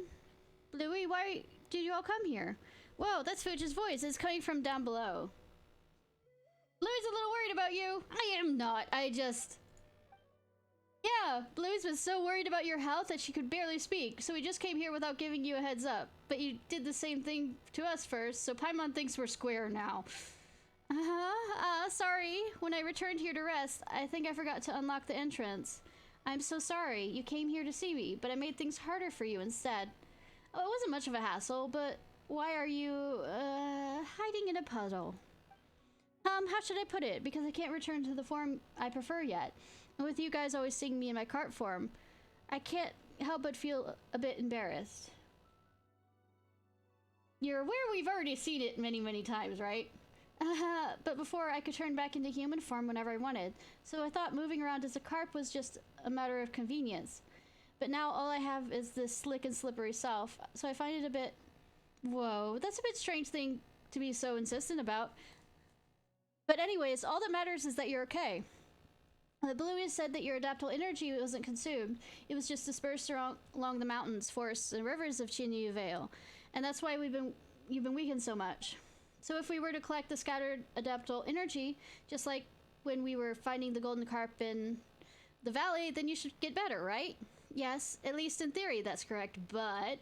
A: Bluey, why did you all come here? Whoa, that's Fujin's voice. It's coming from down below. Bluey's a little worried about you. I am not. Yeah, Bluey's was so worried about your health that she could barely speak, so we just came here without giving you a heads up. But you did the same thing to us first, so Paimon thinks we're square now. Sorry. When I returned here to rest, I think I forgot to unlock the entrance. I'm so sorry. You came here to see me, but I made things harder for you instead. Oh, it wasn't much of a hassle, but why are you, hiding in a puddle? How should I put it? Because I can't return to the form I prefer yet. And with you guys always seeing me in my cart form, I can't help but feel a bit embarrassed. You're aware we've already seen it many, many times, right? But before I could turn back into human form whenever I wanted, so I thought moving around as a carp was just a matter of convenience. But now all I have is this slick and slippery self, so I find it a bit... Whoa, that's a bit strange thing to be so insistent about. But anyways, all that matters is that you're okay. The Bluey said that your adaptable energy wasn't consumed. It was just dispersed along the mountains, forests, and rivers of Chinyu Vale. And that's why you've been weakened so much. So if we were to collect the scattered adaptable energy, just like when we were finding the golden carp in the valley, then you should get better, right? Yes, at least in theory, that's correct. But...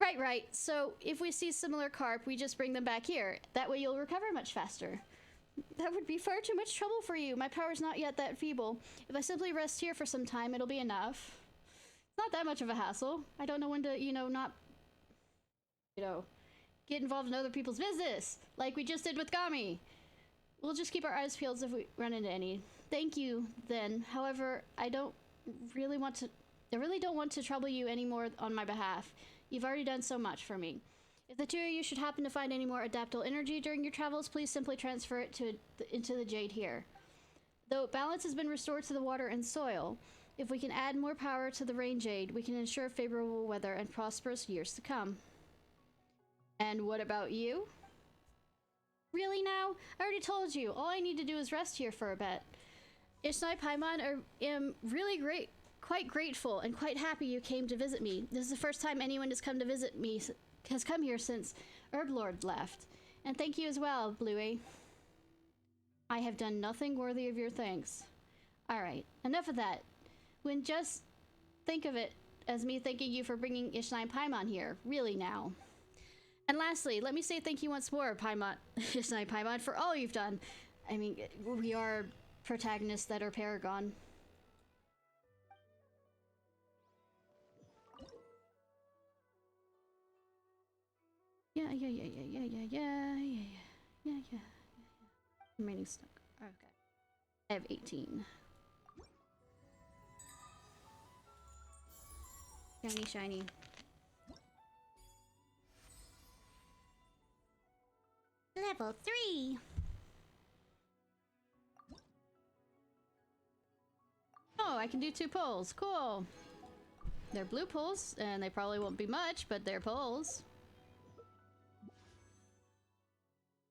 A: Right. So if we see similar carp, we just bring them back here. That way you'll recover much faster. That would be far too much trouble for you. My power's not yet that feeble. If I simply rest here for some time, it'll be enough. It's not that much of a hassle. I don't know when to, get involved in other people's business, like we just did with Gami. We'll just keep our eyes peeled if we run into any. Thank you, then. However, I really don't want to trouble you anymore on my behalf. You've already done so much for me. If the two of you should happen to find any more adaptable energy during your travels, please simply transfer it into the jade here. Though balance has been restored to the water and soil, if we can add more power to the rain jade, we can ensure favorable weather and prosperous years to come. And what about you? Really now? I already told you. All I need to do is rest here for a bit. Ishnai Paimon, am really quite grateful and quite happy you came to visit me. This is the first time anyone has come to visit me, has come here since Herblord left. And thank you as well, Bluey. I have done nothing worthy of your thanks. Alright, enough of that. When just think of it as me thanking you for bringing Ishnai Paimon here. Really now. And lastly, let me say thank you once more, Paimon, Ishnai Paimon, for all you've done. I mean, we are protagonists that are Paragon. Yeah. Remaining stuck. Okay. I have 18. Shiny, shiny.
D: Level 3.
A: Oh, I can do 2 pulls. Cool. They're blue pulls, and they probably won't be much, but they're pulls.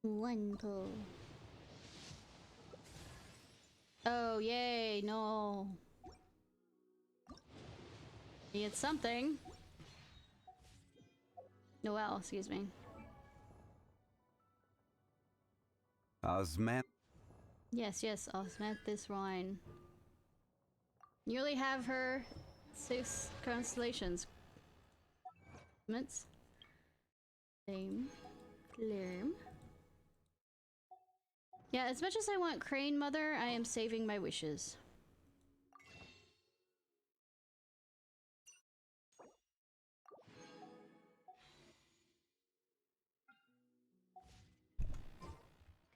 D: 1 pull.
A: Oh, yay, no. Need something. Noelle, excuse me.
M: Osman.
A: Yes, Osmanthus Wine. You only have her 6 constellations. Same. Clear. Yeah, as much as I want Crane Mother, I am saving my wishes.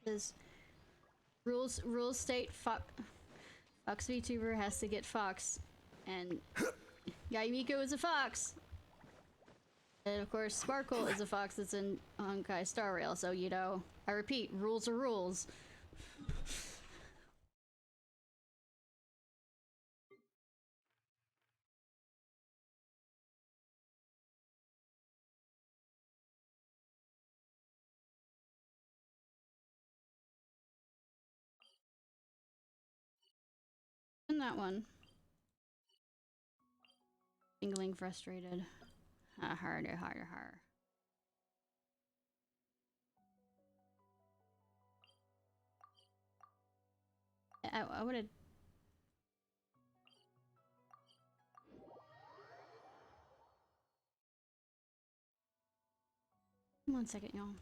A: Because rules state Fox Vtuber has to get Fox, and Yaimiko is a fox. And of course, Sparkle is a fox that's in Honkai Star Rail, so you know, I repeat, rules are rules. And that one. Tingling frustrated. Harder. I would've... One second, y'all.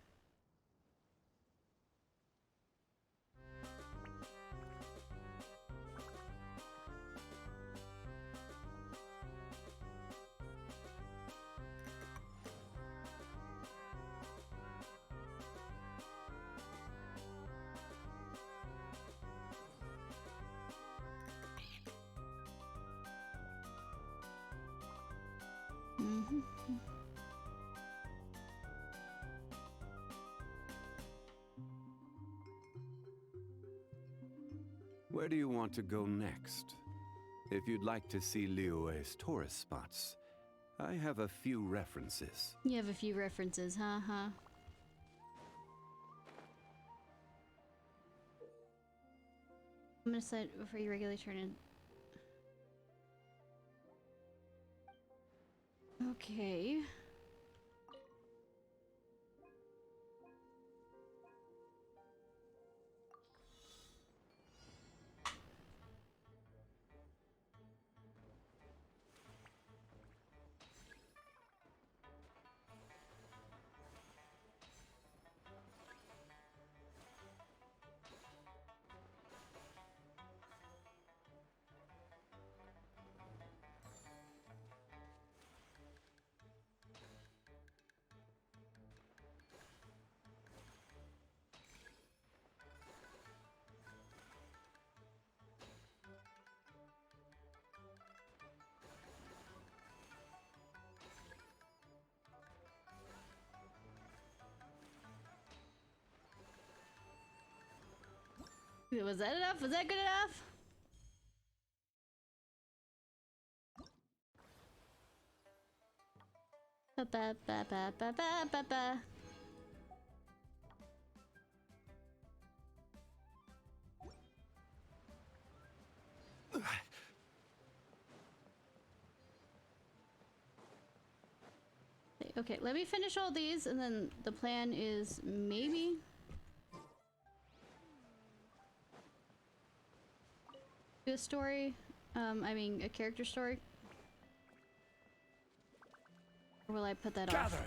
M: Where do you want to go next? If you'd like to see Liyue's tourist spots, I have a few references.
A: You have a few references, huh? I'm gonna set before you regularly turn in. Okay. Was that enough? Was that good enough? Ba ba ba ba ba ba ba ba. Okay, let me finish all these, and then the plan is maybe do a story. I mean, a character story. Or will I put that off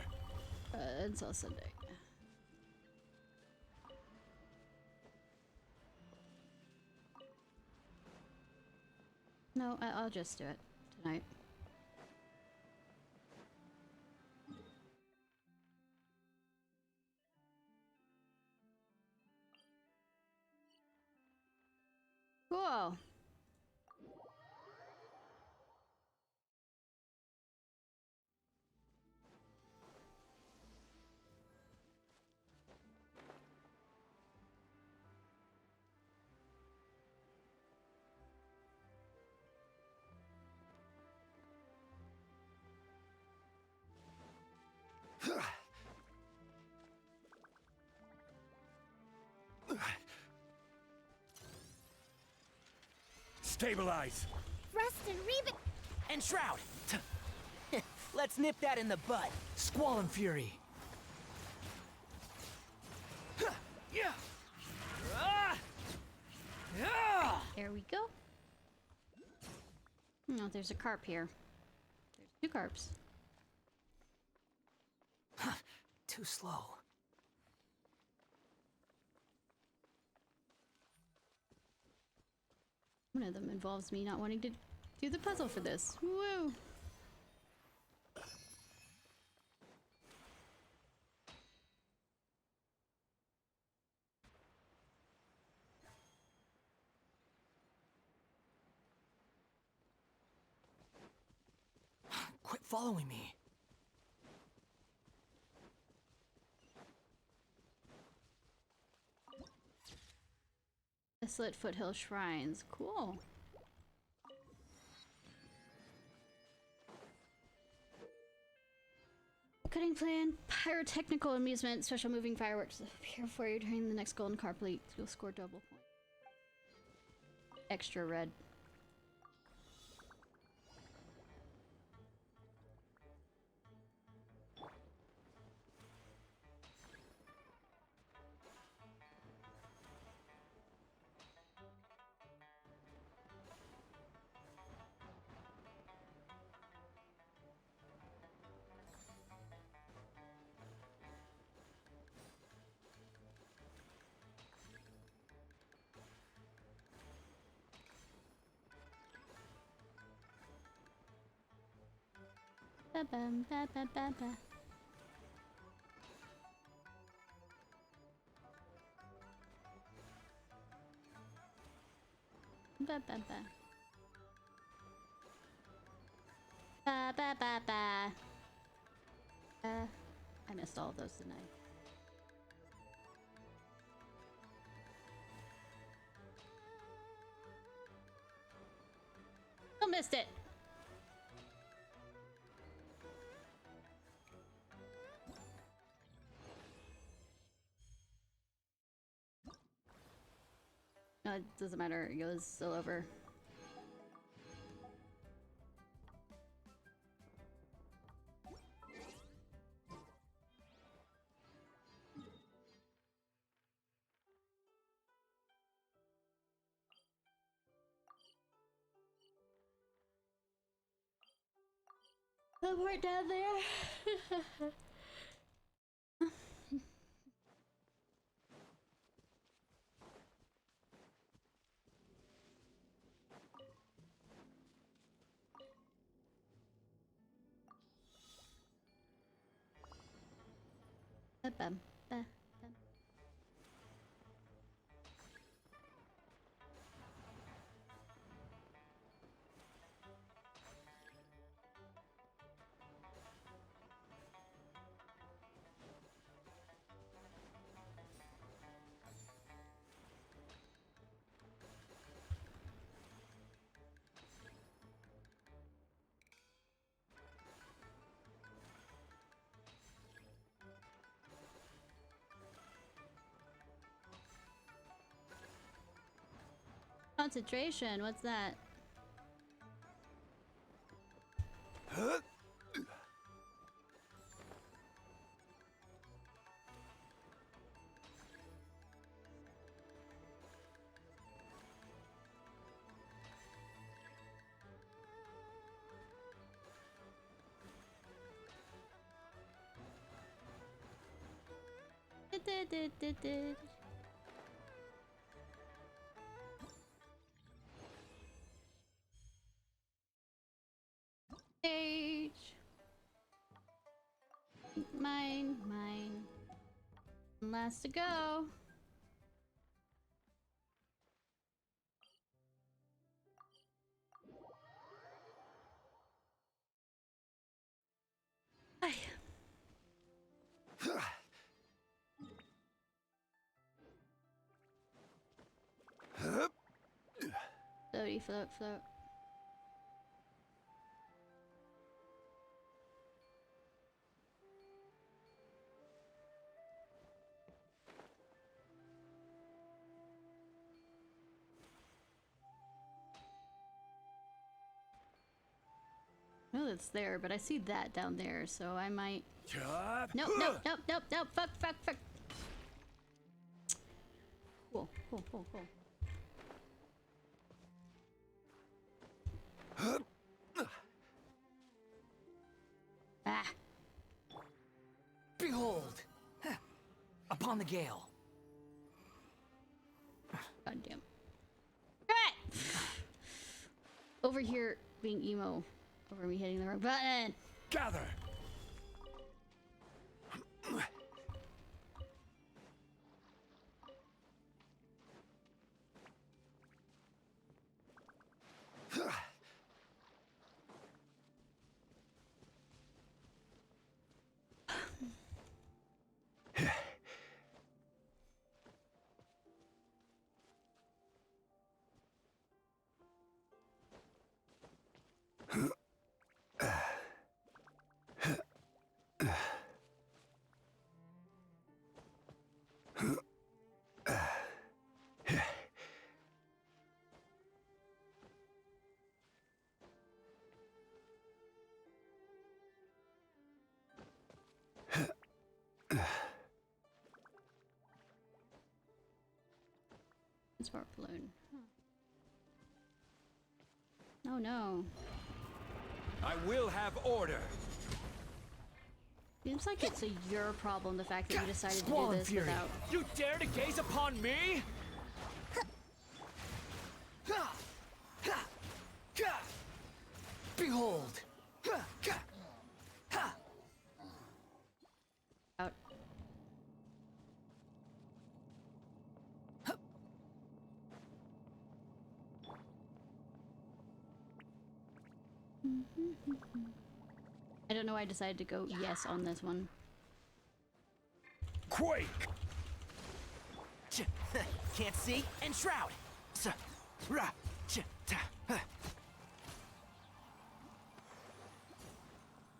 A: until Sunday? No, I'll just do it tonight. Cool.
T: Stabilize!
G: Rest and Reba.
N: And Shroud! Let's nip that in the bud. Squall and Fury.
A: There we go. No, there's a carp here. There's 2 carps.
N: Too slow.
A: One of them involves me not wanting to do the puzzle for this. Woo!
N: Quit following me.
A: Desolate Foothill Shrines. Cool. Cutting plan, pyrotechnical amusement, special moving fireworks appear for you during the next golden carp leak. You'll score double points. Extra red. Ba bum ba ba ba ba. Ba ba ba. Ba ba ba ba. I missed all of those tonight. I missed it. No, it doesn't matter. It goes still over. Teleport down there. Ba-bum, ba-bum. Concentration, what's that? Stage. Mine. One last to go. Hi. Floaty, float. I know it's there, but I see that down there, so I might. Nope. Fuck. Cool. Ah.
N: Behold! Upon the gale.
A: God damn. Alright! Over here being emo. Over me hitting the wrong button.
N: Gather!
A: Spark balloon. Oh no.
N: I will have order.
A: Seems like it's your problem, the fact that you decided to do
N: Squall and
A: this
N: fury.
A: without.
N: You dare to gaze upon me? Behold.
A: Out. I don't know why I decided to go yes on this one.
N: Quake! Can't see? Enshroud!
A: Supposed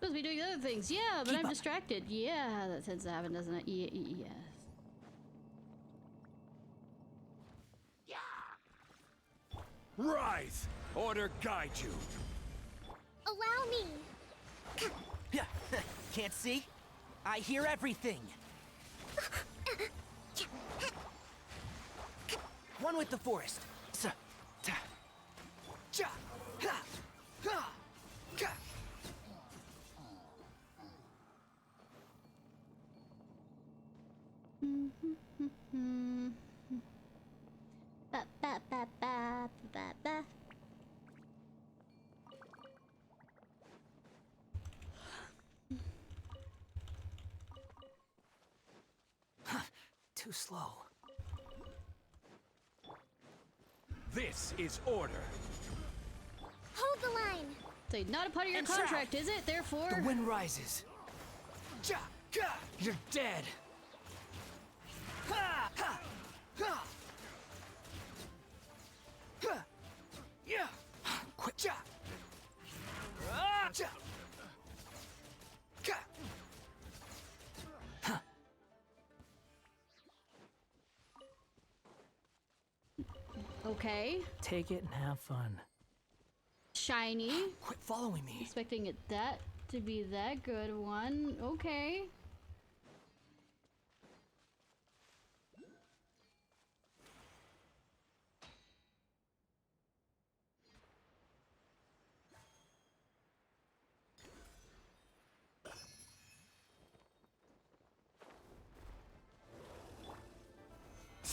A: to be doing other things, yeah, but I'm distracted. Yeah, that tends to happen, doesn't it? Yes.
N: Rise! Order guide you!
G: Allow me.
N: Can't see? I hear everything! One with the forest. Too slow. This is order.
G: Hold the line.
A: Say, not a part of your contract, is it? Therefore.
N: The wind rises. You're dead. Quick.
A: Okay.
N: Take it and have fun.
A: Shiny.
N: Quit following me.
A: Expecting it that to be that good one. Okay.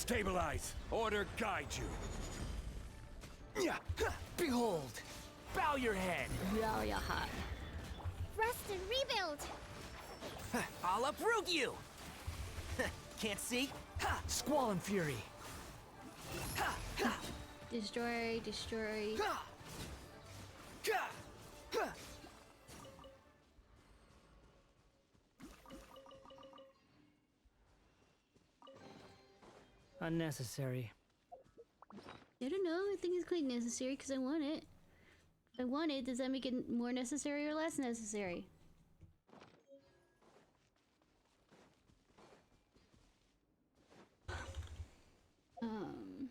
T: Stabilize. Order guide you.
N: Behold! Bow your head!
A: Bow your head.
G: Rest and rebuild!
N: I'll uproot you! Can't see? Squall and fury!
A: Destroy, destroy.
N: Unnecessary.
A: I don't know. I think it's quite necessary because I want it. If I want it, does that make it more necessary or less necessary? I'm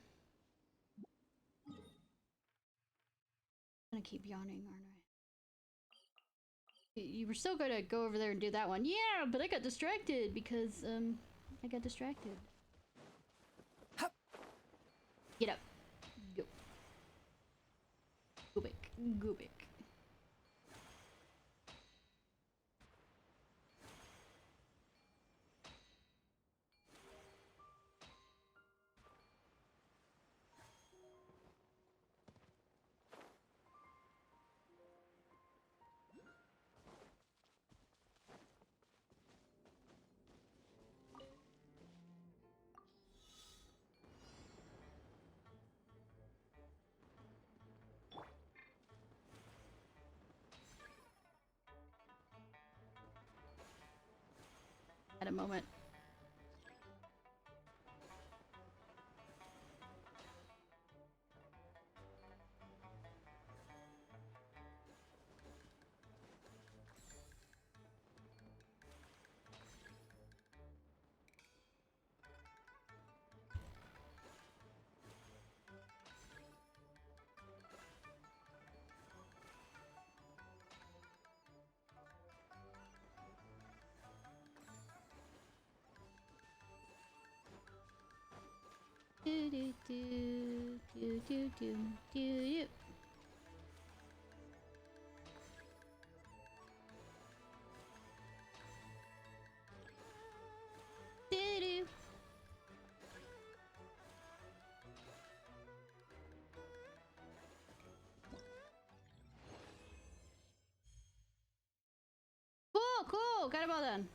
A: gonna keep yawning, aren't I? You were still gonna go over there and do that one. Yeah, but I got distracted because, I got distracted. Get up. Go. Go back. Go back. At a moment. Do do do do do do do. Do do. Cool, cool. Got it all done.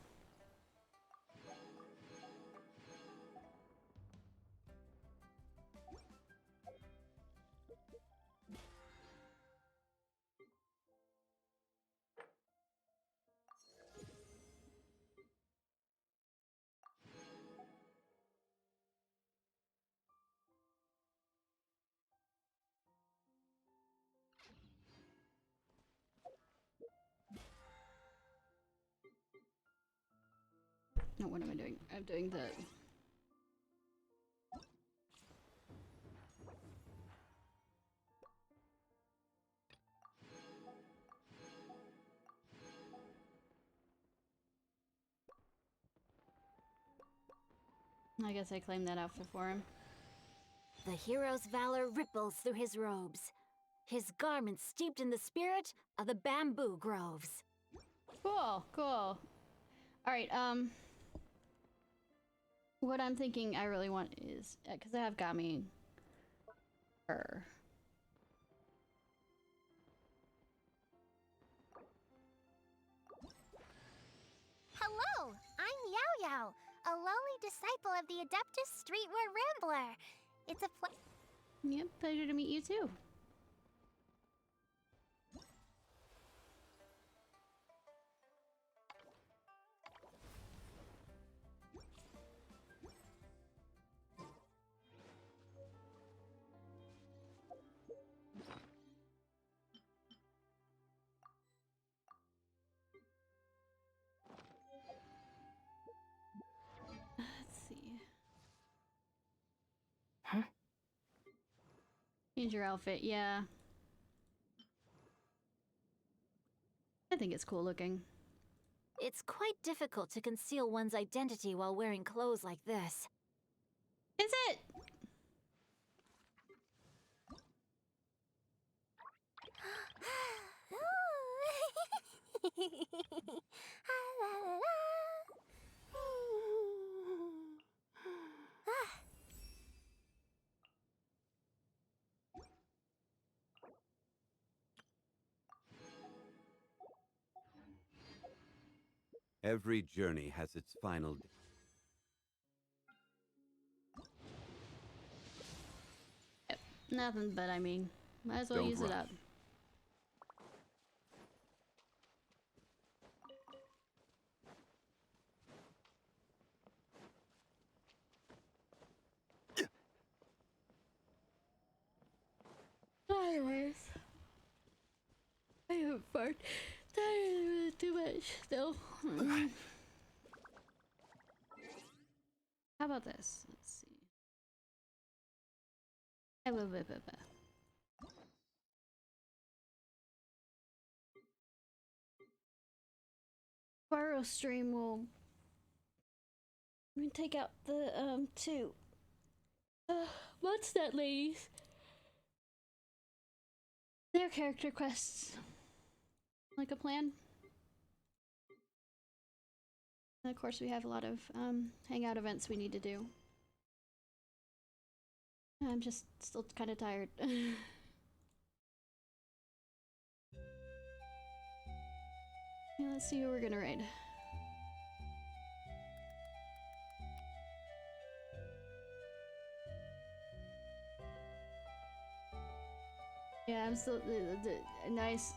A: No, what am I doing? I'm doing the... I guess I claimed that outfit for him.
S: The hero's valor ripples through his robes, his garments steeped in the spirit of the bamboo groves.
A: Cool, cool. Alright, what I'm thinking I really want is, because I have Gami, her.
G: Hello, I'm Yao Yao, a lowly disciple of the Adeptus Streetwear Rambler. It's a
A: Yep, pleasure to meet you too. Let's see.
S: Huh?
A: Change your outfit, yeah. I think it's cool looking.
S: It's quite difficult to conceal one's identity while wearing clothes like this.
A: Is it?
M: Every journey has its final.
A: Yep. Nothing, but I mean, might as well
M: Don't
A: use it
M: rush.
A: up. Anyways, I haven't farted too much still. How about this? Let's see. Borrow stream will. Let me take out the two. What's that, ladies? Their character quests. Like a plan? And of course we have a lot of hangout events we need to do. I'm just still kind of tired. Yeah, let's see who we're gonna raid. Yeah, I'm still nice.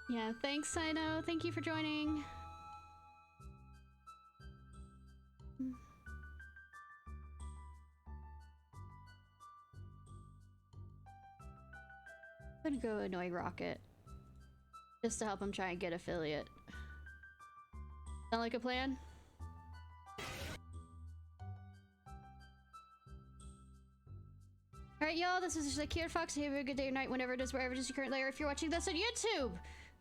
A: Yeah, thanks, Sino. Thank you for joining. I'm gonna go annoy Rocket. Just to help him try and get affiliate. Sound like a plan? Alright, y'all, this is Ciarfox. Have a good day or night, whenever it is, wherever it is you currently are. If you're watching this on YouTube,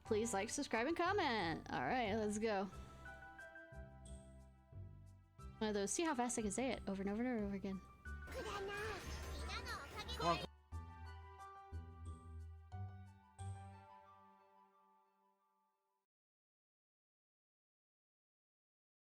A: please like, subscribe, and comment. Alright, let's go. One of those, see how fast I can say it over and over and over again.
D: Good night.